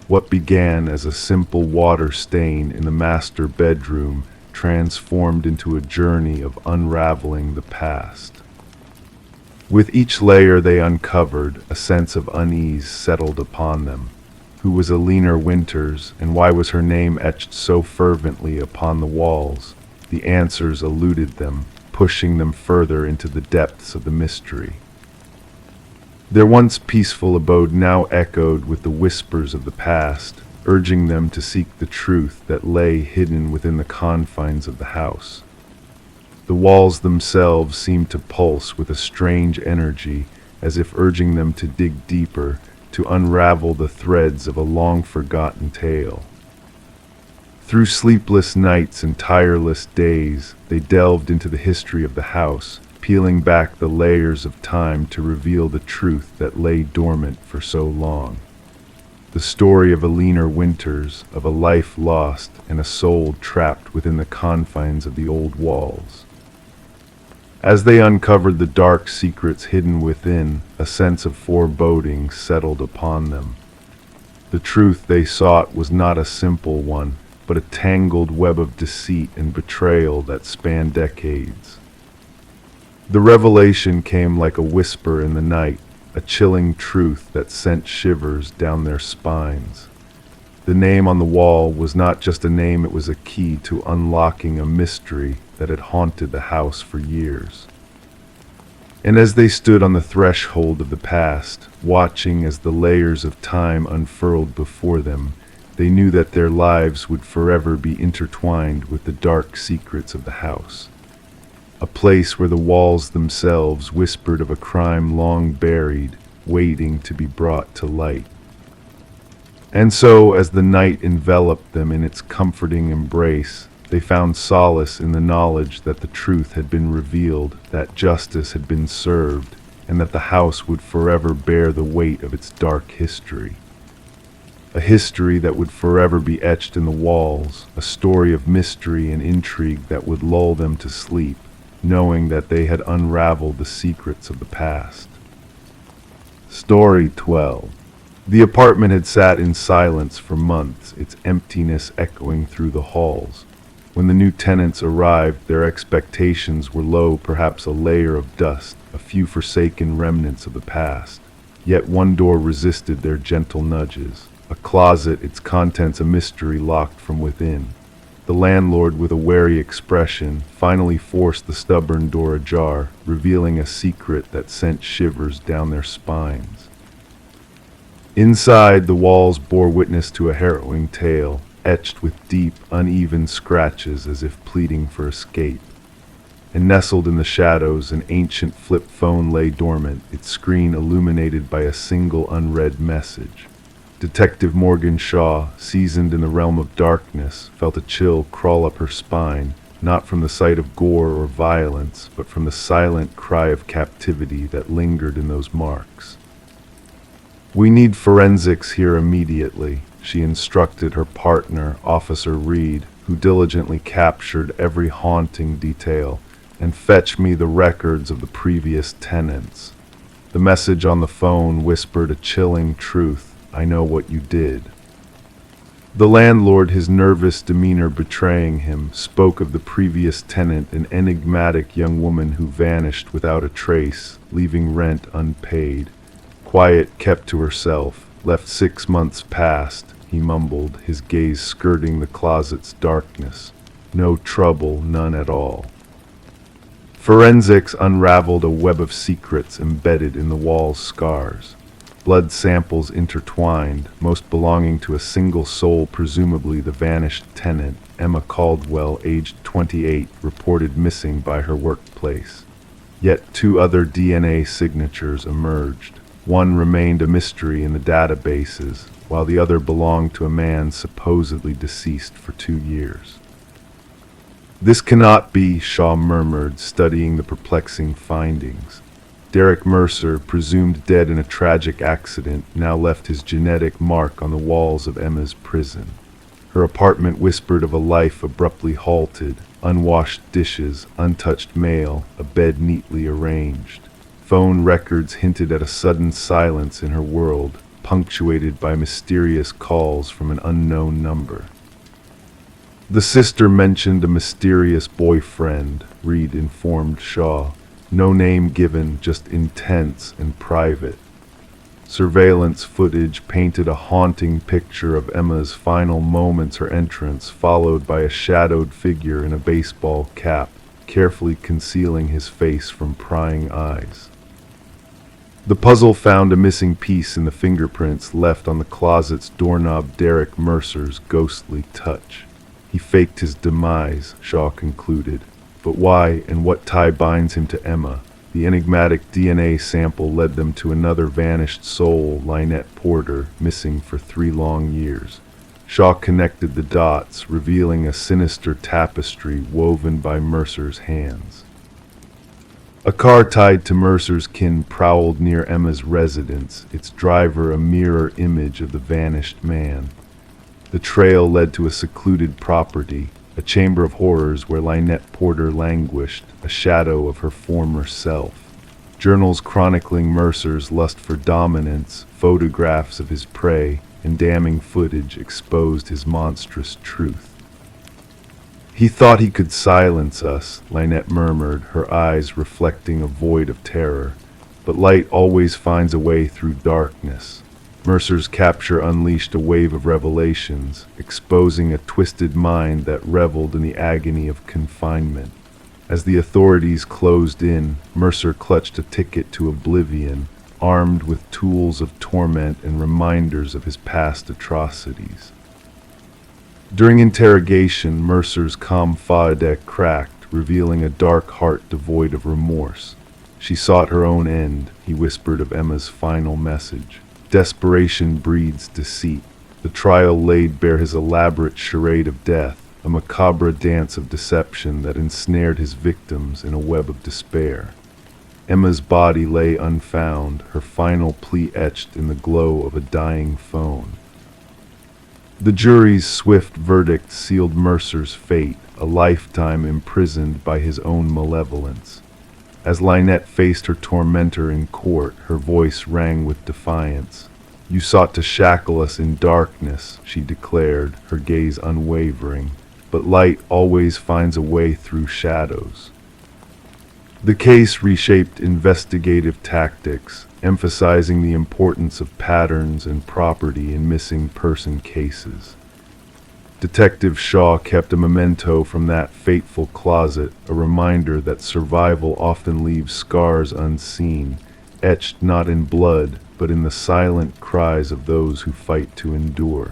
What began as a simple water stain in the master bedroom transformed into a journey of unraveling the past. With each layer they uncovered, a sense of unease settled upon them. Who was Aliner Winters, and why was her name etched so fervently upon the walls? The answers eluded them, pushing them further into the depths of the mystery. Their once peaceful abode now echoed with the whispers of the past, urging them to seek the truth that lay hidden within the confines of the house. The walls themselves seemed to pulse with a strange energy, as if urging them to dig deeper, to unravel the threads of a long-forgotten tale. Through sleepless nights and tireless days, they delved into the history of the house, peeling back the layers of time to reveal the truth that lay dormant for so long. The story of Alina Winters, of a life lost and a soul trapped within the confines of the old walls. As they uncovered the dark secrets hidden within, a sense of foreboding settled upon them. The truth they sought was not a simple one, but a tangled web of deceit and betrayal that spanned decades. The revelation came like a whisper in the night, a chilling truth that sent shivers down their spines. The name on the wall was not just a name, it was a key to unlocking a mystery that had haunted the house for years. And as they stood on the threshold of the past, watching as the layers of time unfurled before them, they knew that their lives would forever be intertwined with the dark secrets of the house. A place where the walls themselves whispered of a crime long buried, waiting to be brought to light. And so, as the night enveloped them in its comforting embrace, they found solace in the knowledge that the truth had been revealed, that justice had been served, and that the house would forever bear the weight of its dark history. A history that would forever be etched in the walls, a story of mystery and intrigue that would lull them to sleep, knowing that they had unraveled the secrets of the past. Story 12. The apartment had sat in silence for months, its emptiness echoing through the halls. When the new tenants arrived, their expectations were low, perhaps a layer of dust, a few forsaken remnants of the past. Yet one door resisted their gentle nudges, a closet, its contents a mystery locked from within. The landlord, with a wary expression, finally forced the stubborn door ajar, revealing a secret that sent shivers down their spines. Inside, the walls bore witness to a harrowing tale, etched with deep, uneven scratches as if pleading for escape. And nestled in the shadows, an ancient flip phone lay dormant, its screen illuminated by a single unread message. Detective Morgan Shaw, seasoned in the realm of darkness, felt a chill crawl up her spine, not from the sight of gore or violence, but from the silent cry of captivity that lingered in those marks. "We need forensics here immediately," she instructed her partner, Officer Reed, who diligently captured every haunting detail, "and fetch me the records of the previous tenants." The message on the phone whispered a chilling truth: "I know what you did." The landlord, his nervous demeanor betraying him, spoke of the previous tenant, an enigmatic young woman who vanished without a trace, leaving rent unpaid. Quiet, kept to herself, left 6 months past, he mumbled, his gaze skirting the closet's darkness. No trouble, none at all. Forensics unraveled a web of secrets embedded in the wall's scars. Blood samples intertwined, most belonging to a single soul, presumably the vanished tenant, Emma Caldwell, aged 28, reported missing by her workplace. Yet 2 other DNA signatures emerged. One remained a mystery in the databases, while the other belonged to a man supposedly deceased for 2 years. "This cannot be," Shaw murmured, studying the perplexing findings. Derek Mercer, presumed dead in a tragic accident, now left his genetic mark on the walls of Emma's prison. Her apartment whispered of a life abruptly halted, unwashed dishes, untouched mail, a bed neatly arranged. Phone records hinted at a sudden silence in her world, punctuated by mysterious calls from an unknown number. The sister mentioned a mysterious boyfriend, Reed informed Shaw. No name given, just intense and private. Surveillance footage painted a haunting picture of Emma's final moments, her entrance, followed by a shadowed figure in a baseball cap, carefully concealing his face from prying eyes. The puzzle found a missing piece in the fingerprints left on the closet's doorknob, Derek Mercer's ghostly touch. He faked his demise, Shaw concluded, But why and what tie binds him to Emma? The enigmatic DNA sample led them to another vanished soul, Lynette Porter, missing for 3 long years. Shaw connected the dots, revealing a sinister tapestry woven by Mercer's hands. A car tied to Mercer's kin prowled near Emma's residence, its driver a mirror image of the vanished man. The trail led to a secluded property, a chamber of horrors where Lynette Porter languished, a shadow of her former self. Journals chronicling Mercer's lust for dominance, photographs of his prey, and damning footage exposed his monstrous truth. "He thought he could silence us," Lynette murmured, her eyes reflecting a void of terror. "But light always finds a way through darkness." Mercer's capture unleashed a wave of revelations, exposing a twisted mind that reveled in the agony of confinement. As the authorities closed in, Mercer clutched a ticket to oblivion, armed with tools of torment and reminders of his past atrocities. During interrogation, Mercer's calm deck cracked, revealing a dark heart devoid of remorse. "She sought her own end," he whispered of Emma's final message. "Desperation breeds deceit." The trial laid bare his elaborate charade of death, a macabre dance of deception that ensnared his victims in a web of despair. Emma's body lay unfound, her final plea etched in the glow of a dying phone. The jury's swift verdict sealed Mercer's fate, a lifetime imprisoned by his own malevolence. As Lynette faced her tormentor in court, her voice rang with defiance. "You sought to shackle us in darkness," she declared, her gaze unwavering, "but light always finds a way through shadows." The case reshaped investigative tactics, emphasizing the importance of patterns and property in missing person cases. Detective Shaw kept a memento from that fateful closet, a reminder that survival often leaves scars unseen, etched not in blood, but in the silent cries of those who fight to endure.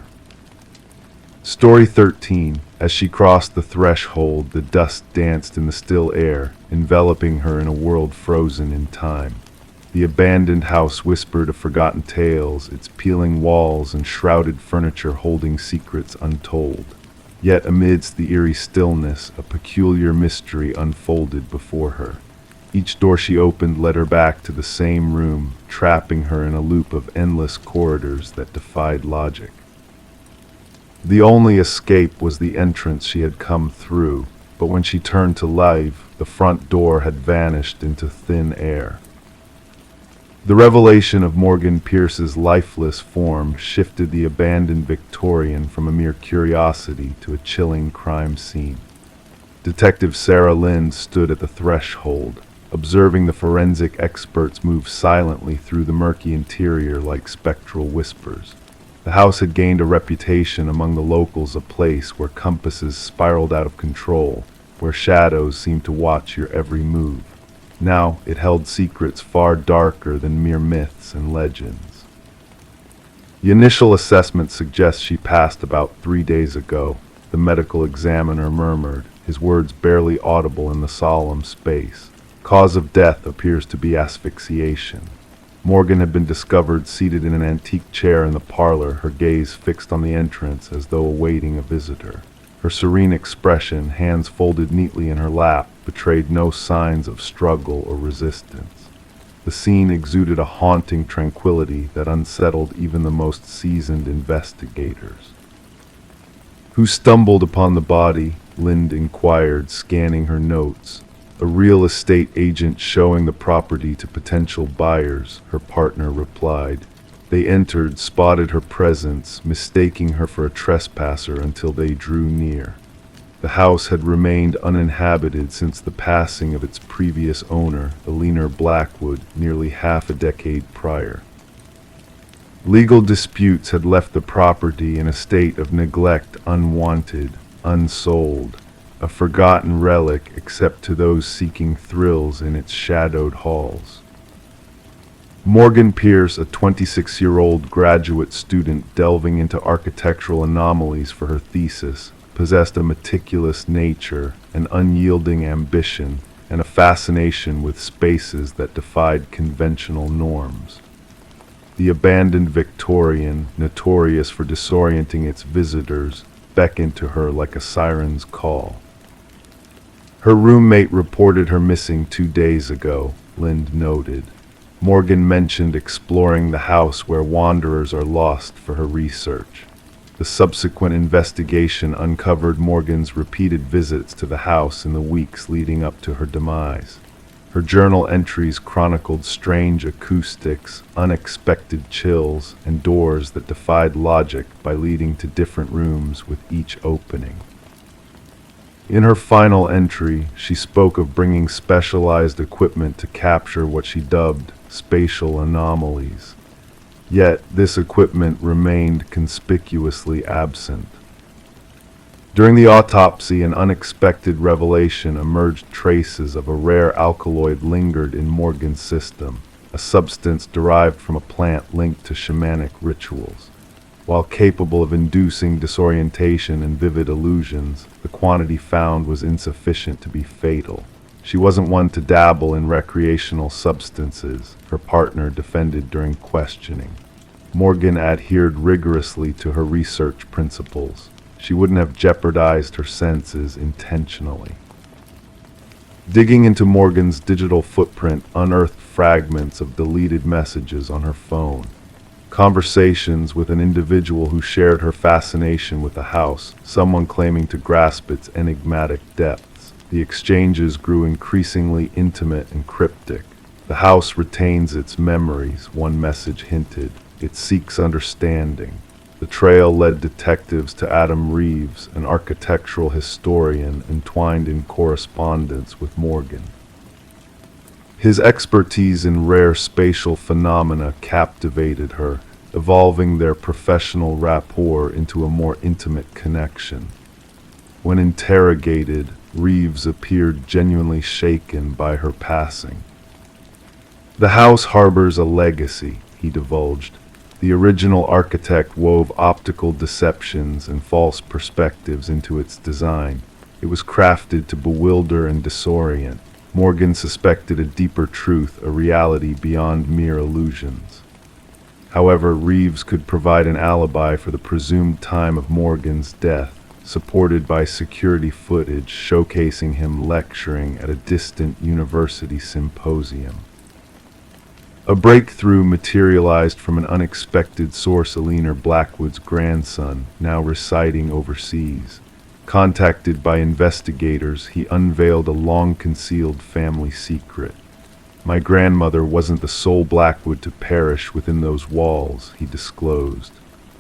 Story 13. As she crossed the threshold, the dust danced in the still air, enveloping her in a world frozen in time. The abandoned house whispered of forgotten tales, its peeling walls and shrouded furniture holding secrets untold. Yet amidst the eerie stillness, a peculiar mystery unfolded before her. Each door she opened led her back to the same room, trapping her in a loop of endless corridors that defied logic. The only escape was the entrance she had come through, but when she turned to life, the front door had vanished into thin air. The revelation of Morgan Pierce's lifeless form shifted the abandoned Victorian from a mere curiosity to a chilling crime scene. Detective Sarah Lind stood at the threshold, observing the forensic experts move silently through the murky interior like spectral whispers. The house had gained a reputation among the locals, a place where compasses spiraled out of control, where shadows seemed to watch your every move. Now it held secrets far darker than mere myths and legends. The initial assessment suggests she passed about 3 days ago, the medical examiner murmured, his words barely audible in the solemn space. Cause of death appears to be asphyxiation. Morgan had been discovered seated in an antique chair in the parlor, her gaze fixed on the entrance as though awaiting a visitor. Her serene expression, hands folded neatly in her lap, betrayed no signs of struggle or resistance. The scene exuded a haunting tranquility that unsettled even the most seasoned investigators. "Who stumbled upon the body?" Lind inquired, scanning her notes. "A real estate agent showing the property to potential buyers," her partner replied. "They entered, spotted her presence, mistaking her for a trespasser until they drew near." The house had remained uninhabited since the passing of its previous owner, Elinor Blackwood, nearly half a decade prior. Legal disputes had left the property in a state of neglect, unwanted, unsold, a forgotten relic except to those seeking thrills in its shadowed halls. Morgan Pierce, a 26-year-old graduate student delving into architectural anomalies for her thesis, possessed a meticulous nature, an unyielding ambition, and a fascination with spaces that defied conventional norms. The abandoned Victorian, notorious for disorienting its visitors, beckoned to her like a siren's call. Her roommate reported her missing 2 days ago, Lind noted. Morgan mentioned exploring the house where wanderers are lost for her research. The subsequent investigation uncovered Morgan's repeated visits to the house in the weeks leading up to her demise. Her journal entries chronicled strange acoustics, unexpected chills, and doors that defied logic by leading to different rooms with each opening. In her final entry, she spoke of bringing specialized equipment to capture what she dubbed spatial anomalies. Yet this equipment remained conspicuously absent. During the autopsy, an unexpected revelation emerged. Traces of a rare alkaloid lingered in Morgan's system, a substance derived from a plant linked to shamanic rituals. While capable of inducing disorientation and vivid illusions, the quantity found was insufficient to be fatal. She wasn't one to dabble in recreational substances, her partner defended during questioning. Morgan adhered rigorously to her research principles. She wouldn't have jeopardized her senses intentionally. Digging into Morgan's digital footprint unearthed fragments of deleted messages on her phone. Conversations with an individual who shared her fascination with the house, someone claiming to grasp its enigmatic depths. The exchanges grew increasingly intimate and cryptic. The house retains its memories, one message hinted. It seeks understanding. The trail led detectives to Adam Reeves, an architectural historian entwined in correspondence with Morgan. His expertise in rare spatial phenomena captivated her, evolving their professional rapport into a more intimate connection. When interrogated, Reeves appeared genuinely shaken by her passing. "The house harbors a legacy," he divulged. The original architect wove optical deceptions and false perspectives into its design. It was crafted to bewilder and disorient. Morgan suspected a deeper truth, a reality beyond mere illusions. However, Reeves could provide an alibi for the presumed time of Morgan's death, supported by security footage showcasing him lecturing at a distant university symposium. A breakthrough materialized from an unexpected source. Aliner Blackwood's grandson, now residing overseas. Contacted by investigators, he unveiled a long-concealed family secret. "My grandmother wasn't the sole Blackwood to perish within those walls," he disclosed.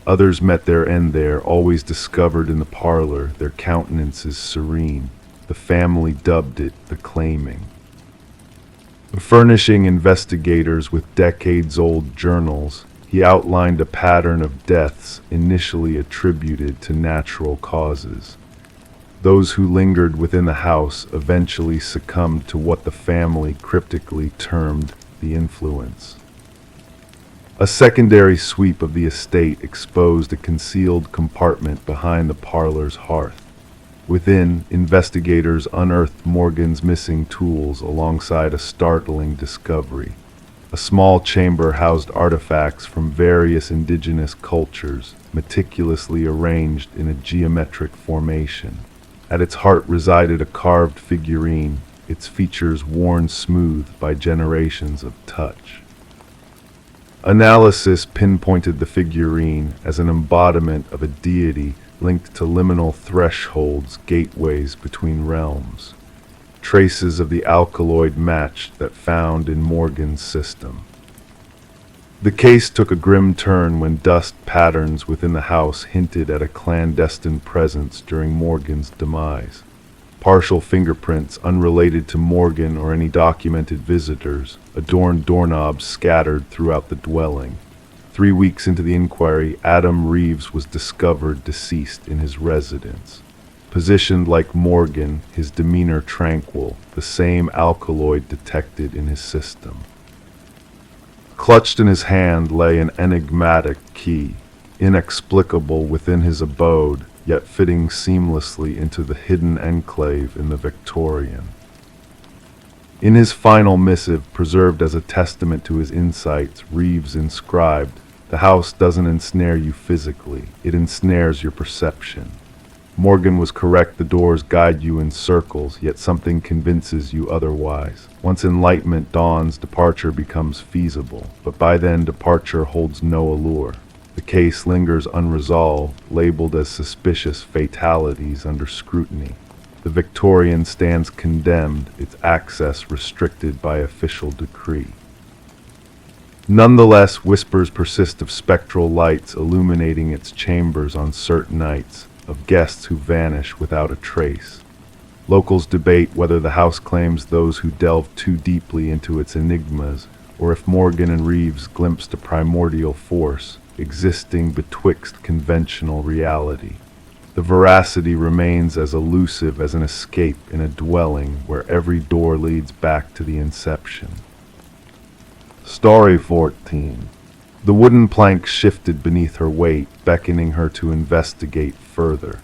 "Others met their end there, always discovered in the parlor, their countenances serene. The family dubbed it the Claiming." Furnishing investigators with decades-old journals, he outlined a pattern of deaths initially attributed to natural causes. Those who lingered within the house eventually succumbed to what the family cryptically termed the influence. A secondary sweep of the estate exposed a concealed compartment behind the parlor's hearth. Within, investigators unearthed Morgan's missing tools alongside a startling discovery. A small chamber housed artifacts from various indigenous cultures, meticulously arranged in a geometric formation. At its heart resided a carved figurine, its features worn smooth by generations of touch. Analysis pinpointed the figurine as an embodiment of a deity linked to liminal thresholds, gateways between realms. Traces of the alkaloid matched that found in Morgan's system. The case took a grim turn when dust patterns within the house hinted at a clandestine presence during Morgan's demise. Partial fingerprints unrelated to Morgan or any documented visitors adorned doorknobs scattered throughout the dwelling. 3 weeks into the inquiry, Adam Reeves was discovered deceased in his residence. Positioned like Morgan, his demeanor tranquil, the same alkaloid detected in his system. Clutched in his hand lay an enigmatic key. Inexplicable within his abode, yet fitting seamlessly into the hidden enclave in the Victorian. In his final missive, preserved as a testament to his insights, Reeves inscribed, "The house doesn't ensnare you physically, it ensnares your perception." Morgan was correct, the doors guide you in circles, yet something convinces you otherwise. Once enlightenment dawns, departure becomes feasible, but by then departure holds no allure. The case lingers unresolved, labeled as suspicious fatalities under scrutiny. The Victorian stands condemned, its access restricted by official decree. Nonetheless, whispers persist of spectral lights illuminating its chambers on certain nights, of guests who vanish without a trace. Locals debate whether the house claims those who delve too deeply into its enigmas, or if Morgan and Reeves glimpsed a primordial force existing betwixt conventional reality. The veracity remains as elusive as an escape in a dwelling where every door leads back to the inception. Story 14. The wooden plank shifted beneath her weight, beckoning her to investigate further.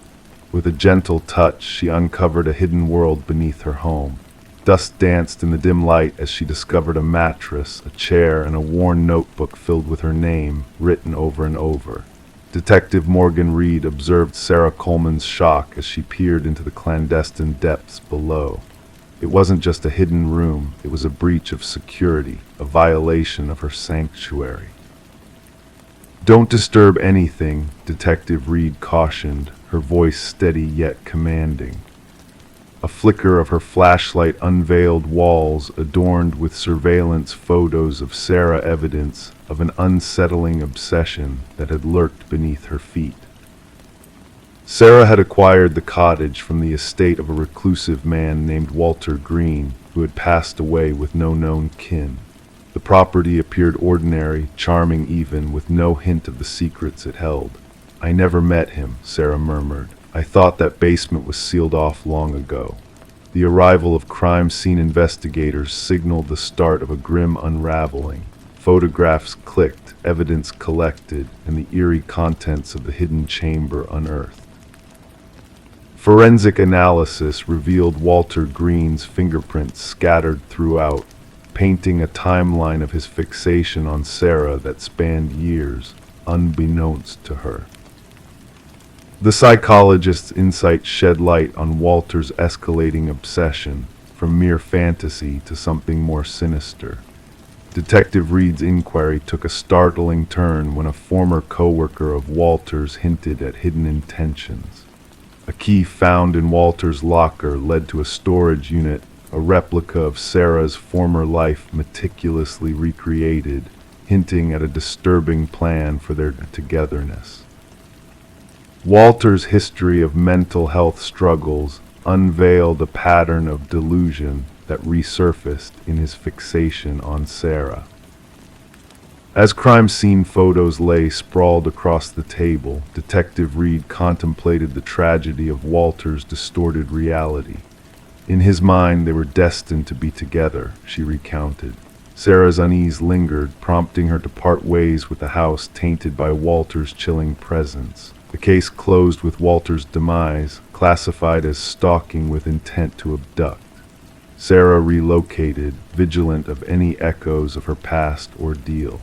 With a gentle touch, she uncovered a hidden world beneath her home. Dust danced in the dim light as she discovered a mattress, a chair, and a worn notebook filled with her name, written over and over. Detective Morgan Reed observed Sarah Coleman's shock as she peered into the clandestine depths below. It wasn't just a hidden room, it was a breach of security, a violation of her sanctuary. "Don't disturb anything," Detective Reed cautioned, her voice steady yet commanding. A flicker of her flashlight unveiled walls adorned with surveillance photos of Sarah, evidence of an unsettling obsession that had lurked beneath her feet. Sarah had acquired the cottage from the estate of a reclusive man named Walter Green, who had passed away with no known kin. The property appeared ordinary, charming even, with no hint of the secrets it held. "I never met him," Sarah murmured. "I thought that basement was sealed off long ago." The arrival of crime scene investigators signaled the start of a grim unraveling. Photographs clicked, evidence collected, and the eerie contents of the hidden chamber unearthed. Forensic analysis revealed Walter Green's fingerprints scattered throughout, painting a timeline of his fixation on Sarah that spanned years, unbeknownst to her. The psychologist's insight shed light on Walter's escalating obsession, from mere fantasy to something more sinister. Detective Reed's inquiry took a startling turn when a former co-worker of Walter's hinted at hidden intentions. A key found in Walter's locker led to a storage unit, a replica of Sarah's former life meticulously recreated, hinting at a disturbing plan for their togetherness. Walter's history of mental health struggles unveiled a pattern of delusion that resurfaced in his fixation on Sarah. As crime scene photos lay sprawled across the table, Detective Reed contemplated the tragedy of Walter's distorted reality. In his mind, they were destined to be together, she recounted. Sarah's unease lingered, prompting her to part ways with the house tainted by Walter's chilling presence. The case closed with Walter's demise, classified as stalking with intent to abduct. Sarah relocated, vigilant of any echoes of her past ordeal.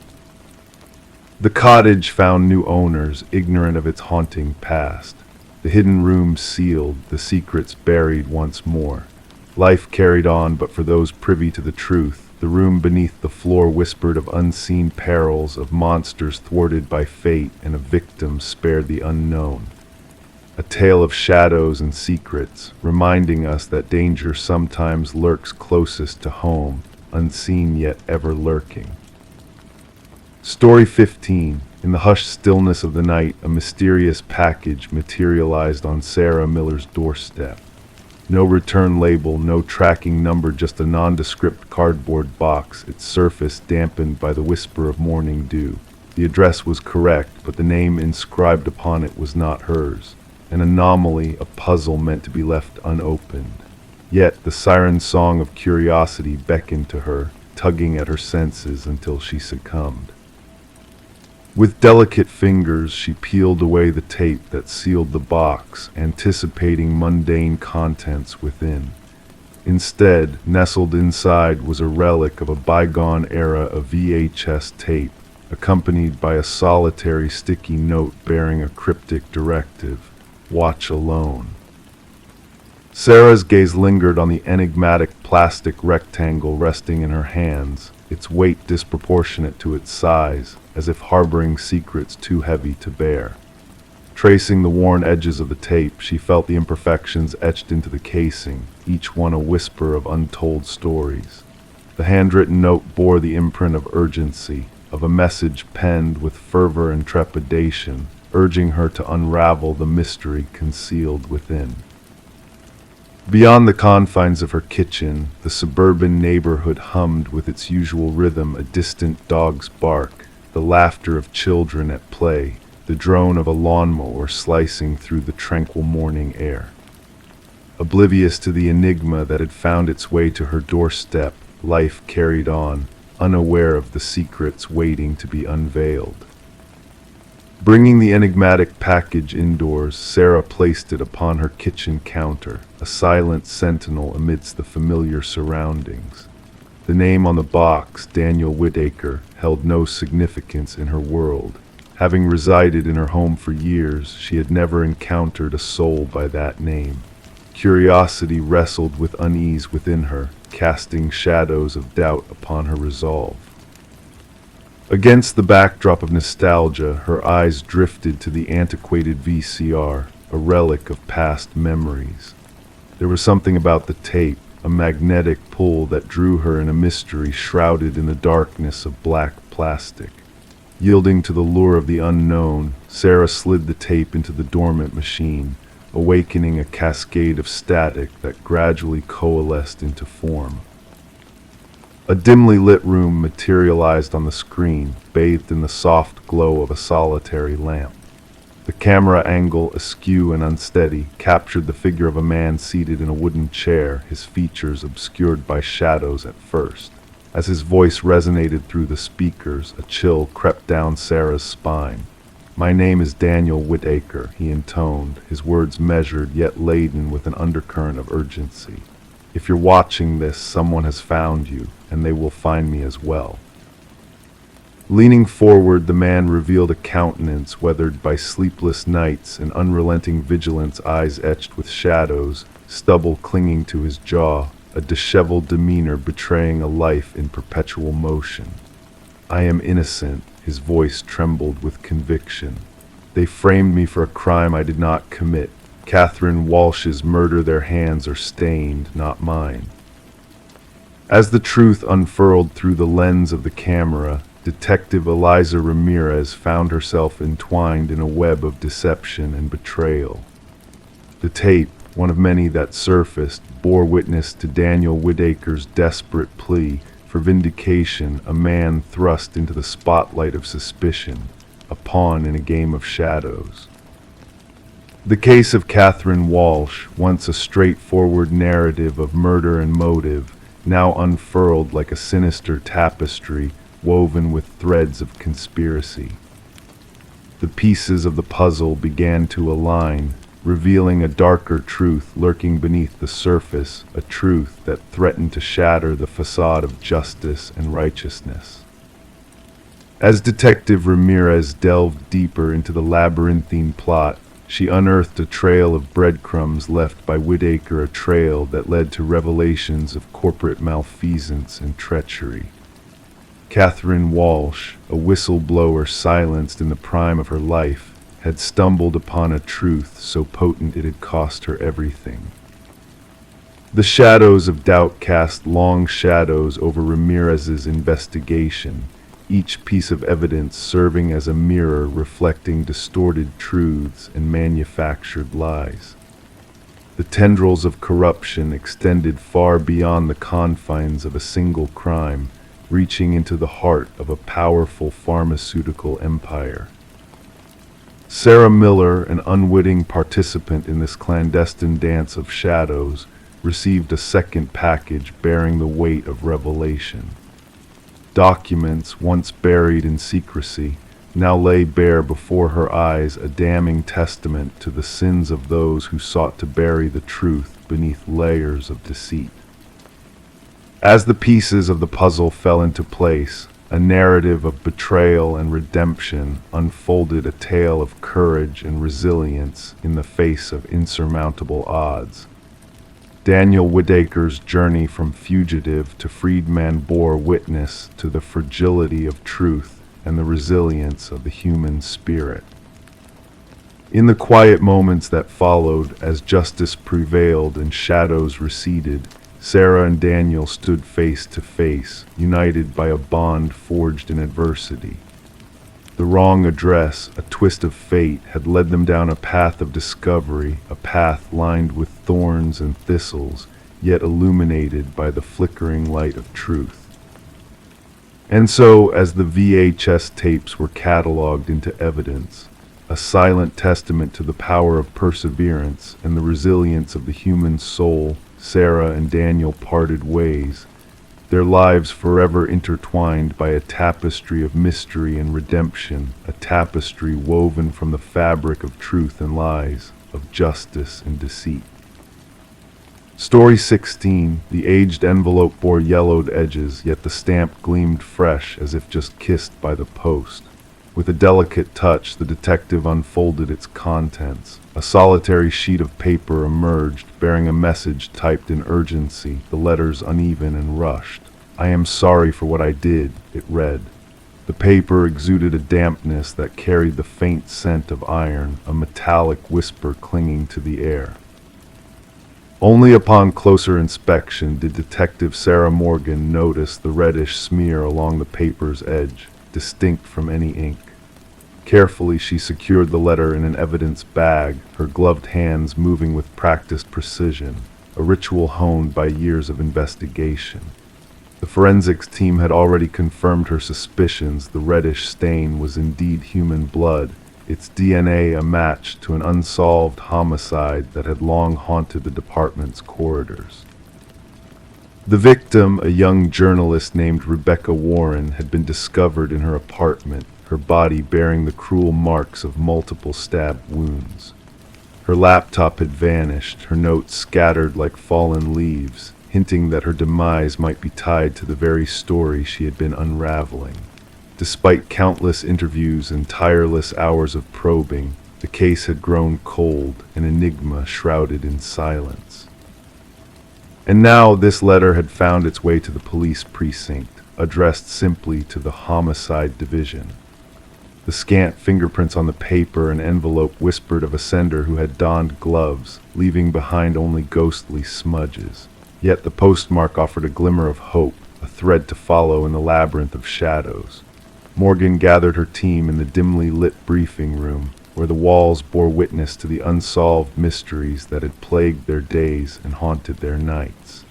The cottage found new owners, ignorant of its haunting past. The hidden rooms sealed, the secrets buried once more. Life carried on, but for those privy to the truth, the room beneath the floor whispered of unseen perils, of monsters thwarted by fate, and of victims spared the unknown. A tale of shadows and secrets, reminding us that danger sometimes lurks closest to home, unseen yet ever lurking. Story 15. In the hushed stillness of the night, a mysterious package materialized on Sarah Miller's doorstep. No return label, no tracking number, just a nondescript cardboard box, its surface dampened by the whisper of morning dew. The address was correct, but the name inscribed upon it was not hers. An anomaly, a puzzle meant to be left unopened. Yet the siren song of curiosity beckoned to her, tugging at her senses until she succumbed. With delicate fingers, she peeled away the tape that sealed the box, anticipating mundane contents within. Instead, nestled inside was a relic of a bygone era of VHS tape, accompanied by a solitary sticky note bearing a cryptic directive: watch alone. Sarah's gaze lingered on the enigmatic plastic rectangle resting in her hands, its weight disproportionate to its size, as if harboring secrets too heavy to bear. Tracing the worn edges of the tape, she felt the imperfections etched into the casing, each one a whisper of untold stories. The handwritten note bore the imprint of urgency, of a message penned with fervor and trepidation, urging her to unravel the mystery concealed within. Beyond the confines of her kitchen, the suburban neighborhood hummed with its usual rhythm: a distant dog's bark, the laughter of children at play, the drone of a lawnmower slicing through the tranquil morning air. Oblivious to the enigma that had found its way to her doorstep, life carried on, unaware of the secrets waiting to be unveiled. Bringing the enigmatic package indoors, Sarah placed it upon her kitchen counter, a silent sentinel amidst the familiar surroundings. The name on the box, Daniel Whitaker, held no significance in her world. Having resided in her home for years, she had never encountered a soul by that name. Curiosity wrestled with unease within her, casting shadows of doubt upon her resolve. Against the backdrop of nostalgia, her eyes drifted to the antiquated VCR, a relic of past memories. There was something about the tape, a magnetic pull that drew her in a mystery shrouded in the darkness of black plastic. Yielding to the lure of the unknown, Sarah slid the tape into the dormant machine, awakening a cascade of static that gradually coalesced into form. A dimly lit room materialized on the screen, bathed in the soft glow of a solitary lamp. The camera angle, askew and unsteady, captured the figure of a man seated in a wooden chair, his features obscured by shadows at first. As his voice resonated through the speakers, a chill crept down Sarah's spine. "My name is Daniel Whitaker," he intoned, his words measured yet laden with an undercurrent of urgency. "If you're watching this, someone has found you, and they will find me as well." Leaning forward, the man revealed a countenance weathered by sleepless nights and unrelenting vigilance, eyes etched with shadows, stubble clinging to his jaw, a disheveled demeanor betraying a life in perpetual motion. "I am innocent," his voice trembled with conviction. "They framed me for a crime I did not commit. Catherine Walsh's murder, their hands are stained, not mine." As the truth unfurled through the lens of the camera, Detective Eliza Ramirez found herself entwined in a web of deception and betrayal. The tape, one of many that surfaced, bore witness to Daniel Whitaker's desperate plea for vindication, a man thrust into the spotlight of suspicion, a pawn in a game of shadows. The case of Catherine Walsh, once a straightforward narrative of murder and motive, now unfurled like a sinister tapestry woven with threads of conspiracy. The pieces of the puzzle began to align, revealing a darker truth lurking beneath the surface, a truth that threatened to shatter the facade of justice and righteousness. As Detective Ramirez delved deeper into the labyrinthine plot, she unearthed a trail of breadcrumbs left by Whitaker, a trail that led to revelations of corporate malfeasance and treachery. Catherine Walsh, a whistleblower silenced in the prime of her life, had stumbled upon a truth so potent it had cost her everything. The shadows of doubt cast long shadows over Ramirez's investigation, each piece of evidence serving as a mirror reflecting distorted truths and manufactured lies. The tendrils of corruption extended far beyond the confines of a single crime, reaching into the heart of a powerful pharmaceutical empire. Sarah Miller, an unwitting participant in this clandestine dance of shadows, received a second package bearing the weight of revelation. Documents once buried in secrecy, now lay bare before her eyes, a damning testament to the sins of those who sought to bury the truth beneath layers of deceit. As the pieces of the puzzle fell into place, a narrative of betrayal and redemption unfolded, a tale of courage and resilience in the face of insurmountable odds. Daniel Whitaker's journey from fugitive to freedman bore witness to the fragility of truth and the resilience of the human spirit. In the quiet moments that followed, as justice prevailed and shadows receded, Sarah and Daniel stood face to face, united by a bond forged in adversity. The wrong address, a twist of fate, had led them down a path of discovery, a path lined with thorns and thistles, yet illuminated by the flickering light of truth. And so, as the VHS tapes were cataloged into evidence, a silent testament to the power of perseverance and the resilience of the human soul, Sarah and Daniel parted ways, their lives forever intertwined by a tapestry of mystery and redemption, a tapestry woven from the fabric of truth and lies, of justice and deceit. Story 16, the aged envelope bore yellowed edges, yet the stamp gleamed fresh as if just kissed by the post. With a delicate touch, the detective unfolded its contents. A solitary sheet of paper emerged, bearing a message typed in urgency, the letters uneven and rushed. "I am sorry for what I did," it read. The paper exuded a dampness that carried the faint scent of iron, a metallic whisper clinging to the air. Only upon closer inspection did Detective Sarah Morgan notice the reddish smear along the paper's edge, distinct from any ink. Carefully, she secured the letter in an evidence bag, her gloved hands moving with practiced precision, a ritual honed by years of investigation. The forensics team had already confirmed her suspicions. The reddish stain was indeed human blood, its DNA a match to an unsolved homicide that had long haunted the department's corridors. The victim, a young journalist named Rebecca Warren, had been discovered in her apartment, her body bearing the cruel marks of multiple stab wounds. Her laptop had vanished, her notes scattered like fallen leaves, hinting that her demise might be tied to the very story she had been unraveling. Despite countless interviews and tireless hours of probing, the case had grown cold, an enigma shrouded in silence. And now this letter had found its way to the police precinct, addressed simply to the Homicide Division. The scant fingerprints on the paper and envelope whispered of a sender who had donned gloves, leaving behind only ghostly smudges. Yet the postmark offered a glimmer of hope, a thread to follow in the labyrinth of shadows. Morgan gathered her team in the dimly lit briefing room, where the walls bore witness to the unsolved mysteries that had plagued their days and haunted their nights.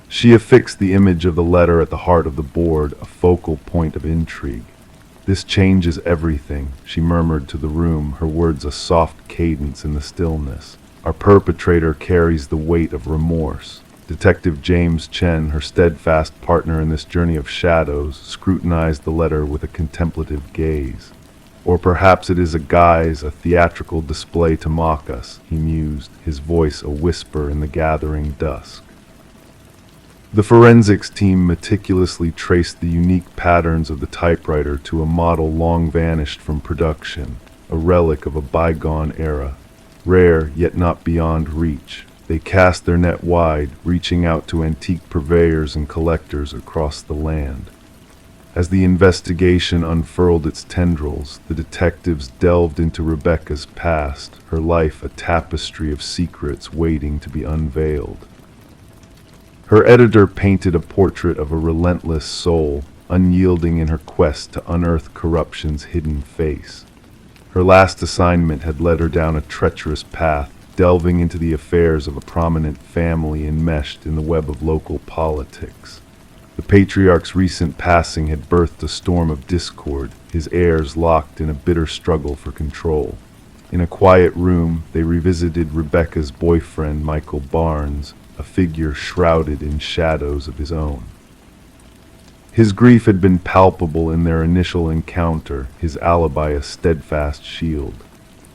She affixed the image of the letter at the heart of the board, a focal point of intrigue. "This changes everything," she murmured to the room, her words a soft cadence in the stillness. "Our perpetrator carries the weight of remorse." Detective James Chen, her steadfast partner in this journey of shadows, scrutinized the letter with a contemplative gaze. "Or perhaps it is a guise, a theatrical display to mock us," he mused, his voice a whisper in the gathering dusk. The forensics team meticulously traced the unique patterns of the typewriter to a model long vanished from production, a relic of a bygone era. Rare, yet not beyond reach, they cast their net wide, reaching out to antique purveyors and collectors across the land. As the investigation unfurled its tendrils, the detectives delved into Rebecca's past, her life a tapestry of secrets waiting to be unveiled. Her editor painted a portrait of a relentless soul, unyielding in her quest to unearth corruption's hidden face. Her last assignment had led her down a treacherous path, delving into the affairs of a prominent family enmeshed in the web of local politics. The patriarch's recent passing had birthed a storm of discord, his heirs locked in a bitter struggle for control. In a quiet room, they revisited Rebecca's boyfriend, Michael Barnes, a figure shrouded in shadows of his own. His grief had been palpable in their initial encounter, his alibi a steadfast shield.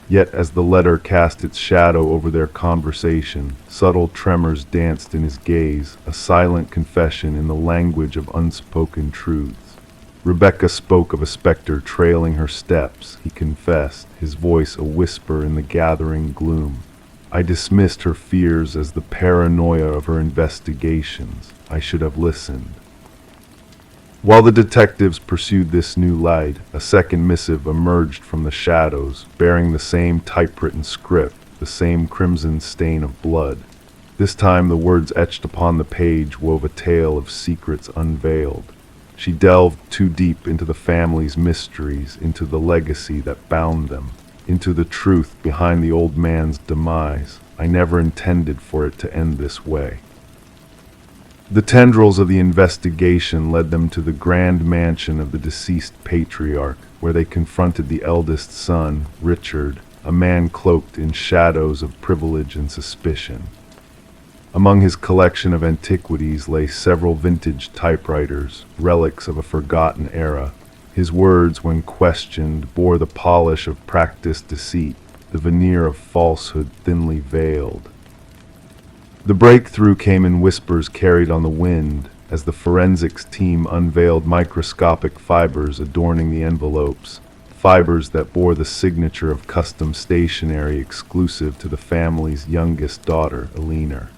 Yet as the letter cast its shadow over their conversation, subtle tremors danced in his gaze, a silent confession in the language of unspoken truths. Rebecca spoke of a specter trailing her steps, he confessed, his voice a whisper in the gathering gloom. I dismissed her fears as the paranoia of her investigations. I should have listened. While the detectives pursued this new light, a second missive emerged from the shadows, bearing the same typewritten script, the same crimson stain of blood. This time the words etched upon the page wove a tale of secrets unveiled. She delved too deep into the family's mysteries, into the legacy that bound them, into the truth behind the old man's demise. I never intended for it to end this way. The tendrils of the investigation led them to the grand mansion of the deceased patriarch, where they confronted the eldest son, Richard, a man cloaked in shadows of privilege and suspicion. Among his collection of antiquities lay several vintage typewriters, relics of a forgotten era. His words, when questioned, bore the polish of practiced deceit, the veneer of falsehood thinly veiled. The breakthrough came in whispers carried on the wind as the forensics team unveiled microscopic fibers adorning the envelopes, fibers that bore the signature of custom stationery exclusive to the family's youngest daughter, Alina.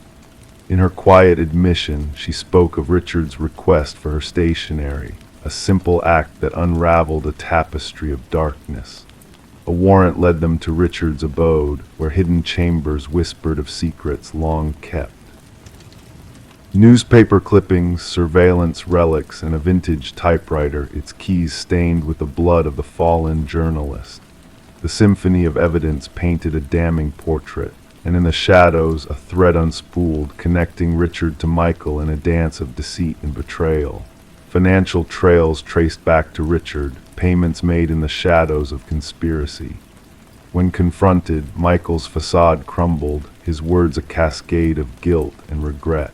In her quiet admission, she spoke of Richard's request for her stationery, a simple act that unraveled a tapestry of darkness. A warrant led them to Richard's abode, where hidden chambers whispered of secrets long kept. Newspaper clippings, surveillance relics, and a vintage typewriter, its keys stained with the blood of the fallen journalist. The symphony of evidence painted a damning portrait, and in the shadows a thread unspooled, connecting Richard to Michael in a dance of deceit and betrayal. Financial trails traced back to Richard, payments made in the shadows of conspiracy. When confronted, Michael's facade crumbled, his words a cascade of guilt and regret.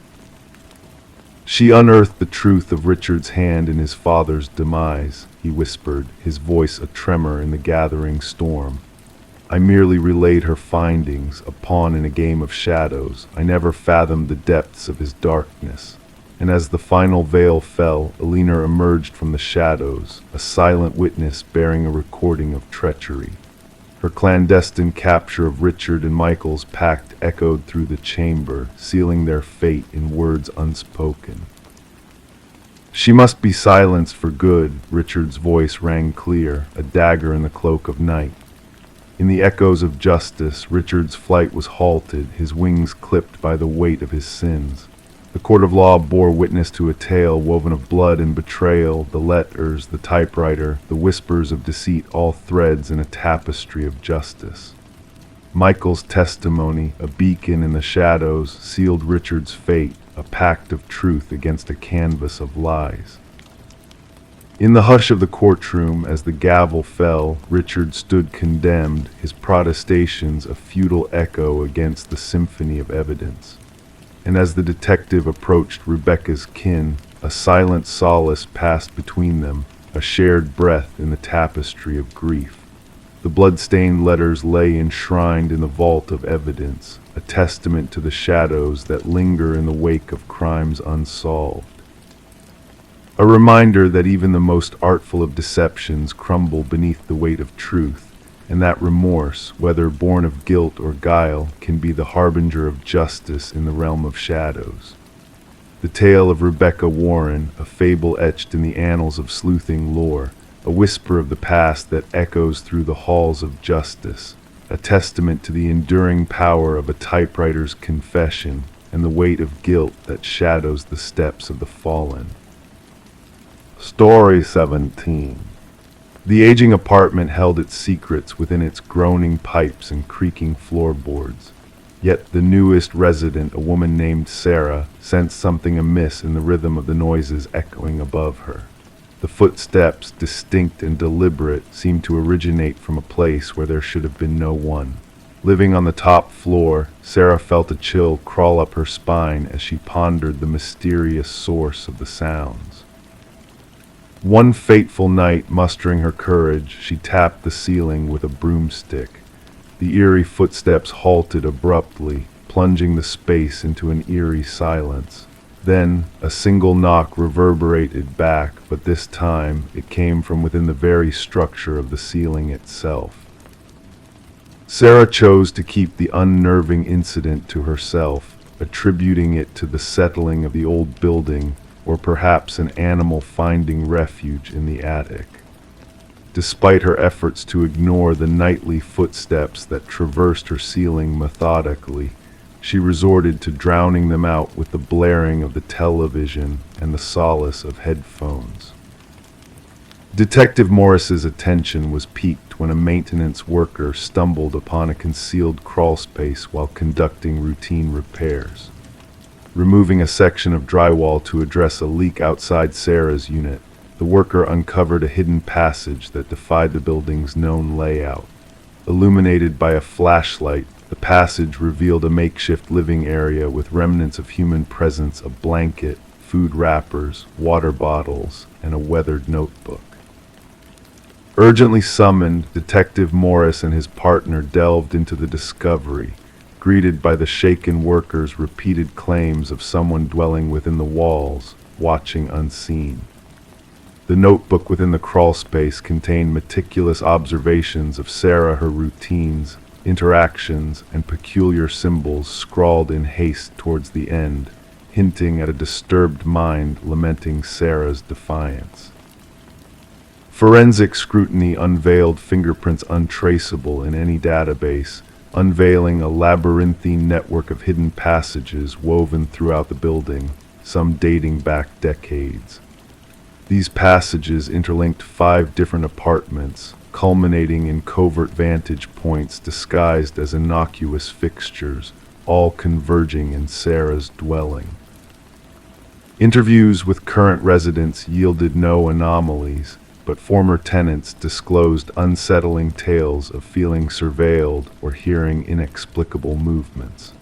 She unearthed the truth of Richard's hand in his father's demise, he whispered, his voice a tremor in the gathering storm. I merely relayed her findings, a pawn in a game of shadows. I never fathomed the depths of his darkness. And as the final veil fell, Alina emerged from the shadows, a silent witness bearing a recording of treachery. Her clandestine capture of Richard and Michael's pact echoed through the chamber, sealing their fate in words unspoken. She must be silenced for good, Richard's voice rang clear, a dagger in the cloak of night. In the echoes of justice, Richard's flight was halted, his wings clipped by the weight of his sins. The court of law bore witness to a tale woven of blood and betrayal, the letters, the typewriter, the whispers of deceit, all threads in a tapestry of justice. Michael's testimony, a beacon in the shadows, sealed Richard's fate, a pact of truth against a canvas of lies. In the hush of the courtroom, as the gavel fell, Richard stood condemned, his protestations a futile echo against the symphony of evidence. And as the detective approached Rebecca's kin, a silent solace passed between them, a shared breath in the tapestry of grief. The blood-stained letters lay enshrined in the vault of evidence, a testament to the shadows that linger in the wake of crimes unsolved. A reminder that even the most artful of deceptions crumble beneath the weight of truth, and that remorse, whether born of guilt or guile, can be the harbinger of justice in the realm of shadows. The tale of Rebecca Warren, a fable etched in the annals of sleuthing lore, a whisper of the past that echoes through the halls of justice, a testament to the enduring power of a typewriter's confession and the weight of guilt that shadows the steps of the fallen. Story 17. The aging apartment held its secrets within its groaning pipes and creaking floorboards. Yet the newest resident, a woman named Sarah, sensed something amiss in the rhythm of the noises echoing above her. The footsteps, distinct and deliberate, seemed to originate from a place where there should have been no one. Living on the top floor, Sarah felt a chill crawl up her spine as she pondered the mysterious source of the sounds. One fateful night, mustering her courage, she tapped the ceiling with a broomstick. The eerie footsteps halted abruptly, plunging the space into an eerie silence. Then, a single knock reverberated back, but this time it came from within the very structure of the ceiling itself. Sarah chose to keep the unnerving incident to herself, attributing it to the settling of the old building or perhaps an animal finding refuge in the attic. Despite her efforts to ignore the nightly footsteps that traversed her ceiling methodically, she resorted to drowning them out with the blaring of the television and the solace of headphones. Detective Morris's attention was piqued when a maintenance worker stumbled upon a concealed crawlspace while conducting routine repairs. Removing a section of drywall to address a leak outside Sarah's unit, the worker uncovered a hidden passage that defied the building's known layout. Illuminated by a flashlight, the passage revealed a makeshift living area with remnants of human presence: a blanket, food wrappers, water bottles, and a weathered notebook. Urgently summoned, Detective Morris and his partner delved into the discovery, greeted by the shaken workers' repeated claims of someone dwelling within the walls, watching unseen. The notebook within the crawlspace contained meticulous observations of Sarah, her routines, interactions, and peculiar symbols scrawled in haste towards the end, hinting at a disturbed mind lamenting Sarah's defiance. Forensic scrutiny unveiled fingerprints untraceable in any database, unveiling a labyrinthine network of hidden passages woven throughout the building, some dating back decades. These passages interlinked 5 different apartments, culminating in covert vantage points disguised as innocuous fixtures, all converging in Sarah's dwelling. Interviews with current residents yielded no anomalies, but former tenants disclosed unsettling tales of feeling surveilled or hearing inexplicable movements.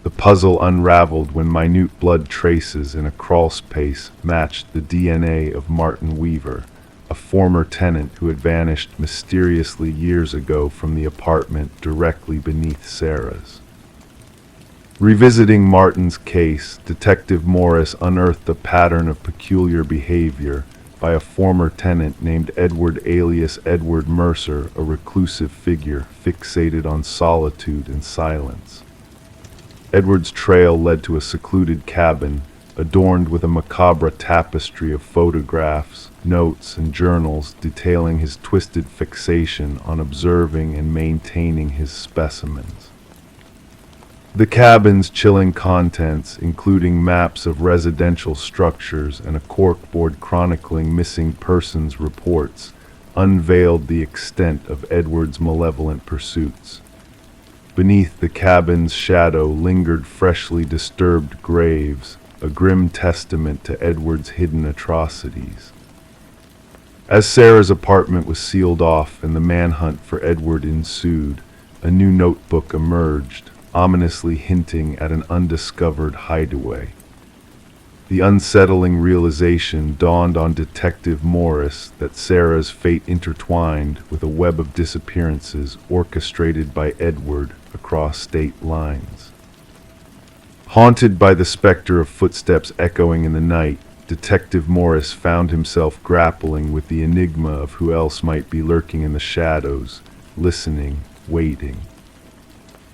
The puzzle unraveled when minute blood traces in a crawlspace matched the DNA of Martin Weaver, a former tenant who had vanished mysteriously years ago from the apartment directly beneath Sarah's. Revisiting Martin's case, Detective Morris unearthed a pattern of peculiar behavior by a former tenant named Edward, alias Edward Mercer, a reclusive figure fixated on solitude and silence. Edward's trail led to a secluded cabin, adorned with a macabre tapestry of photographs, notes, and journals detailing his twisted fixation on observing and maintaining his specimens. The cabin's chilling contents, including maps of residential structures and a corkboard chronicling missing persons reports, unveiled the extent of Edward's malevolent pursuits. Beneath the cabin's shadow lingered freshly disturbed graves, a grim testament to Edward's hidden atrocities. As Sarah's apartment was sealed off and the manhunt for Edward ensued, a new notebook emerged, ominously hinting at an undiscovered hideaway. The unsettling realization dawned on Detective Morris that Sarah's fate intertwined with a web of disappearances orchestrated by Edward across state lines. Haunted by the specter of footsteps echoing in the night, Detective Morris found himself grappling with the enigma of who else might be lurking in the shadows, listening, waiting.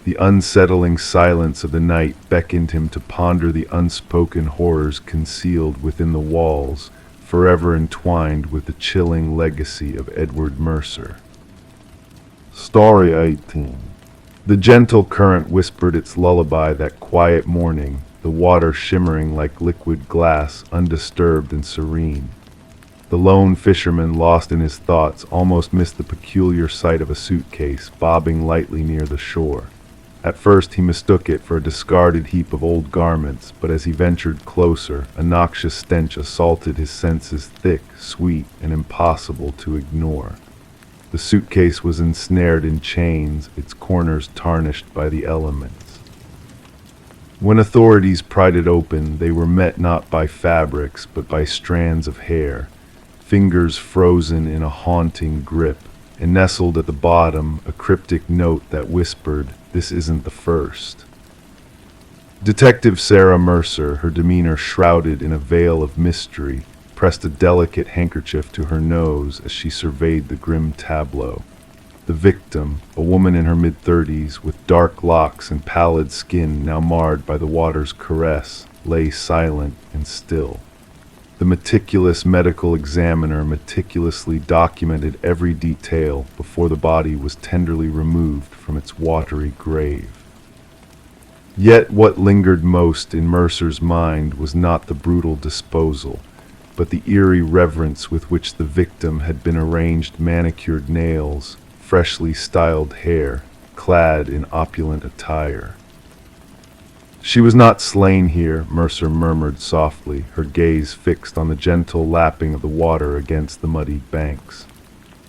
The unsettling silence of the night beckoned him to ponder the unspoken horrors concealed within the walls, forever entwined with the chilling legacy of Edward Mercer. Story 18. The gentle current whispered its lullaby that quiet morning, the water shimmering like liquid glass, undisturbed and serene. The lone fisherman, lost in his thoughts, almost missed the peculiar sight of a suitcase bobbing lightly near the shore. At first he mistook it for a discarded heap of old garments, but as he ventured closer, a noxious stench assaulted his senses, thick, sweet, and impossible to ignore. The suitcase was ensnared in chains, its corners tarnished by the elements. When authorities pried it open, they were met not by fabrics, but by strands of hair. fingers frozen in a haunting grip, and nestled at the bottom a cryptic note that whispered, "This isn't the first." Detective Sarah Mercer, her demeanor shrouded in a veil of mystery, pressed a delicate handkerchief to her nose as she surveyed the grim tableau. The victim, a woman in her mid-30s with dark locks and pallid skin now marred by the water's caress, lay silent and still. The meticulous medical examiner meticulously documented every detail before the body was tenderly removed from its watery grave. Yet what lingered most in Mercer's mind was not the brutal disposal, but the eerie reverence with which the victim had been arranged manicured nails, freshly styled hair, clad in opulent attire. "She was not slain here," Mercer murmured softly, her gaze fixed on the gentle lapping of the water against the muddied banks.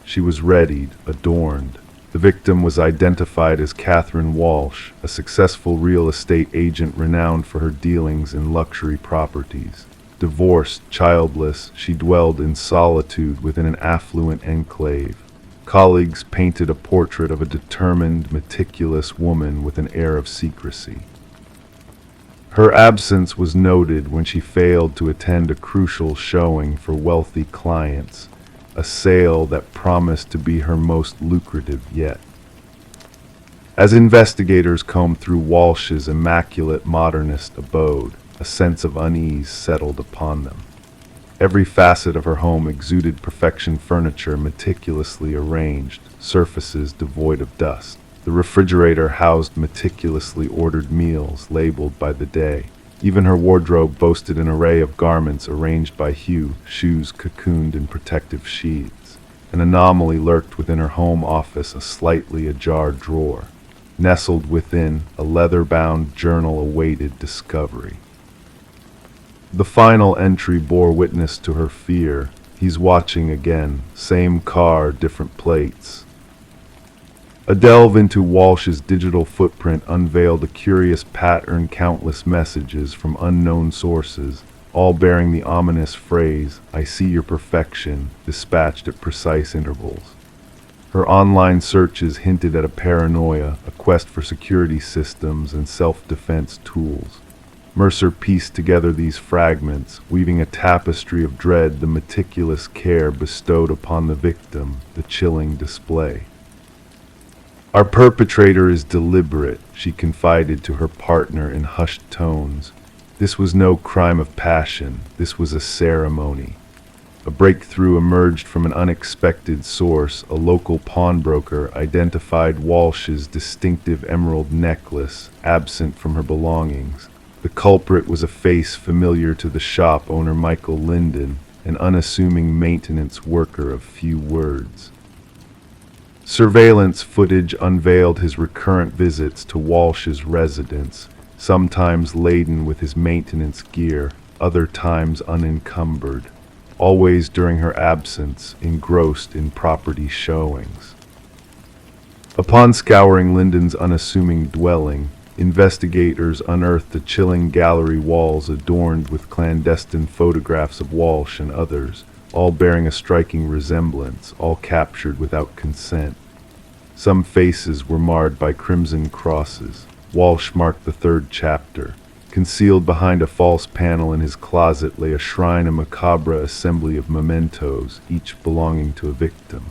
"She was readied, adorned. The victim was identified as Catherine Walsh, a successful real estate agent renowned for her dealings in luxury properties. Divorced, childless, she dwelled in solitude within an affluent enclave. Colleagues painted a portrait of a determined, meticulous woman with an air of secrecy. Her absence was noted when she failed to attend a crucial showing for wealthy clients, a sale that promised to be her most lucrative yet. As investigators combed through Walsh's immaculate modernist abode, a sense of unease settled upon them. Every facet of her home exuded perfection: furniture meticulously arranged, surfaces devoid of dust. The refrigerator housed meticulously ordered meals labeled by the day. Even her wardrobe boasted an array of garments arranged by hue, shoes cocooned in protective sheaths. An anomaly lurked within her home office, a slightly ajar drawer. Nestled within, a leather-bound journal awaited discovery. The final entry bore witness to her fear. "He's watching again. Same car, different plates." A delve into Walsh's digital footprint unveiled a curious pattern: countless messages from unknown sources, all bearing the ominous phrase, "I see your perfection," dispatched at precise intervals. Her online searches hinted at a paranoia, a quest for security systems and self-defense tools. Mercer pieced together these fragments, weaving a tapestry of dread: the meticulous care bestowed upon the victim, the chilling display. "Our perpetrator is deliberate," she confided to her partner in hushed tones. "This was no crime of passion, this was a ceremony." A breakthrough emerged from an unexpected source. A local pawnbroker identified Walsh's distinctive emerald necklace, absent from her belongings. The culprit was a face familiar to the shop owner, Michael Linden, an unassuming maintenance worker of few words. Surveillance footage unveiled his recurrent visits to Walsh's residence, sometimes laden with his maintenance gear, other times unencumbered, always during her absence, engrossed in property showings. Upon scouring Linden's unassuming dwelling, investigators unearthed the chilling gallery walls adorned with clandestine photographs of Walsh and others, all bearing a striking resemblance, all captured without consent. Some faces were marred by crimson crosses. Walsh marked the third chapter. Concealed behind a false panel in his closet lay a shrine, a macabre assembly of mementos, each belonging to a victim.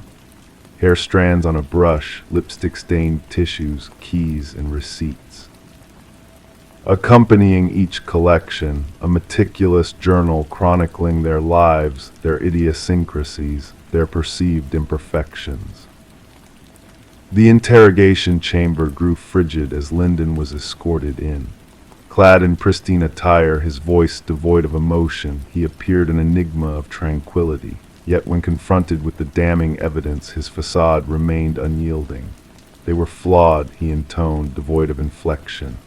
Hair strands on a brush, lipstick-stained tissues, keys, and receipts. Accompanying each collection, a meticulous journal chronicling their lives, their idiosyncrasies, their perceived imperfections. The interrogation chamber grew frigid as Linden was escorted in. Clad in pristine attire, his voice devoid of emotion, he appeared an enigma of tranquility. Yet when confronted with the damning evidence, his facade remained unyielding. "They were flawed," he intoned, devoid of inflection.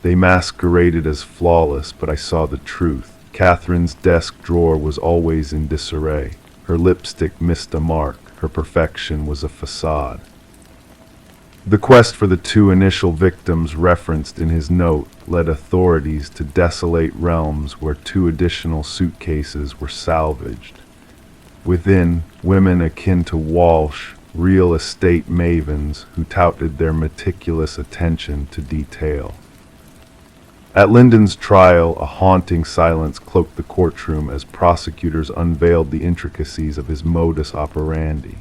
"They masqueraded as flawless, but I saw the truth. Catherine's desk drawer was always in disarray. Her lipstick missed a mark. Her perfection was a facade." The quest for the two initial victims referenced in his note led authorities to desolate realms where two additional suitcases were salvaged. Within, women akin to Walsh, real estate mavens who touted their meticulous attention to detail. At Lyndon's trial, a haunting silence cloaked the courtroom as prosecutors unveiled the intricacies of his modus operandi.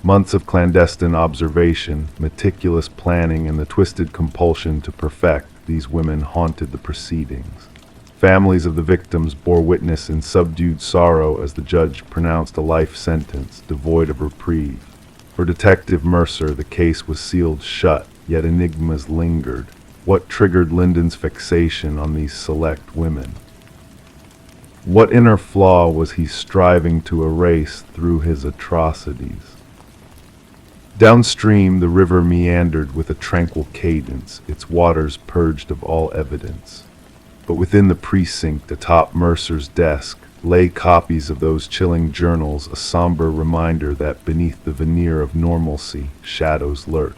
Months of clandestine observation, meticulous planning, and the twisted compulsion to perfect these women haunted the proceedings. Families of the victims bore witness in subdued sorrow as the judge pronounced a life sentence devoid of reprieve. For Detective Mercer, the case was sealed shut, yet enigmas lingered. What triggered Lyndon's fixation on these select women? What inner flaw was he striving to erase through his atrocities? Downstream, the river meandered with a tranquil cadence, its waters purged of all evidence. But within the precinct, atop Mercer's desk, lay copies of those chilling journals, a somber reminder that beneath the veneer of normalcy, shadows lurk.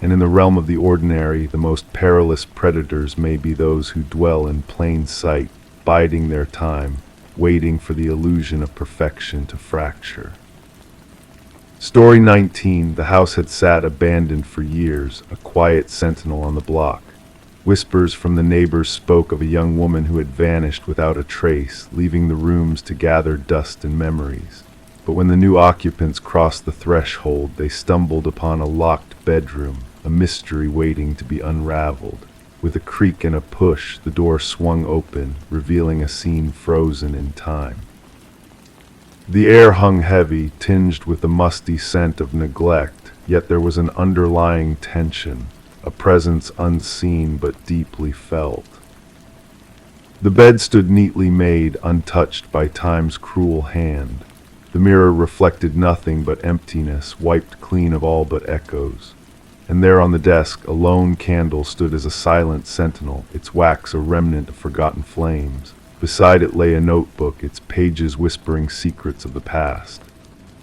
And in the realm of the ordinary, the most perilous predators may be those who dwell in plain sight, biding their time, waiting for the illusion of perfection to fracture. Story 19. The house had sat abandoned for years, a quiet sentinel on the block. Whispers from the neighbors spoke of a young woman who had vanished without a trace, leaving the rooms to gather dust and memories. But when the new occupants crossed the threshold, they stumbled upon a locked bedroom, a mystery waiting to be unraveled. With a creak and a push, the door swung open, revealing a scene frozen in time. The air hung heavy, tinged with the musty scent of neglect, yet there was an underlying tension, a presence unseen but deeply felt. The bed stood neatly made, untouched by time's cruel hand. The mirror reflected nothing but emptiness, wiped clean of all but echoes. And there on the desk, a lone candle stood as a silent sentinel, its wax a remnant of forgotten flames. Beside it lay a notebook, its pages whispering secrets of the past.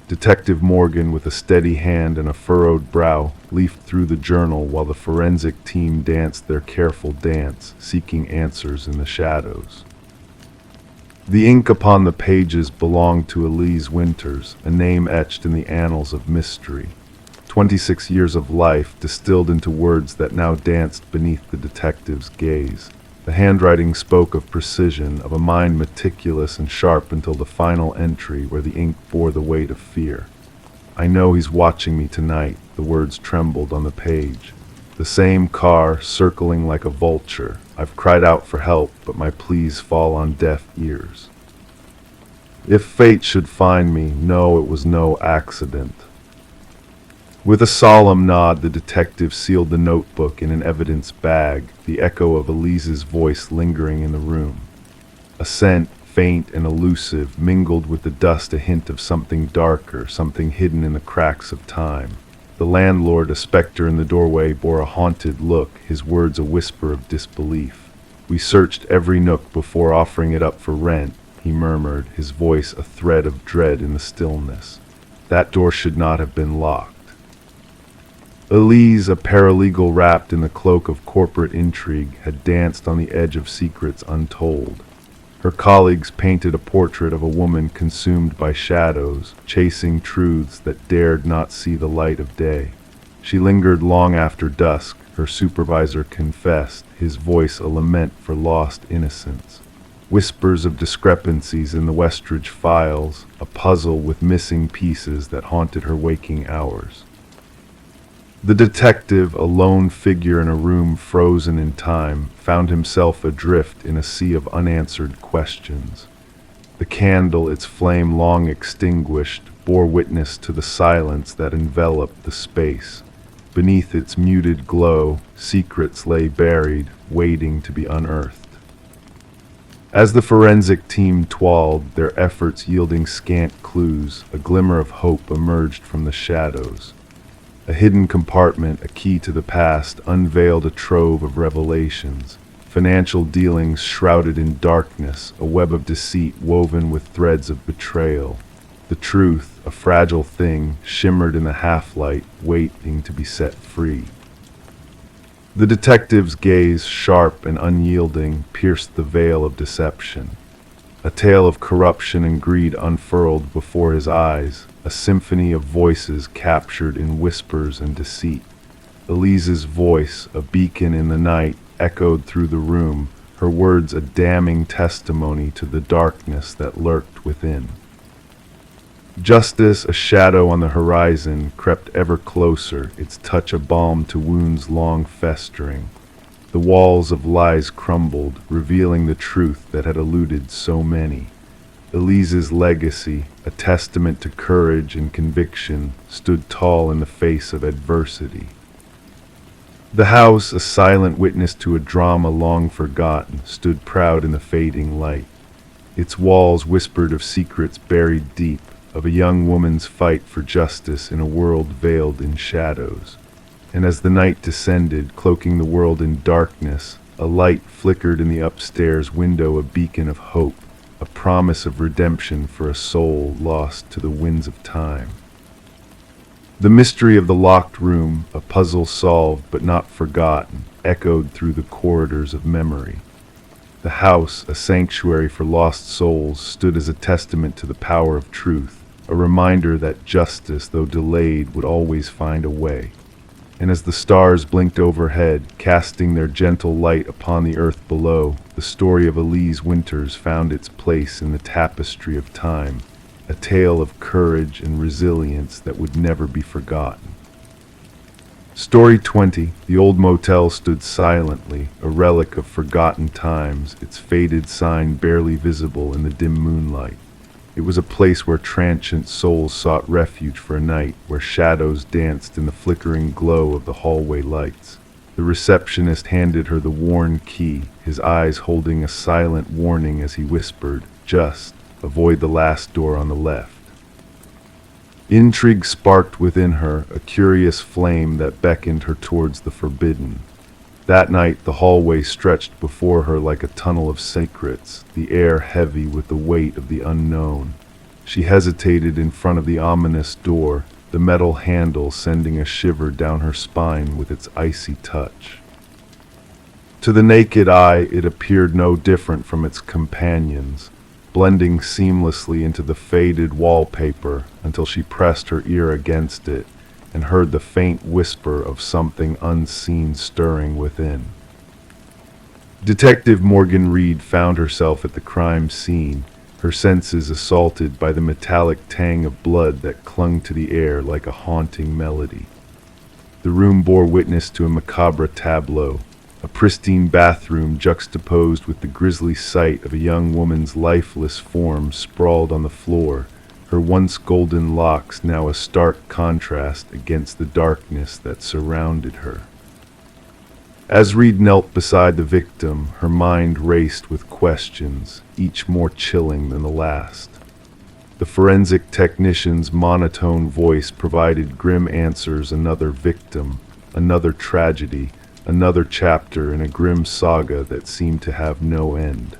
Detective Morgan, with a steady hand and a furrowed brow, leafed through the journal while the forensic team danced their careful dance, seeking answers in the shadows. The ink upon the pages belonged to Elise Winters, a name etched in the annals of mystery. 26 years of life distilled into words that now danced beneath the detective's gaze. The handwriting spoke of precision, of a mind meticulous and sharp until the final entry where the ink bore the weight of fear. "I know he's watching me tonight," the words trembled on the page. "The same car, circling like a vulture. I've cried out for help, but my pleas fall on deaf ears. If fate should find me, know it was no accident." With a solemn nod, the detective sealed the notebook in an evidence bag, the echo of Elise's voice lingering in the room. A scent, faint and elusive, mingled with the dust, a hint of something darker, something hidden in the cracks of time. The landlord, a specter in the doorway, bore a haunted look, his words a whisper of disbelief. "We searched every nook before offering it up for rent," he murmured, his voice a thread of dread in the stillness. "That door should not have been locked." Elise, a paralegal wrapped in the cloak of corporate intrigue, had danced on the edge of secrets untold. Her colleagues painted a portrait of a woman consumed by shadows, chasing truths that dared not see the light of day. She lingered long after dusk, her supervisor confessed, his voice a lament for lost innocence. Whispers of discrepancies in the Westridge files, a puzzle with missing pieces that haunted her waking hours. The detective, a lone figure in a room frozen in time, found himself adrift in a sea of unanswered questions. The candle, its flame long extinguished, bore witness to the silence that enveloped the space. Beneath its muted glow, secrets lay buried, waiting to be unearthed. As the forensic team toiled, their efforts yielding scant clues, a glimmer of hope emerged from the shadows. A hidden compartment, a key to the past, unveiled a trove of revelations. Financial dealings shrouded in darkness, a web of deceit woven with threads of betrayal. The truth, a fragile thing, shimmered in the half-light, waiting to be set free. The detective's gaze, sharp and unyielding, pierced the veil of deception. A tale of corruption and greed unfurled before his eyes, a symphony of voices captured in whispers and deceit. Elise's voice, a beacon in the night, echoed through the room, her words a damning testimony to the darkness that lurked within. Justice, a shadow on the horizon, crept ever closer, its touch a balm to wounds long festering. The walls of lies crumbled, revealing the truth that had eluded so many. Elise's legacy, a testament to courage and conviction, stood tall in the face of adversity. The house, a silent witness to a drama long forgotten, stood proud in the fading light. Its walls whispered of secrets buried deep, of a young woman's fight for justice in a world veiled in shadows. And as the night descended, cloaking the world in darkness, a light flickered in the upstairs window, a beacon of hope, a promise of redemption for a soul lost to the winds of time. The mystery of the locked room, a puzzle solved but not forgotten, echoed through the corridors of memory. The house, a sanctuary for lost souls, stood as a testament to the power of truth, a reminder that justice, though delayed, would always find a way. And as the stars blinked overhead, casting their gentle light upon the earth below, the story of Elise Winters found its place in the tapestry of time, a tale of courage and resilience that would never be forgotten. Story 20. The old motel stood silently, a relic of forgotten times, its faded sign barely visible in the dim moonlight. It was a place where transient souls sought refuge for a night, where shadows danced in the flickering glow of the hallway lights. The receptionist handed her the worn key, his eyes holding a silent warning as he whispered, "Just avoid the last door on the left." Intrigue sparked within her, a curious flame that beckoned her towards the forbidden. That night the hallway stretched before her like a tunnel of secrets, the air heavy with the weight of the unknown. She hesitated in front of the ominous door, the metal handle sending a shiver down her spine with its icy touch. To the naked eye it appeared no different from its companions, blending seamlessly into the faded wallpaper until she pressed her ear against it and heard the faint whisper of something unseen stirring within. Detective Morgan Reed found herself at the crime scene, her senses assaulted by the metallic tang of blood that clung to the air like a haunting melody. The room bore witness to a macabre tableau, a pristine bathroom juxtaposed with the grisly sight of a young woman's lifeless form sprawled on the floor, her once golden locks now a stark contrast against the darkness that surrounded her. As Reed knelt beside the victim, her mind raced with questions, each more chilling than the last. The forensic technician's monotone voice provided grim answers: another victim, another tragedy, another chapter in a grim saga that seemed to have no end.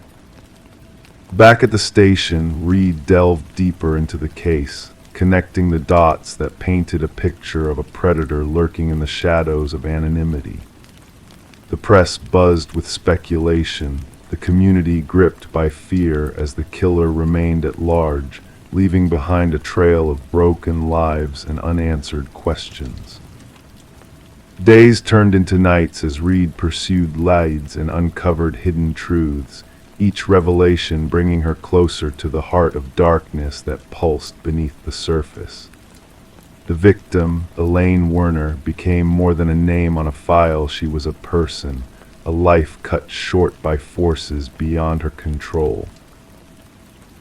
Back at the station, Reed delved deeper into the case, connecting the dots that painted a picture of a predator lurking in the shadows of anonymity. The press buzzed with speculation, the community gripped by fear as the killer remained at large, leaving behind a trail of broken lives and unanswered questions. Days turned into nights as Reed pursued leads and uncovered hidden truths, each revelation bringing her closer to the heart of darkness that pulsed beneath the surface. The victim, Elaine Werner, became more than a name on a file. She was a person, a life cut short by forces beyond her control.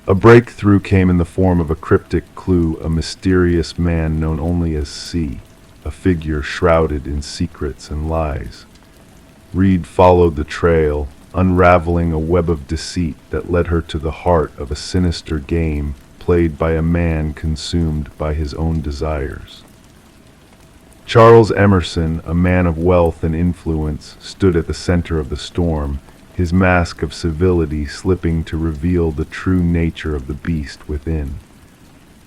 A breakthrough came in the form of a cryptic clue, a mysterious man known only as C, a figure shrouded in secrets and lies. Reed followed the trail, unraveling a web of deceit that led her to the heart of a sinister game played by a man consumed by his own desires. Charles Emerson, a man of wealth and influence, stood at the center of the storm, his mask of civility slipping to reveal the true nature of the beast within.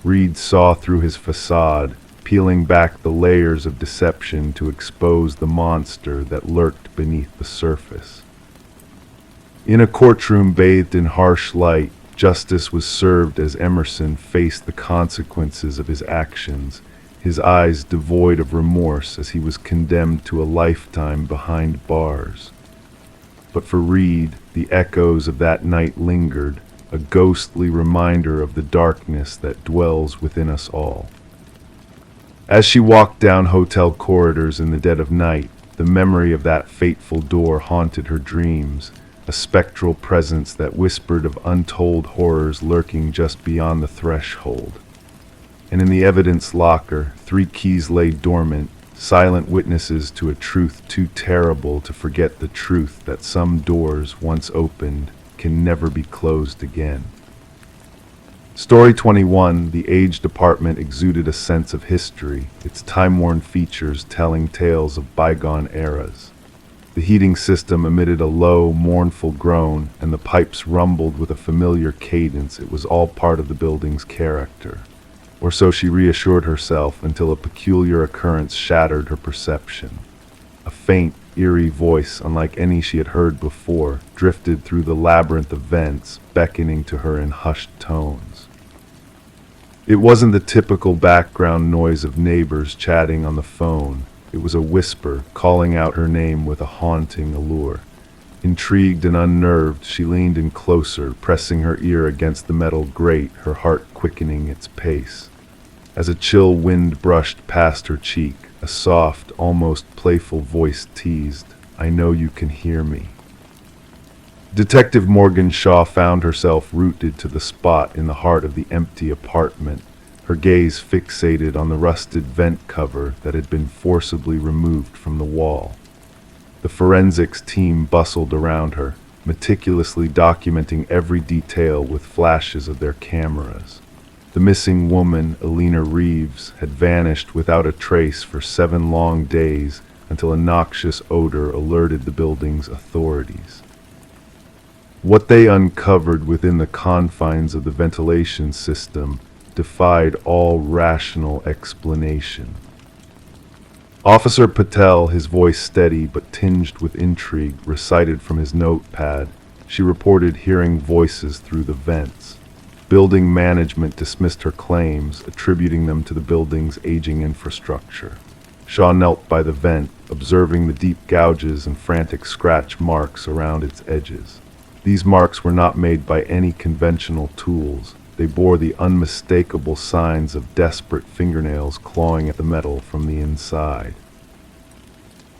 Reed saw through his facade, peeling back the layers of deception to expose the monster that lurked beneath the surface. In a courtroom bathed in harsh light, Justice was served as Emerson faced the consequences of his actions, his eyes devoid of remorse as he was condemned to a lifetime behind bars. But for Reed, the echoes of that night lingered, a ghostly reminder of the darkness that dwells within us all. As she walked down hotel corridors in the dead of night, the memory of that fateful door haunted her dreams, a spectral presence that whispered of untold horrors lurking just beyond the threshold. And in the evidence locker, 3 keys lay dormant, silent witnesses to a truth too terrible to forget the truth that some doors, once opened, can never be closed again. Story 21, the aged apartment exuded a sense of history, its time-worn features telling tales of bygone eras. The heating system emitted a low, mournful groan, and the pipes rumbled with a familiar cadence. It was all part of the building's character. Or so she reassured herself until a peculiar occurrence shattered her perception. A faint, eerie voice, unlike any she had heard before, drifted through the labyrinth of vents, beckoning to her in hushed tones. It wasn't the typical background noise of neighbors chatting on the phone. It was a whisper, calling out her name with a haunting allure. Intrigued and unnerved, she leaned in closer, pressing her ear against the metal grate, her heart quickening its pace. As a chill wind brushed past her cheek, a soft, almost playful voice teased, "I know you can hear me." Detective Morgan Shaw found herself rooted to the spot in the heart of the empty apartment, her gaze fixated on the rusted vent cover that had been forcibly removed from the wall. The forensics team bustled around her, meticulously documenting every detail with flashes of their cameras. The missing woman, Alina Reeves, had vanished without a trace for 7 long days until a noxious odor alerted the building's authorities. What they uncovered within the confines of the ventilation system defied all rational explanation. Officer Patel, his voice steady but tinged with intrigue, recited from his notepad. She reported hearing voices through the vents. Building management dismissed her claims, attributing them to the building's aging infrastructure. Shaw knelt by the vent, observing the deep gouges and frantic scratch marks around its edges. These marks were not made by any conventional tools. They bore the unmistakable signs of desperate fingernails clawing at the metal from the inside.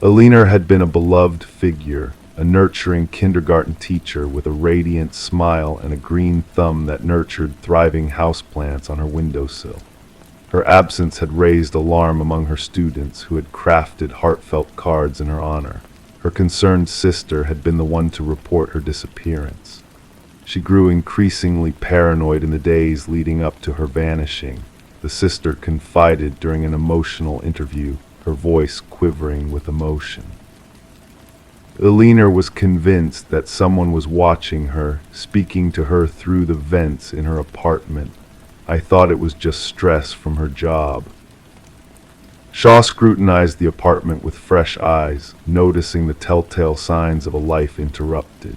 Alina had been a beloved figure, a nurturing kindergarten teacher with a radiant smile and a green thumb that nurtured thriving houseplants on her windowsill. Her absence had raised alarm among her students, who had crafted heartfelt cards in her honor. Her concerned sister had been the one to report her disappearance. She grew increasingly paranoid in the days leading up to her vanishing. The sister confided during an emotional interview, her voice quivering with emotion. Alina was convinced that someone was watching her, speaking to her through the vents in her apartment. "I thought it was just stress from her job." Shaw scrutinized the apartment with fresh eyes, noticing the telltale signs of a life interrupted.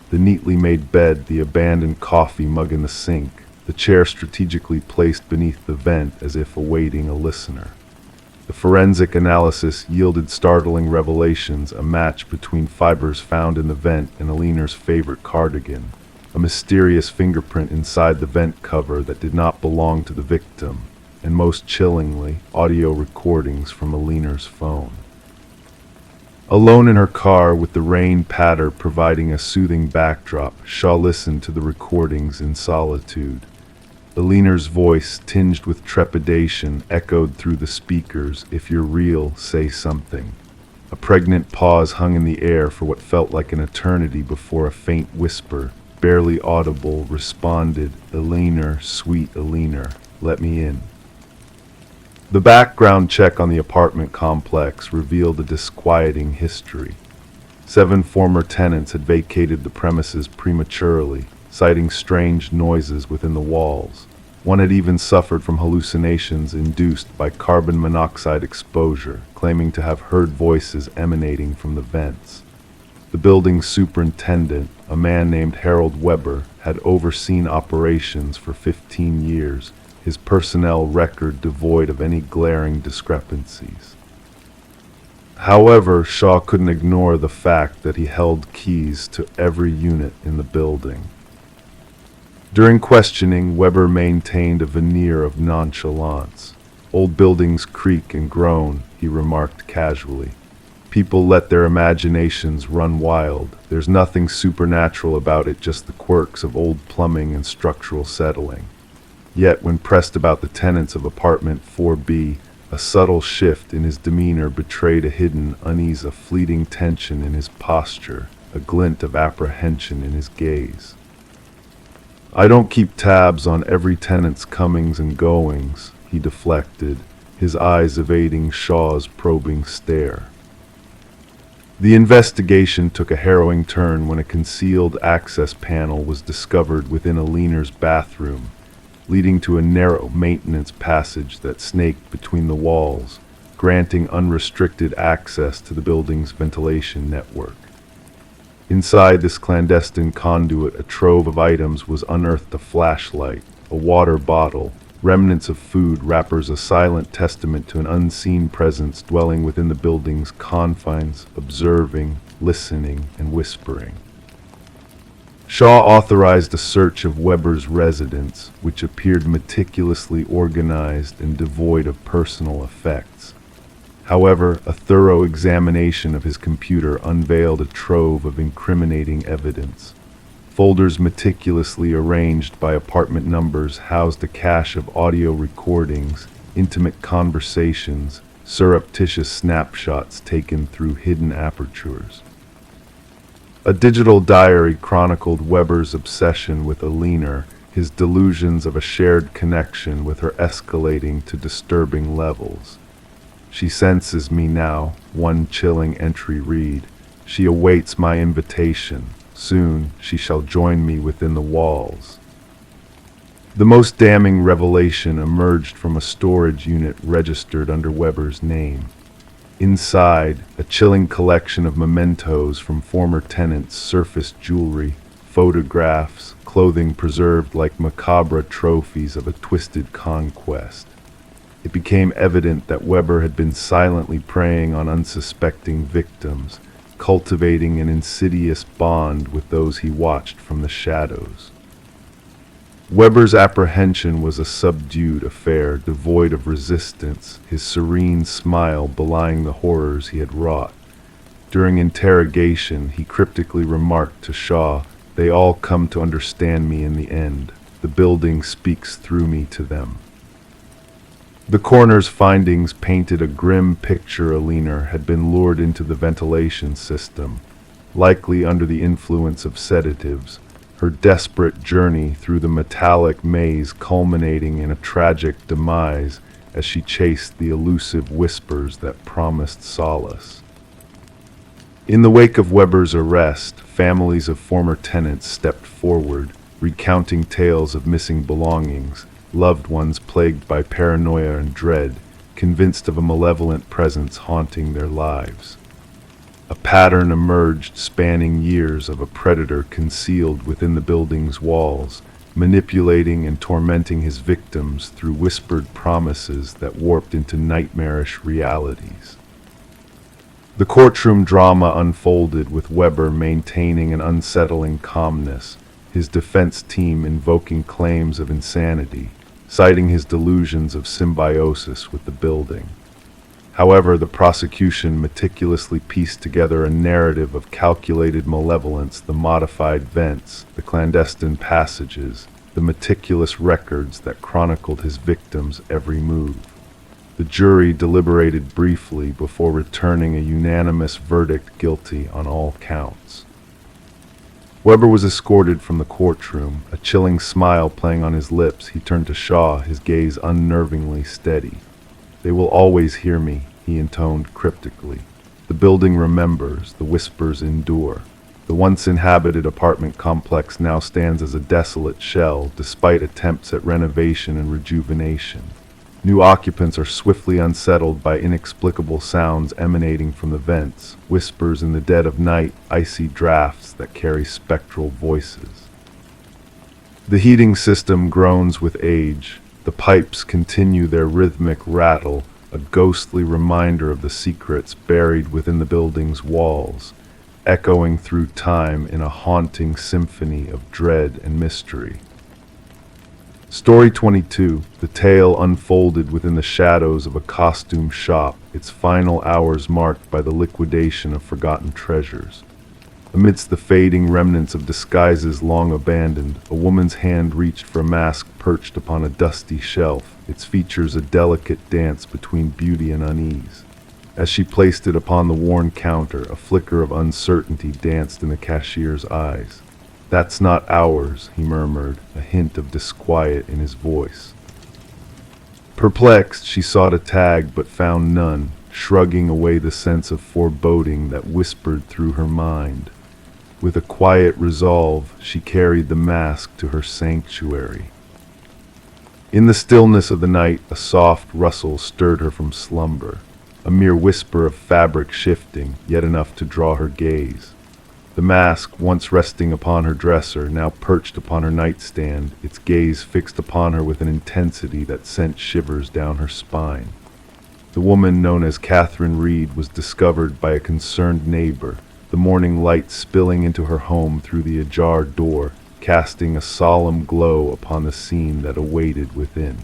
The neatly made bed, the abandoned coffee mug in the sink, the chair strategically placed beneath the vent as if awaiting a listener. The forensic analysis yielded startling revelations, a match between fibers found in the vent and Alina's favorite cardigan, a mysterious fingerprint inside the vent cover that did not belong to the victim, and most chillingly, audio recordings from Alina's phone. Alone in her car, with the rain patter providing a soothing backdrop, Shaw listened to the recordings in solitude. Alina's voice, tinged with trepidation, echoed through the speakers, "If you're real, say something." A pregnant pause hung in the air for what felt like an eternity before a faint whisper, barely audible, responded, "Alina, sweet Alina, let me in." The background check on the apartment complex revealed a disquieting history. 7 former tenants had vacated the premises prematurely, citing strange noises within the walls. One had even suffered from hallucinations induced by carbon monoxide exposure, claiming to have heard voices emanating from the vents. The building's superintendent, a man named Harold Weber, had overseen operations for 15 years, his personnel record devoid of any glaring discrepancies. However, Shaw couldn't ignore the fact that he held keys to every unit in the building. During questioning, Weber maintained a veneer of nonchalance. "Old buildings creak and groan," he remarked casually. "People let their imaginations run wild. There's nothing supernatural about it, just the quirks of old plumbing and structural settling." Yet, when pressed about the tenants of apartment 4B, a subtle shift in his demeanor betrayed a hidden unease, a fleeting tension in his posture, a glint of apprehension in his gaze. "I don't keep tabs on every tenant's comings and goings," he deflected, his eyes evading Shaw's probing stare. The investigation took a harrowing turn when a concealed access panel was discovered within a leaner's bathroom, leading to a narrow maintenance passage that snaked between the walls, granting unrestricted access to the building's ventilation network. Inside this clandestine conduit, a trove of items was unearthed: a flashlight, a water bottle, remnants of food wrappers, a silent testament to an unseen presence dwelling within the building's confines, observing, listening, and whispering. Shaw authorized a search of Weber's residence, which appeared meticulously organized and devoid of personal effects. However, a thorough examination of his computer unveiled a trove of incriminating evidence. Folders meticulously arranged by apartment numbers housed a cache of audio recordings, intimate conversations, surreptitious snapshots taken through hidden apertures. A digital diary chronicled Weber's obsession with Alina, his delusions of a shared connection with her escalating to disturbing levels. "She senses me now," one chilling entry read. "She awaits my invitation. Soon she shall join me within the walls." The most damning revelation emerged from a storage unit registered under Weber's name. Inside, a chilling collection of mementos from former tenants surfaced: jewelry, photographs, clothing preserved like macabre trophies of a twisted conquest. It became evident that Weber had been silently preying on unsuspecting victims, cultivating an insidious bond with those he watched from the shadows. Weber's apprehension was a subdued affair, devoid of resistance, his serene smile belying the horrors he had wrought. During interrogation, he cryptically remarked to Shaw, "They all come to understand me in the end. The building speaks through me to them." The coroner's findings painted a grim picture. Alina had been lured into the ventilation system, likely under the influence of sedatives, her desperate journey through the metallic maze culminating in a tragic demise as she chased the elusive whispers that promised solace. In the wake of Weber's arrest, families of former tenants stepped forward, recounting tales of missing belongings, loved ones plagued by paranoia and dread, convinced of a malevolent presence haunting their lives. A pattern emerged spanning years of a predator concealed within the building's walls, manipulating and tormenting his victims through whispered promises that warped into nightmarish realities. The courtroom drama unfolded, with Weber maintaining an unsettling calmness, his defense team invoking claims of insanity, citing his delusions of symbiosis with the building. However, the prosecution meticulously pieced together a narrative of calculated malevolence: the modified vents, the clandestine passages, the meticulous records that chronicled his victims' every move. The jury deliberated briefly before returning a unanimous verdict: guilty on all counts. Weber was escorted from the courtroom, a chilling smile playing on his lips. He turned to Shaw, his gaze unnervingly steady. "They will always hear me," he intoned cryptically. "The building remembers, the whispers endure. The once inhabited apartment complex now stands as a desolate shell, despite attempts at renovation and rejuvenation." New occupants are swiftly unsettled by inexplicable sounds emanating from the vents, whispers in the dead of night, icy drafts that carry spectral voices. The heating system groans with age. The pipes continue their rhythmic rattle, a ghostly reminder of the secrets buried within the building's walls, echoing through time in a haunting symphony of dread and mystery. Story 22, the tale unfolded within the shadows of a costume shop, its final hours marked by the liquidation of forgotten treasures. Amidst the fading remnants of disguises long abandoned, a woman's hand reached for a mask perched upon a dusty shelf, its features a delicate dance between beauty and unease. As she placed it upon the worn counter, a flicker of uncertainty danced in the cashier's eyes. "That's not ours," he murmured, a hint of disquiet in his voice. Perplexed, she sought a tag but found none, shrugging away the sense of foreboding that whispered through her mind. With a quiet resolve, she carried the mask to her sanctuary. In the stillness of the night, a soft rustle stirred her from slumber, a mere whisper of fabric shifting, yet enough to draw her gaze. The mask, once resting upon her dresser, now perched upon her nightstand, its gaze fixed upon her with an intensity that sent shivers down her spine. The woman known as Catherine Reed was discovered by a concerned neighbor, the morning light spilling into her home through the ajar door, casting a solemn glow upon the scene that awaited within.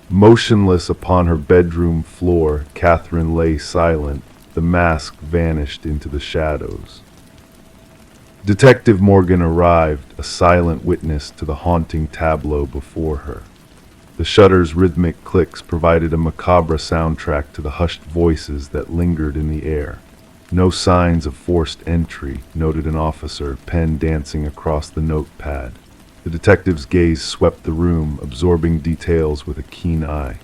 Motionless upon her bedroom floor, Catherine lay silent, the mask vanished into the shadows. Detective Morgan arrived, a silent witness to the haunting tableau before her. The shutter's rhythmic clicks provided a macabre soundtrack to the hushed voices that lingered in the air. "No signs of forced entry," noted an officer, pen dancing across the notepad. The detective's gaze swept the room, absorbing details with a keen eye.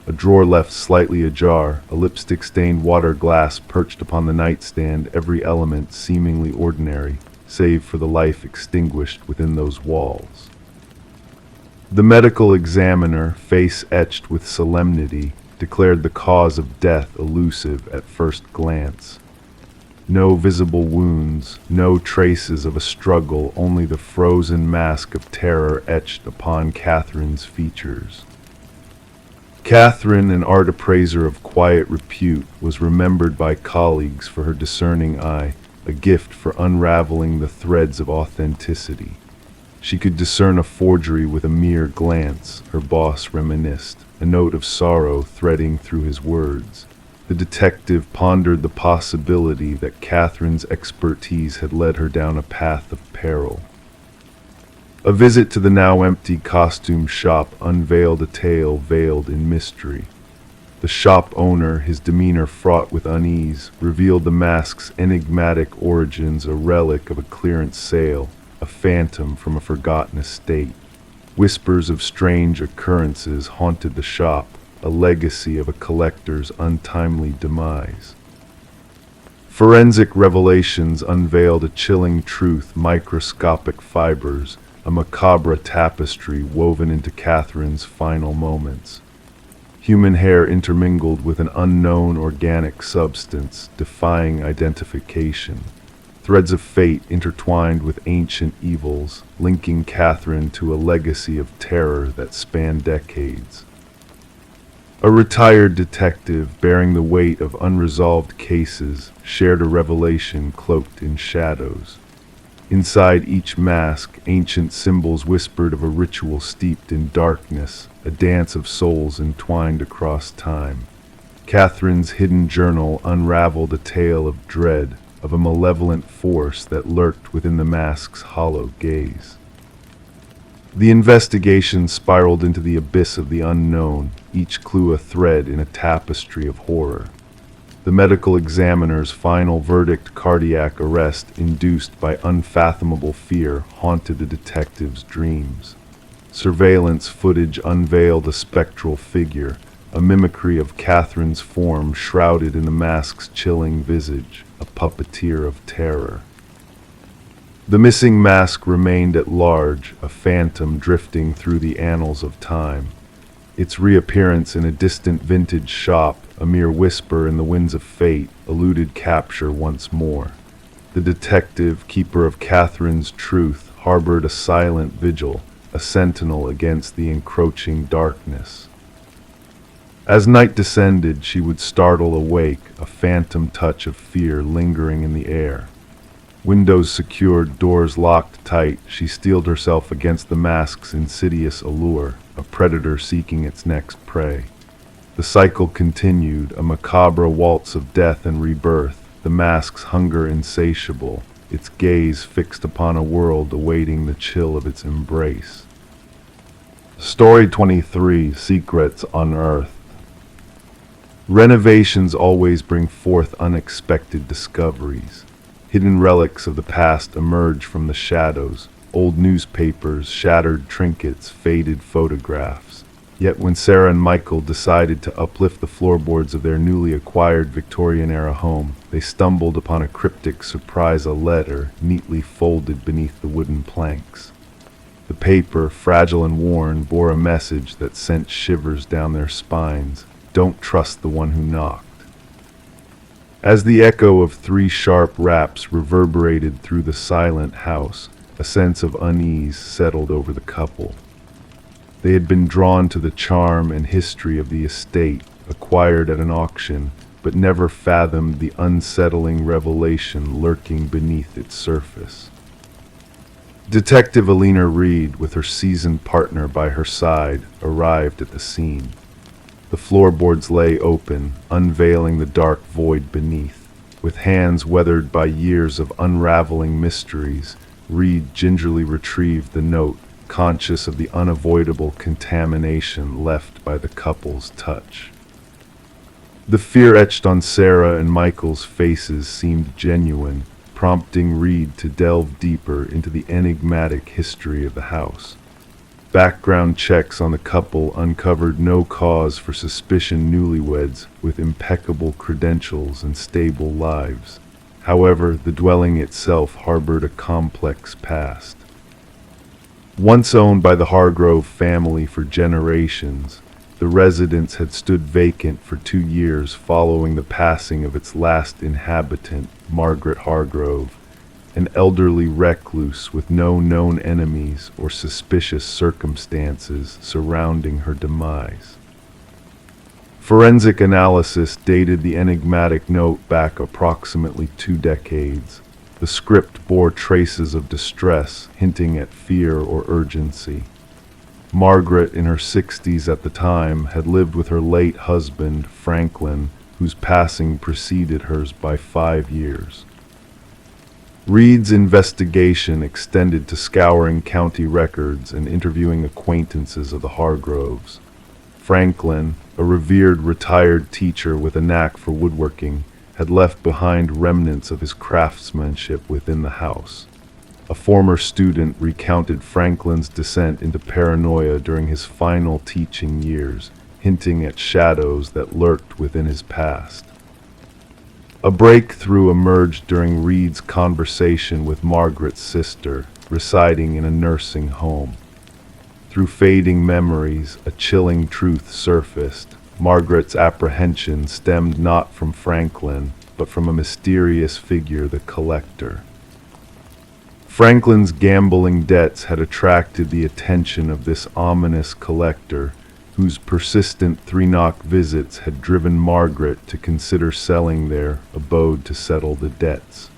A drawer left slightly ajar, a lipstick-stained water glass perched upon the nightstand, every element seemingly ordinary, save for the life extinguished within those walls. The medical examiner, face etched with solemnity, declared the cause of death elusive at first glance. No visible wounds, no traces of a struggle, only the frozen mask of terror etched upon Catherine's features. Catherine, an art appraiser of quiet repute, was remembered by colleagues for her discerning eye, a gift for unraveling the threads of authenticity. She could discern a forgery with a mere glance, her boss reminisced, a note of sorrow threading through his words. The detective pondered the possibility that Catherine's expertise had led her down a path of peril. A visit to the now empty costume shop unveiled a tale veiled in mystery. The shop owner, his demeanor fraught with unease, revealed the mask's enigmatic origins, a relic of a clearance sale, a phantom from a forgotten estate. Whispers of strange occurrences haunted the shop, a legacy of a collector's untimely demise. Forensic revelations unveiled a chilling truth, microscopic fibers, a macabre tapestry woven into Catherine's final moments. Human hair intermingled with an unknown organic substance, defying identification. Threads of fate intertwined with ancient evils, linking Catherine to a legacy of terror that spanned decades. A retired detective, bearing the weight of unresolved cases, shared a revelation cloaked in shadows. Inside each mask, ancient symbols whispered of a ritual steeped in darkness, a dance of souls entwined across time. Catherine's hidden journal unraveled a tale of dread, of a malevolent force that lurked within the mask's hollow gaze. The investigation spiraled into the abyss of the unknown, each clue a thread in a tapestry of horror. The medical examiner's final verdict, cardiac arrest induced by unfathomable fear, haunted the detective's dreams. Surveillance footage unveiled a spectral figure, a mimicry of Catherine's form shrouded in the mask's chilling visage, a puppeteer of terror. The missing mask remained at large, a phantom drifting through the annals of time. Its reappearance in a distant vintage shop, a mere whisper in the winds of fate, eluded capture once more. The detective, keeper of Catherine's truth, harbored a silent vigil, a sentinel against the encroaching darkness. As night descended, she would startle awake, a phantom touch of fear lingering in the air. Windows secured, doors locked tight, she steeled herself against the mask's insidious allure, a predator seeking its next prey. The cycle continued, a macabre waltz of death and rebirth, the mask's hunger insatiable, its gaze fixed upon a world awaiting the chill of its embrace. Story 23: Secrets Unearthed. Renovations always bring forth unexpected discoveries. Hidden relics of the past emerge from the shadows, old newspapers, shattered trinkets, faded photographs. Yet when Sarah and Michael decided to uplift the floorboards of their newly acquired Victorian-era home, they stumbled upon a cryptic surprise, a letter neatly folded beneath the wooden planks. The paper, fragile and worn, bore a message that sent shivers down their spines. Don't trust the one who knocked. As the echo of 3 sharp raps reverberated through the silent house, a sense of unease settled over the couple. They had been drawn to the charm and history of the estate, acquired at an auction, but never fathomed the unsettling revelation lurking beneath its surface. Detective Alina Reed, with her seasoned partner by her side, arrived at the scene. The floorboards lay open, unveiling the dark void beneath. With hands weathered by years of unraveling mysteries, Reed gingerly retrieved the note, conscious of the unavoidable contamination left by the couple's touch. The fear etched on Sarah and Michael's faces seemed genuine, prompting Reed to delve deeper into the enigmatic history of the house. Background checks on the couple uncovered no cause for suspicion. Newlyweds with impeccable credentials and stable lives. However, the dwelling itself harbored a complex past. Once owned by the Hargrove family for generations, the residence had stood vacant for 2 years following the passing of its last inhabitant, Margaret Hargrove, an elderly recluse with no known enemies or suspicious circumstances surrounding her demise. Forensic analysis dated the enigmatic note back approximately 2 decades. The script bore traces of distress, hinting at fear or urgency. Margaret, in her 60s at the time, had lived with her late husband, Franklin, whose passing preceded hers by 5 years. Reed's investigation extended to scouring county records and interviewing acquaintances of the Hargroves. Franklin, a revered retired teacher with a knack for woodworking, had left behind remnants of his craftsmanship within the house. A former student recounted Franklin's descent into paranoia during his final teaching years, hinting at shadows that lurked within his past. A breakthrough emerged during Reed's conversation with Margaret's sister, residing in a nursing home. Through fading memories, a chilling truth surfaced. Margaret's apprehension stemmed not from Franklin, but from a mysterious figure, the collector. Franklin's gambling debts had attracted the attention of this ominous collector, whose persistent 3-knock visits had driven Margaret to consider selling their abode to settle the debts.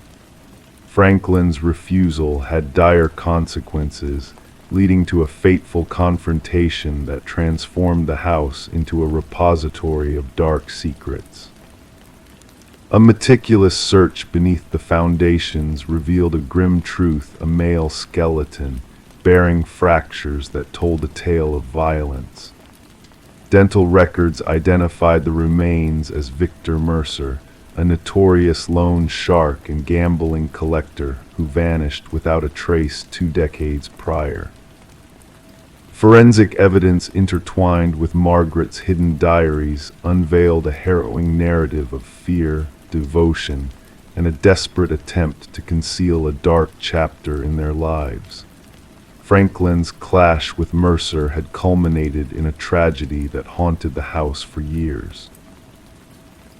Franklin's refusal had dire consequences, leading to a fateful confrontation that transformed the house into a repository of dark secrets. A meticulous search beneath the foundations revealed a grim truth, a male skeleton, bearing fractures that told a tale of violence. Dental records identified the remains as Victor Mercer, a notorious loan shark and gambling collector who vanished without a trace 2 decades prior. Forensic evidence intertwined with Margaret's hidden diaries unveiled a harrowing narrative of fear, devotion, and a desperate attempt to conceal a dark chapter in their lives. Franklin's clash with Mercer had culminated in a tragedy that haunted the house for years.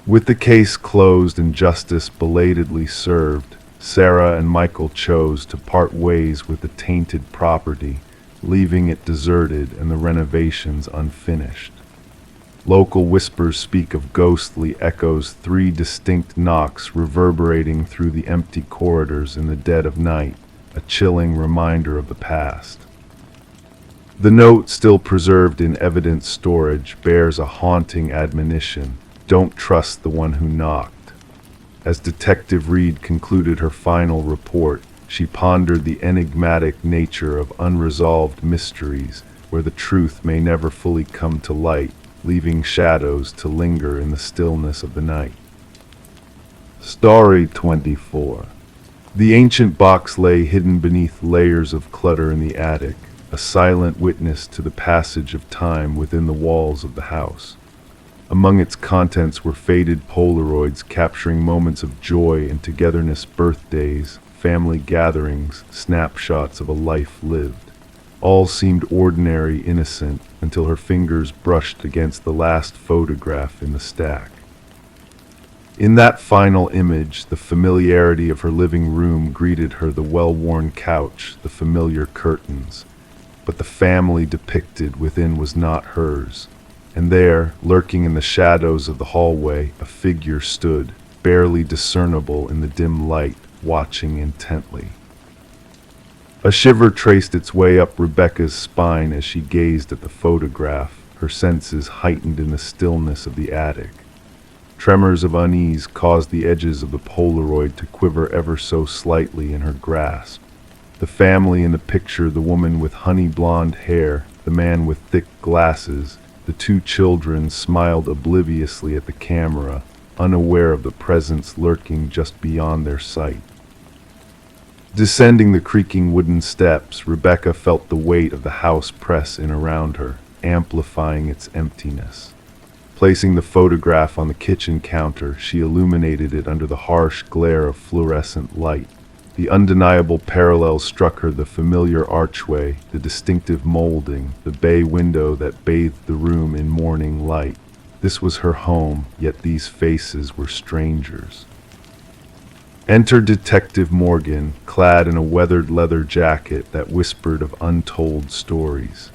With the case closed and justice belatedly served, Sarah and Michael chose to part ways with the tainted property, leaving it deserted and the renovations unfinished. Local whispers speak of ghostly echoes, 3 distinct knocks reverberating through the empty corridors in the dead of night, a chilling reminder of the past. The note, still preserved in evidence storage, bears a haunting admonition: don't trust the one who knocked. As Detective Reed concluded her final report, she pondered the enigmatic nature of unresolved mysteries where the truth may never fully come to light, leaving shadows to linger in the stillness of the night. Story 24. The ancient box lay hidden beneath layers of clutter in the attic, a silent witness to the passage of time within the walls of the house. Among its contents were faded Polaroids capturing moments of joy and togetherness, birthdays, family gatherings, snapshots of a life lived. All seemed ordinary, innocent, until her fingers brushed against the last photograph in the stack. In that final image, the familiarity of her living room greeted her: the well-worn couch, the familiar curtains. But the family depicted within was not hers. And there, lurking in the shadows of the hallway, a figure stood, barely discernible in the dim light, watching intently. A shiver traced its way up Rebecca's spine as she gazed at the photograph, her senses heightened in the stillness of the attic. Tremors of unease caused the edges of the Polaroid to quiver ever so slightly in her grasp. The family in the picture, the woman with honey blonde hair, the man with thick glasses, the 2 children, smiled obliviously at the camera, unaware of the presence lurking just beyond their sight. Descending the creaking wooden steps, Rebecca felt the weight of the house press in around her, amplifying its emptiness. Placing the photograph on the kitchen counter, she illuminated it under the harsh glare of fluorescent light. The undeniable parallel struck her: the familiar archway, the distinctive molding, the bay window that bathed the room in morning light. This was her home, yet these faces were strangers. Enter Detective Morgan, clad in a weathered leather jacket that whispered of untold stories.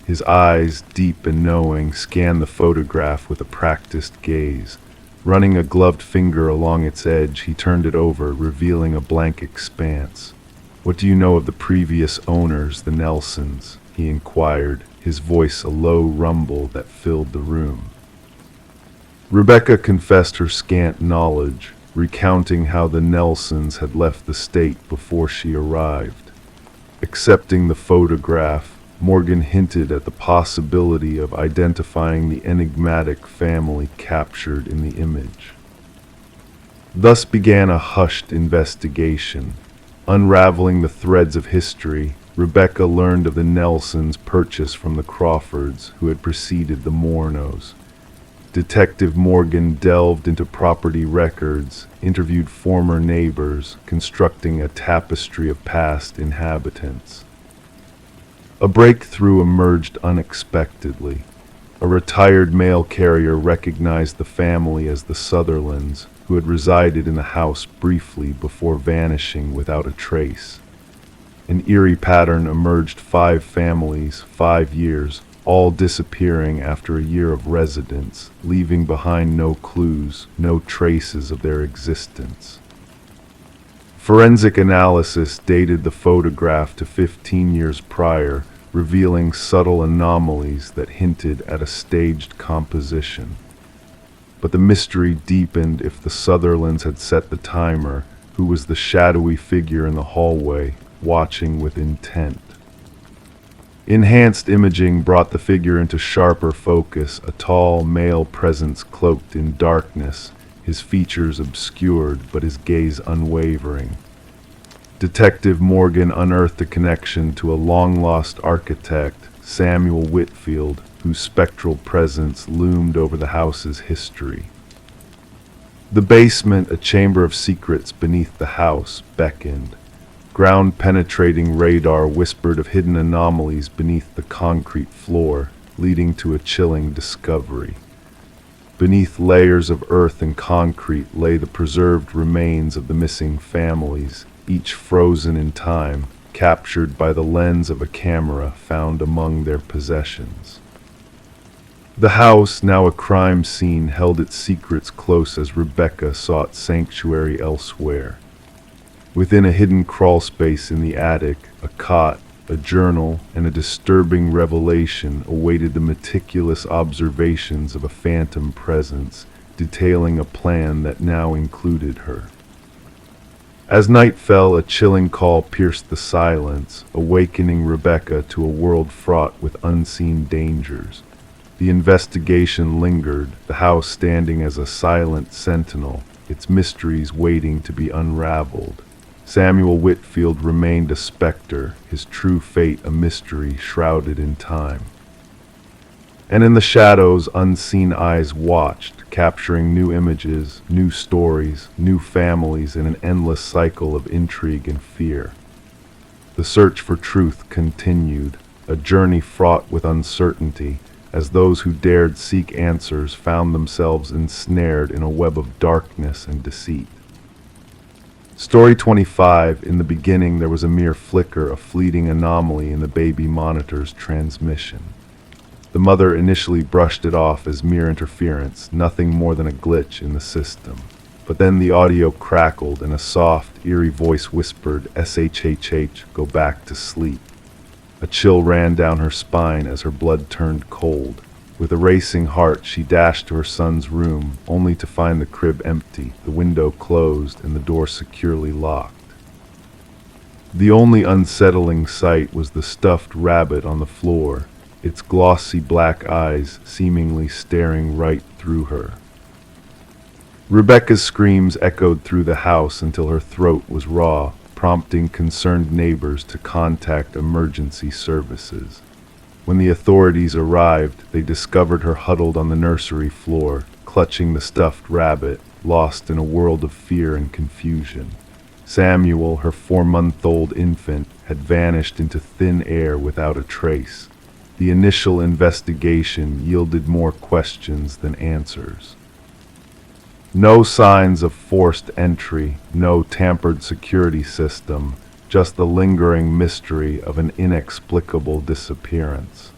His eyes, deep and knowing, scanned the photograph with a practiced gaze. Running a gloved finger along its edge, he turned it over, revealing a blank expanse. "What do you know of the previous owners, the Nelsons?" he inquired, his voice a low rumble that filled the room. Rebecca confessed her scant knowledge, recounting how the Nelsons had left the state before she arrived. Accepting the photograph, Morgan hinted at the possibility of identifying the enigmatic family captured in the image. Thus began a hushed investigation. Unraveling the threads of history, Rebecca learned of the Nelsons' purchase from the Crawfords, who had preceded the Mornos. Detective Morgan delved into property records, interviewed former neighbors, constructing a tapestry of past inhabitants. A breakthrough emerged unexpectedly. A retired mail carrier recognized the family as the Sutherlands, who had resided in the house briefly before vanishing without a trace. An eerie pattern emerged: 5 families, 5 years, all disappearing after a year of residence, leaving behind no clues, no traces of their existence. Forensic analysis dated the photograph to 15 years prior, revealing subtle anomalies that hinted at a staged composition. But the mystery deepened. If the Sutherlands had set the timer, who was the shadowy figure in the hallway, watching with intent? Enhanced imaging brought the figure into sharper focus, a tall male presence cloaked in darkness, his features obscured but his gaze unwavering. Detective Morgan unearthed a connection to a long-lost architect, Samuel Whitfield, whose spectral presence loomed over the house's history. The basement, a chamber of secrets beneath the house, beckoned. Ground-penetrating radar whispered of hidden anomalies beneath the concrete floor, leading to a chilling discovery. Beneath layers of earth and concrete lay the preserved remains of the missing families, each frozen in time, captured by the lens of a camera found among their possessions. The house, now a crime scene, held its secrets close as Rebecca sought sanctuary elsewhere. Within a hidden crawlspace in the attic, a cot, a journal, and a disturbing revelation awaited the meticulous observations of a phantom presence, detailing a plan that now included her. As night fell, a chilling call pierced the silence, awakening Rebecca to a world fraught with unseen dangers. The investigation lingered, the house standing as a silent sentinel, its mysteries waiting to be unraveled. Samuel Whitfield remained a specter, his true fate a mystery shrouded in time. And in the shadows, unseen eyes watched, capturing new images, new stories, new families in an endless cycle of intrigue and fear. The search for truth continued, a journey fraught with uncertainty, as those who dared seek answers found themselves ensnared in a web of darkness and deceit. Story 25. In the beginning, there was a mere flicker, a fleeting anomaly in the baby monitor's transmission. The mother initially brushed it off as mere interference, nothing more than a glitch in the system. But then the audio crackled and a soft, eerie voice whispered, "SHHH, go back to sleep." A chill ran down her spine as her blood turned cold. With a racing heart, she dashed to her son's room, only to find the crib empty, the window closed, and the door securely locked. The only unsettling sight was the stuffed rabbit on the floor, its glossy black eyes seemingly staring right through her. Rebecca's screams echoed through the house until her throat was raw, prompting concerned neighbors to contact emergency services. When the authorities arrived, they discovered her huddled on the nursery floor, clutching the stuffed rabbit, lost in a world of fear and confusion. Samuel, her 4-month-old infant, had vanished into thin air without a trace. The initial investigation yielded more questions than answers. No signs of forced entry, no tampered security system, just the lingering mystery of an inexplicable disappearance.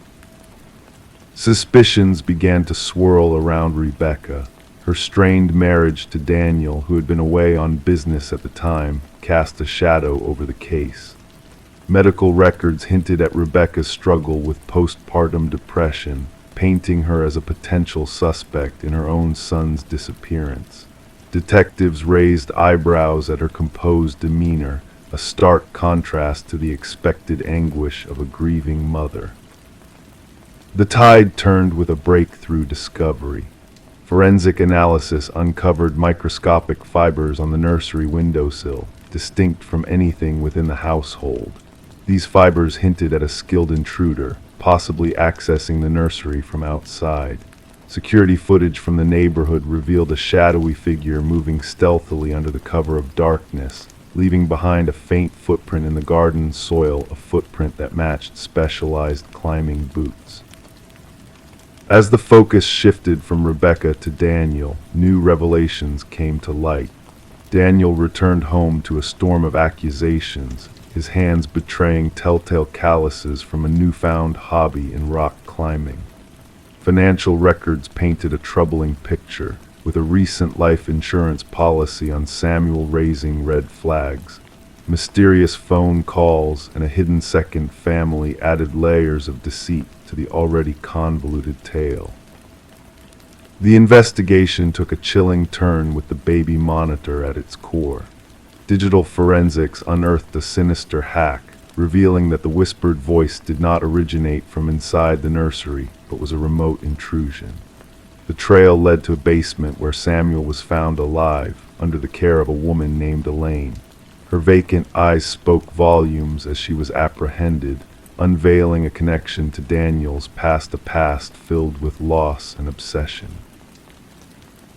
Suspicions began to swirl around Rebecca. Her strained marriage to Daniel, who had been away on business at the time, cast a shadow over the case. Medical records hinted at Rebecca's struggle with postpartum depression, painting her as a potential suspect in her own son's disappearance. Detectives raised eyebrows at her composed demeanor, a stark contrast to the expected anguish of a grieving mother. The tide turned with a breakthrough discovery. Forensic analysis uncovered microscopic fibers on the nursery windowsill, distinct from anything within the household. These fibers hinted at a skilled intruder, possibly accessing the nursery from outside. Security footage from the neighborhood revealed a shadowy figure moving stealthily under the cover of darkness, leaving behind a faint footprint in the garden soil, a footprint that matched specialized climbing boots. As the focus shifted from Rebecca to Daniel, new revelations came to light. Daniel returned home to a storm of accusations, his hands betraying telltale calluses from a newfound hobby in rock climbing. Financial records painted a troubling picture, with a recent life insurance policy on Samuel raising red flags. Mysterious phone calls and a hidden second family added layers of deceit to the already convoluted tale. The investigation took a chilling turn with the baby monitor at its core. Digital forensics unearthed a sinister hack, revealing that the whispered voice did not originate from inside the nursery, but was a remote intrusion. The trail led to a basement where Samuel was found alive, under the care of a woman named Elaine. Her vacant eyes spoke volumes as she was apprehended, unveiling a connection to Daniel's past, a past filled with loss and obsession.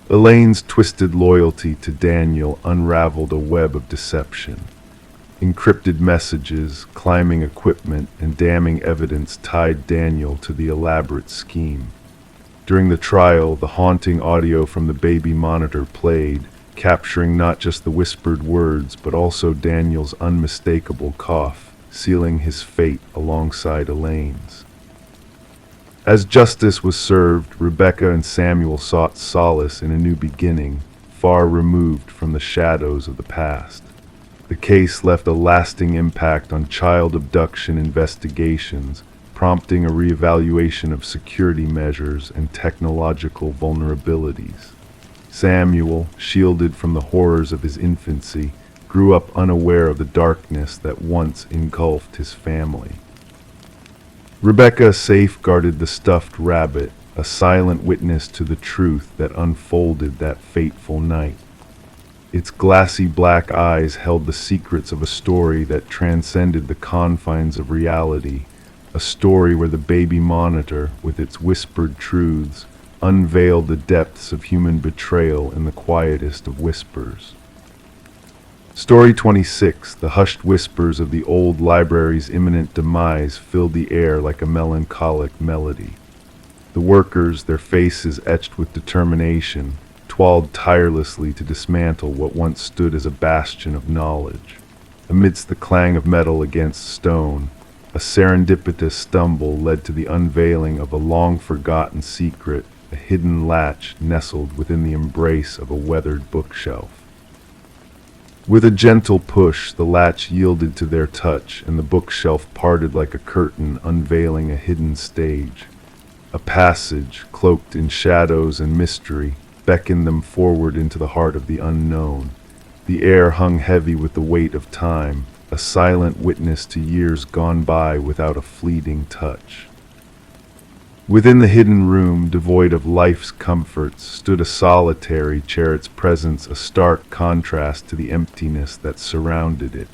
Elaine's twisted loyalty to Daniel unraveled a web of deception. Encrypted messages, climbing equipment, and damning evidence tied Daniel to the elaborate scheme. During the trial, the haunting audio from the baby monitor played, capturing not just the whispered words, but also Daniel's unmistakable cough, sealing his fate alongside Elaine's. As justice was served, Rebecca and Samuel sought solace in a new beginning, far removed from the shadows of the past. The case left a lasting impact on child abduction investigations, prompting a reevaluation of security measures and technological vulnerabilities. Samuel, shielded from the horrors of his infancy, grew up unaware of the darkness that once engulfed his family. Rebecca safeguarded the stuffed rabbit, a silent witness to the truth that unfolded that fateful night. Its glassy black eyes held the secrets of a story that transcended the confines of reality, a story where the baby monitor, with its whispered truths, unveiled the depths of human betrayal in the quietest of whispers. Story 26, the hushed whispers of the old library's imminent demise filled the air like a melancholic melody. The workers, their faces etched with determination, toiled tirelessly to dismantle what once stood as a bastion of knowledge. Amidst the clang of metal against stone, a serendipitous stumble led to the unveiling of a long-forgotten secret, a hidden latch nestled within the embrace of a weathered bookshelf. With a gentle push, the latch yielded to their touch, and the bookshelf parted like a curtain, unveiling a hidden stage. A passage, cloaked in shadows and mystery, beckoned them forward into the heart of the unknown. The air hung heavy with the weight of time, a silent witness to years gone by without a fleeting touch. Within the hidden room, devoid of life's comforts, stood a solitary chair, its presence a stark contrast to the emptiness that surrounded it.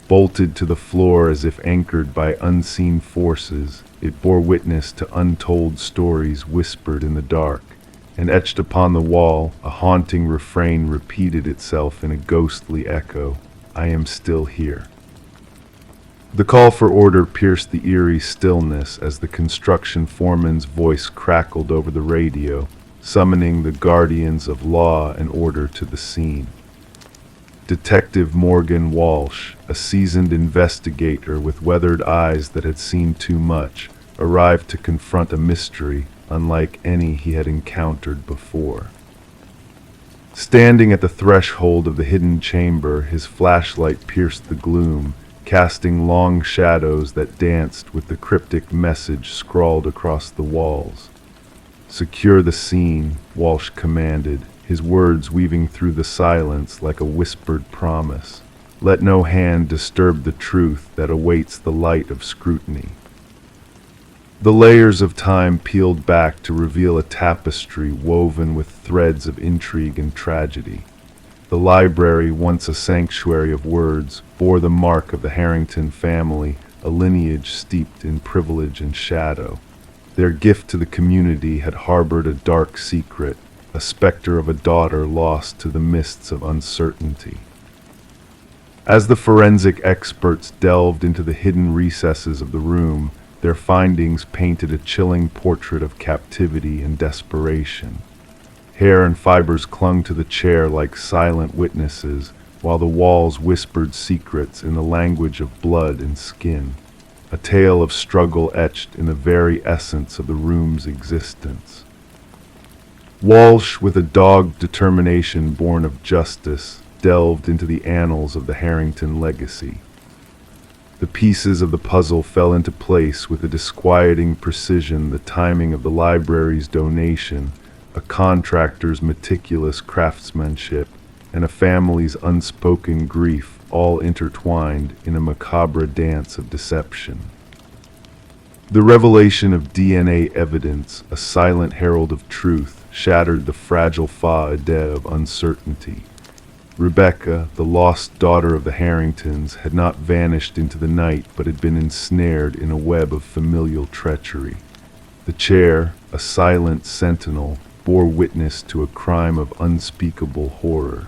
Bolted to the floor as if anchored by unseen forces, it bore witness to untold stories whispered in the dark, and etched upon the wall, a haunting refrain repeated itself in a ghostly echo, "I am still here." The call for order pierced the eerie stillness as the construction foreman's voice crackled over the radio, summoning the guardians of law and order to the scene. Detective Morgan Walsh, a seasoned investigator with weathered eyes that had seen too much, arrived to confront a mystery unlike any he had encountered before. Standing at the threshold of the hidden chamber, his flashlight pierced the gloom, casting long shadows that danced with the cryptic message scrawled across the walls. "Secure the scene," Walsh commanded, his words weaving through the silence like a whispered promise. "Let no hand disturb the truth that awaits the light of scrutiny." The layers of time peeled back to reveal a tapestry woven with threads of intrigue and tragedy. The library, once a sanctuary of words, bore the mark of the Harrington family, a lineage steeped in privilege and shadow. Their gift to the community had harbored a dark secret, a specter of a daughter lost to the mists of uncertainty. As the forensic experts delved into the hidden recesses of the room, their findings painted a chilling portrait of captivity and desperation. Hair and fibers clung to the chair like silent witnesses, while the walls whispered secrets in the language of blood and skin, a tale of struggle etched in the very essence of the room's existence. Walsh, with a dogged determination born of justice, delved into the annals of the Harrington legacy. The pieces of the puzzle fell into place with a disquieting precision, the timing of the library's donation, a contractor's meticulous craftsmanship, and a family's unspoken grief, all intertwined in a macabre dance of deception. The revelation of DNA evidence, a silent herald of truth, shattered the fragile faade of uncertainty. Rebecca, the lost daughter of the Harringtons, had not vanished into the night but had been ensnared in a web of familial treachery. The chair, a silent sentinel, bore witness to a crime of unspeakable horror.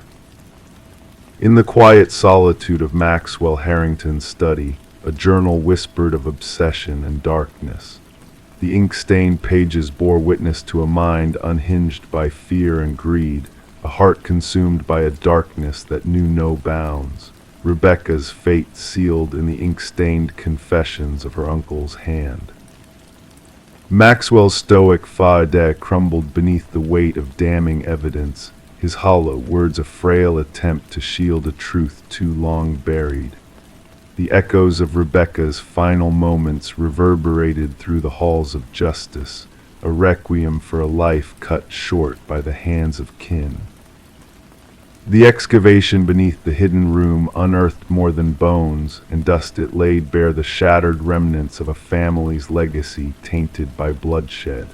In the quiet solitude of Maxwell Harrington's study, a journal whispered of obsession and darkness. The ink-stained pages bore witness to a mind unhinged by fear and greed, a heart consumed by a darkness that knew no bounds. Rebecca's fate sealed in the ink-stained confessions of her uncle's hand. Maxwell's stoic faade crumbled beneath the weight of damning evidence, his hollow words a frail attempt to shield a truth too long buried. The echoes of Rebecca's final moments reverberated through the halls of justice, a requiem for a life cut short by the hands of kin. The excavation beneath the hidden room unearthed more than bones, and dust it laid bare the shattered remnants of a family's legacy tainted by bloodshed.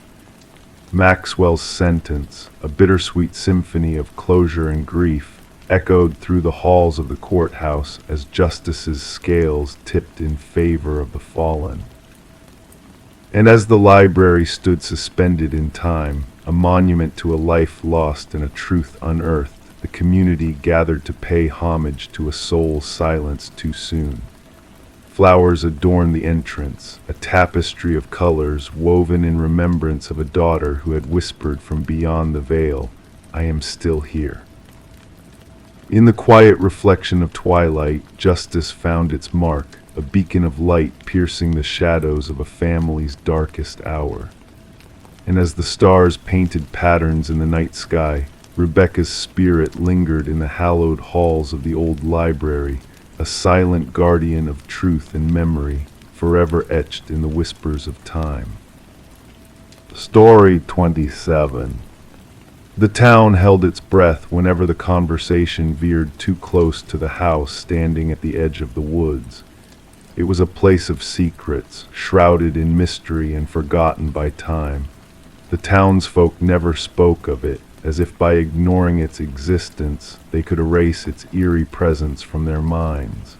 Maxwell's sentence, a bittersweet symphony of closure and grief, echoed through the halls of the courthouse as justice's scales tipped in favor of the fallen. And as the library stood suspended in time, a monument to a life lost and a truth unearthed, the community gathered to pay homage to a soul silenced too soon. Flowers adorned the entrance, a tapestry of colors woven in remembrance of a daughter who had whispered from beyond the veil, "I am still here." In the quiet reflection of twilight, justice found its mark, a beacon of light piercing the shadows of a family's darkest hour. And as the stars painted patterns in the night sky, Rebecca's spirit lingered in the hallowed halls of the old library, a silent guardian of truth and memory, forever etched in the whispers of time. Story 27. The town held its breath whenever the conversation veered too close to the house standing at the edge of the woods. It was a place of secrets, shrouded in mystery and forgotten by time. The townsfolk never spoke of it, as if by ignoring its existence, they could erase its eerie presence from their minds.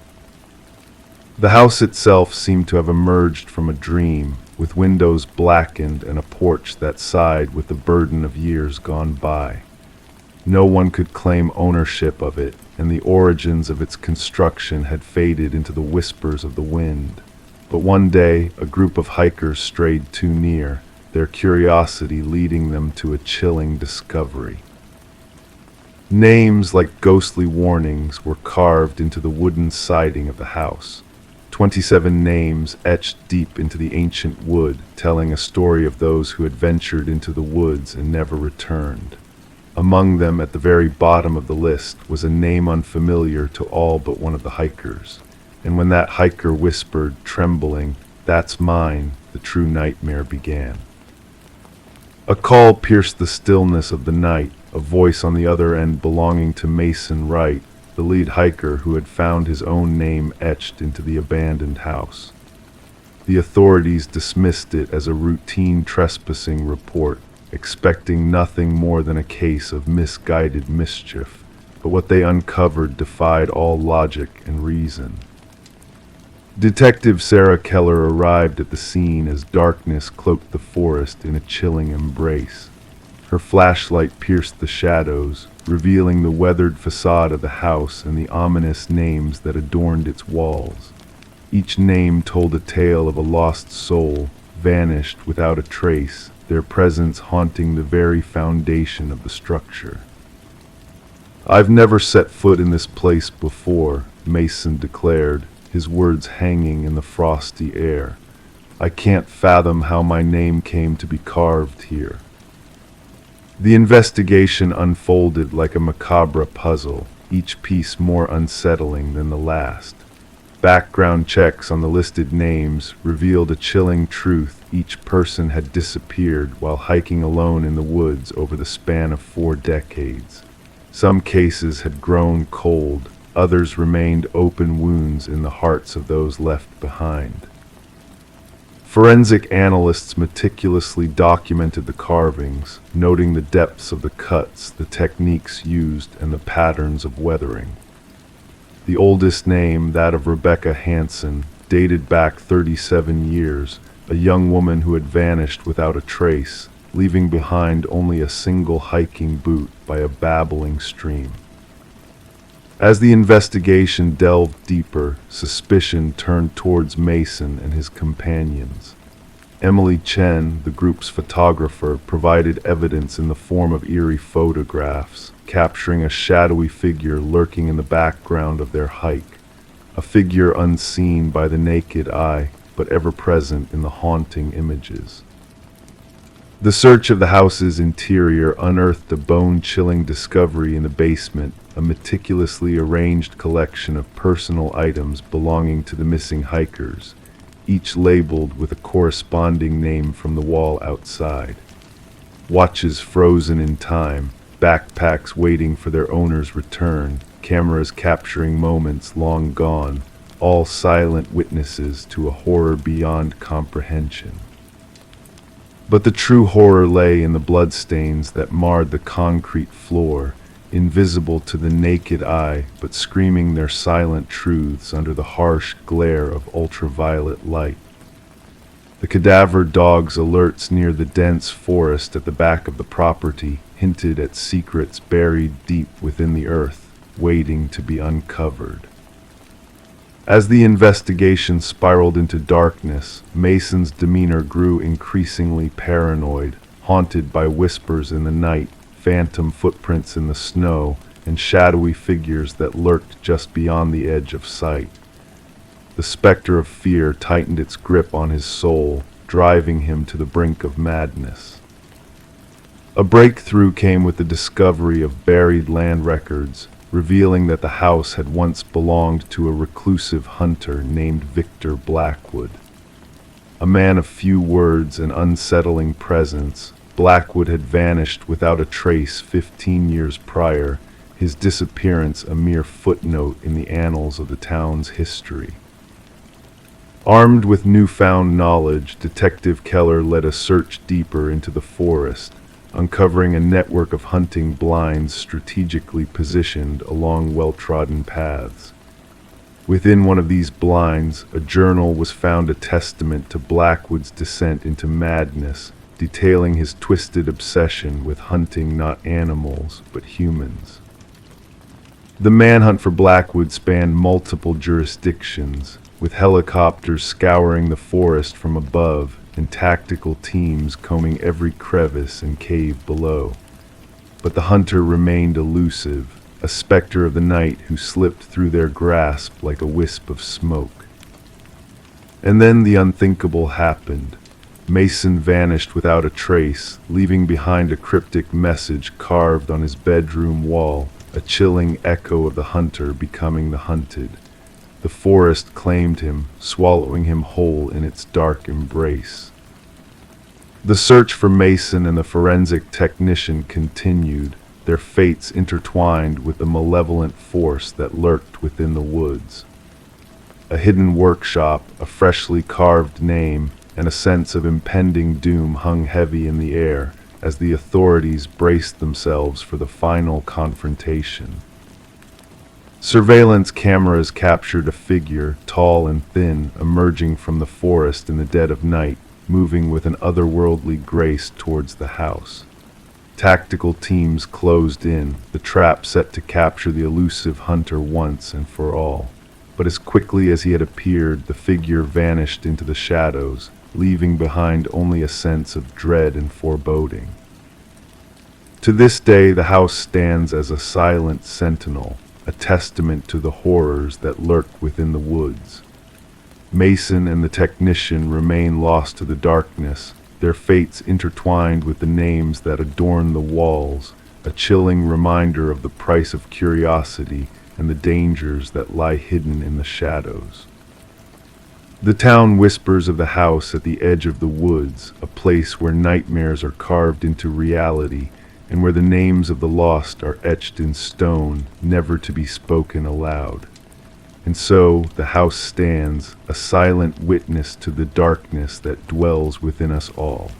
The house itself seemed to have emerged from a dream, with windows blackened and a porch that sighed with the burden of years gone by. No one could claim ownership of it, and the origins of its construction had faded into the whispers of the wind. But one day, a group of hikers strayed too near, their curiosity leading them to a chilling discovery. Names like ghostly warnings were carved into the wooden siding of the house. 27 names etched deep into the ancient wood, telling a story of those who had ventured into the woods and never returned. Among them, at the very bottom of the list, was a name unfamiliar to all but one of the hikers. And when that hiker whispered, trembling, "That's mine," the true nightmare began. A call pierced the stillness of the night, a voice on the other end belonging to Mason Wright, the lead hiker who had found his own name etched into the abandoned house. The authorities dismissed it as a routine trespassing report, expecting nothing more than a case of misguided mischief, but what they uncovered defied all logic and reason. Detective Sarah Keller arrived at the scene as darkness cloaked the forest in a chilling embrace. Her flashlight pierced the shadows, revealing the weathered facade of the house and the ominous names that adorned its walls. Each name told a tale of a lost soul, vanished without a trace, their presence haunting the very foundation of the structure. "I've never set foot in this place before," Mason declared, his words hanging in the frosty air. "I can't fathom how my name came to be carved here." The investigation unfolded like a macabre puzzle, each piece more unsettling than the last. Background checks on the listed names revealed a chilling truth: each person had disappeared while hiking alone in the woods over the span of 4 decades. Some cases had grown cold, others remained open wounds in the hearts of those left behind. Forensic analysts meticulously documented the carvings, noting the depths of the cuts, the techniques used, and the patterns of weathering. The oldest name, that of Rebecca Hanson, dated back 37 years, a young woman who had vanished without a trace, leaving behind only a single hiking boot by a babbling stream. As the investigation delved deeper, suspicion turned towards Mason and his companions. Emily Chen, the group's photographer, provided evidence in the form of eerie photographs, capturing a shadowy figure lurking in the background of their hike, a figure unseen by the naked eye, but ever present in the haunting images. The search of the house's interior unearthed a bone-chilling discovery in the basement, a meticulously arranged collection of personal items belonging to the missing hikers, each labeled with a corresponding name from the wall outside. Watches frozen in time, backpacks waiting for their owner's return, cameras capturing moments long gone, all silent witnesses to a horror beyond comprehension. But the true horror lay in the bloodstains that marred the concrete floor, invisible to the naked eye, but screaming their silent truths under the harsh glare of ultraviolet light. The cadaver dog's alerts near the dense forest at the back of the property hinted at secrets buried deep within the earth, waiting to be uncovered. As the investigation spiraled into darkness, Mason's demeanor grew increasingly paranoid, haunted by whispers in the night, phantom footprints in the snow, and shadowy figures that lurked just beyond the edge of sight. The specter of fear tightened its grip on his soul, driving him to the brink of madness. A breakthrough came with the discovery of buried land records, revealing that the house had once belonged to a reclusive hunter named Victor Blackwood. A man of few words and unsettling presence, Blackwood had vanished without a trace 15 years prior, his disappearance a mere footnote in the annals of the town's history. Armed with newfound knowledge, Detective Keller led a search deeper into the forest, uncovering a network of hunting blinds strategically positioned along well-trodden paths. Within one of these blinds, a journal was found, a testament to Blackwood's descent into madness, detailing his twisted obsession with hunting not animals, but humans. The manhunt for Blackwood spanned multiple jurisdictions, with helicopters scouring the forest from above and tactical teams combing every crevice and cave below. But the hunter remained elusive, a specter of the night who slipped through their grasp like a wisp of smoke. And then the unthinkable happened. Mason vanished without a trace, leaving behind a cryptic message carved on his bedroom wall, a chilling echo of the hunter becoming the hunted. The forest claimed him, swallowing him whole in its dark embrace. The search for Mason and the forensic technician continued, their fates intertwined with the malevolent force that lurked within the woods. A hidden workshop, a freshly carved name, and a sense of impending doom hung heavy in the air as the authorities braced themselves for the final confrontation. Surveillance cameras captured a figure, tall and thin, emerging from the forest in the dead of night, moving with an otherworldly grace towards the house. Tactical teams closed in, the trap set to capture the elusive hunter once and for all. But as quickly as he had appeared, the figure vanished into the shadows, leaving behind only a sense of dread and foreboding. To this day, the house stands as a silent sentinel, a testament to the horrors that lurk within the woods. Mason and the technician remain lost to the darkness, their fates intertwined with the names that adorn the walls, a chilling reminder of the price of curiosity and the dangers that lie hidden in the shadows. The town whispers of the house at the edge of the woods, a place where nightmares are carved into reality and where the names of the lost are etched in stone, never to be spoken aloud. And so the house stands, a silent witness to the darkness that dwells within us all.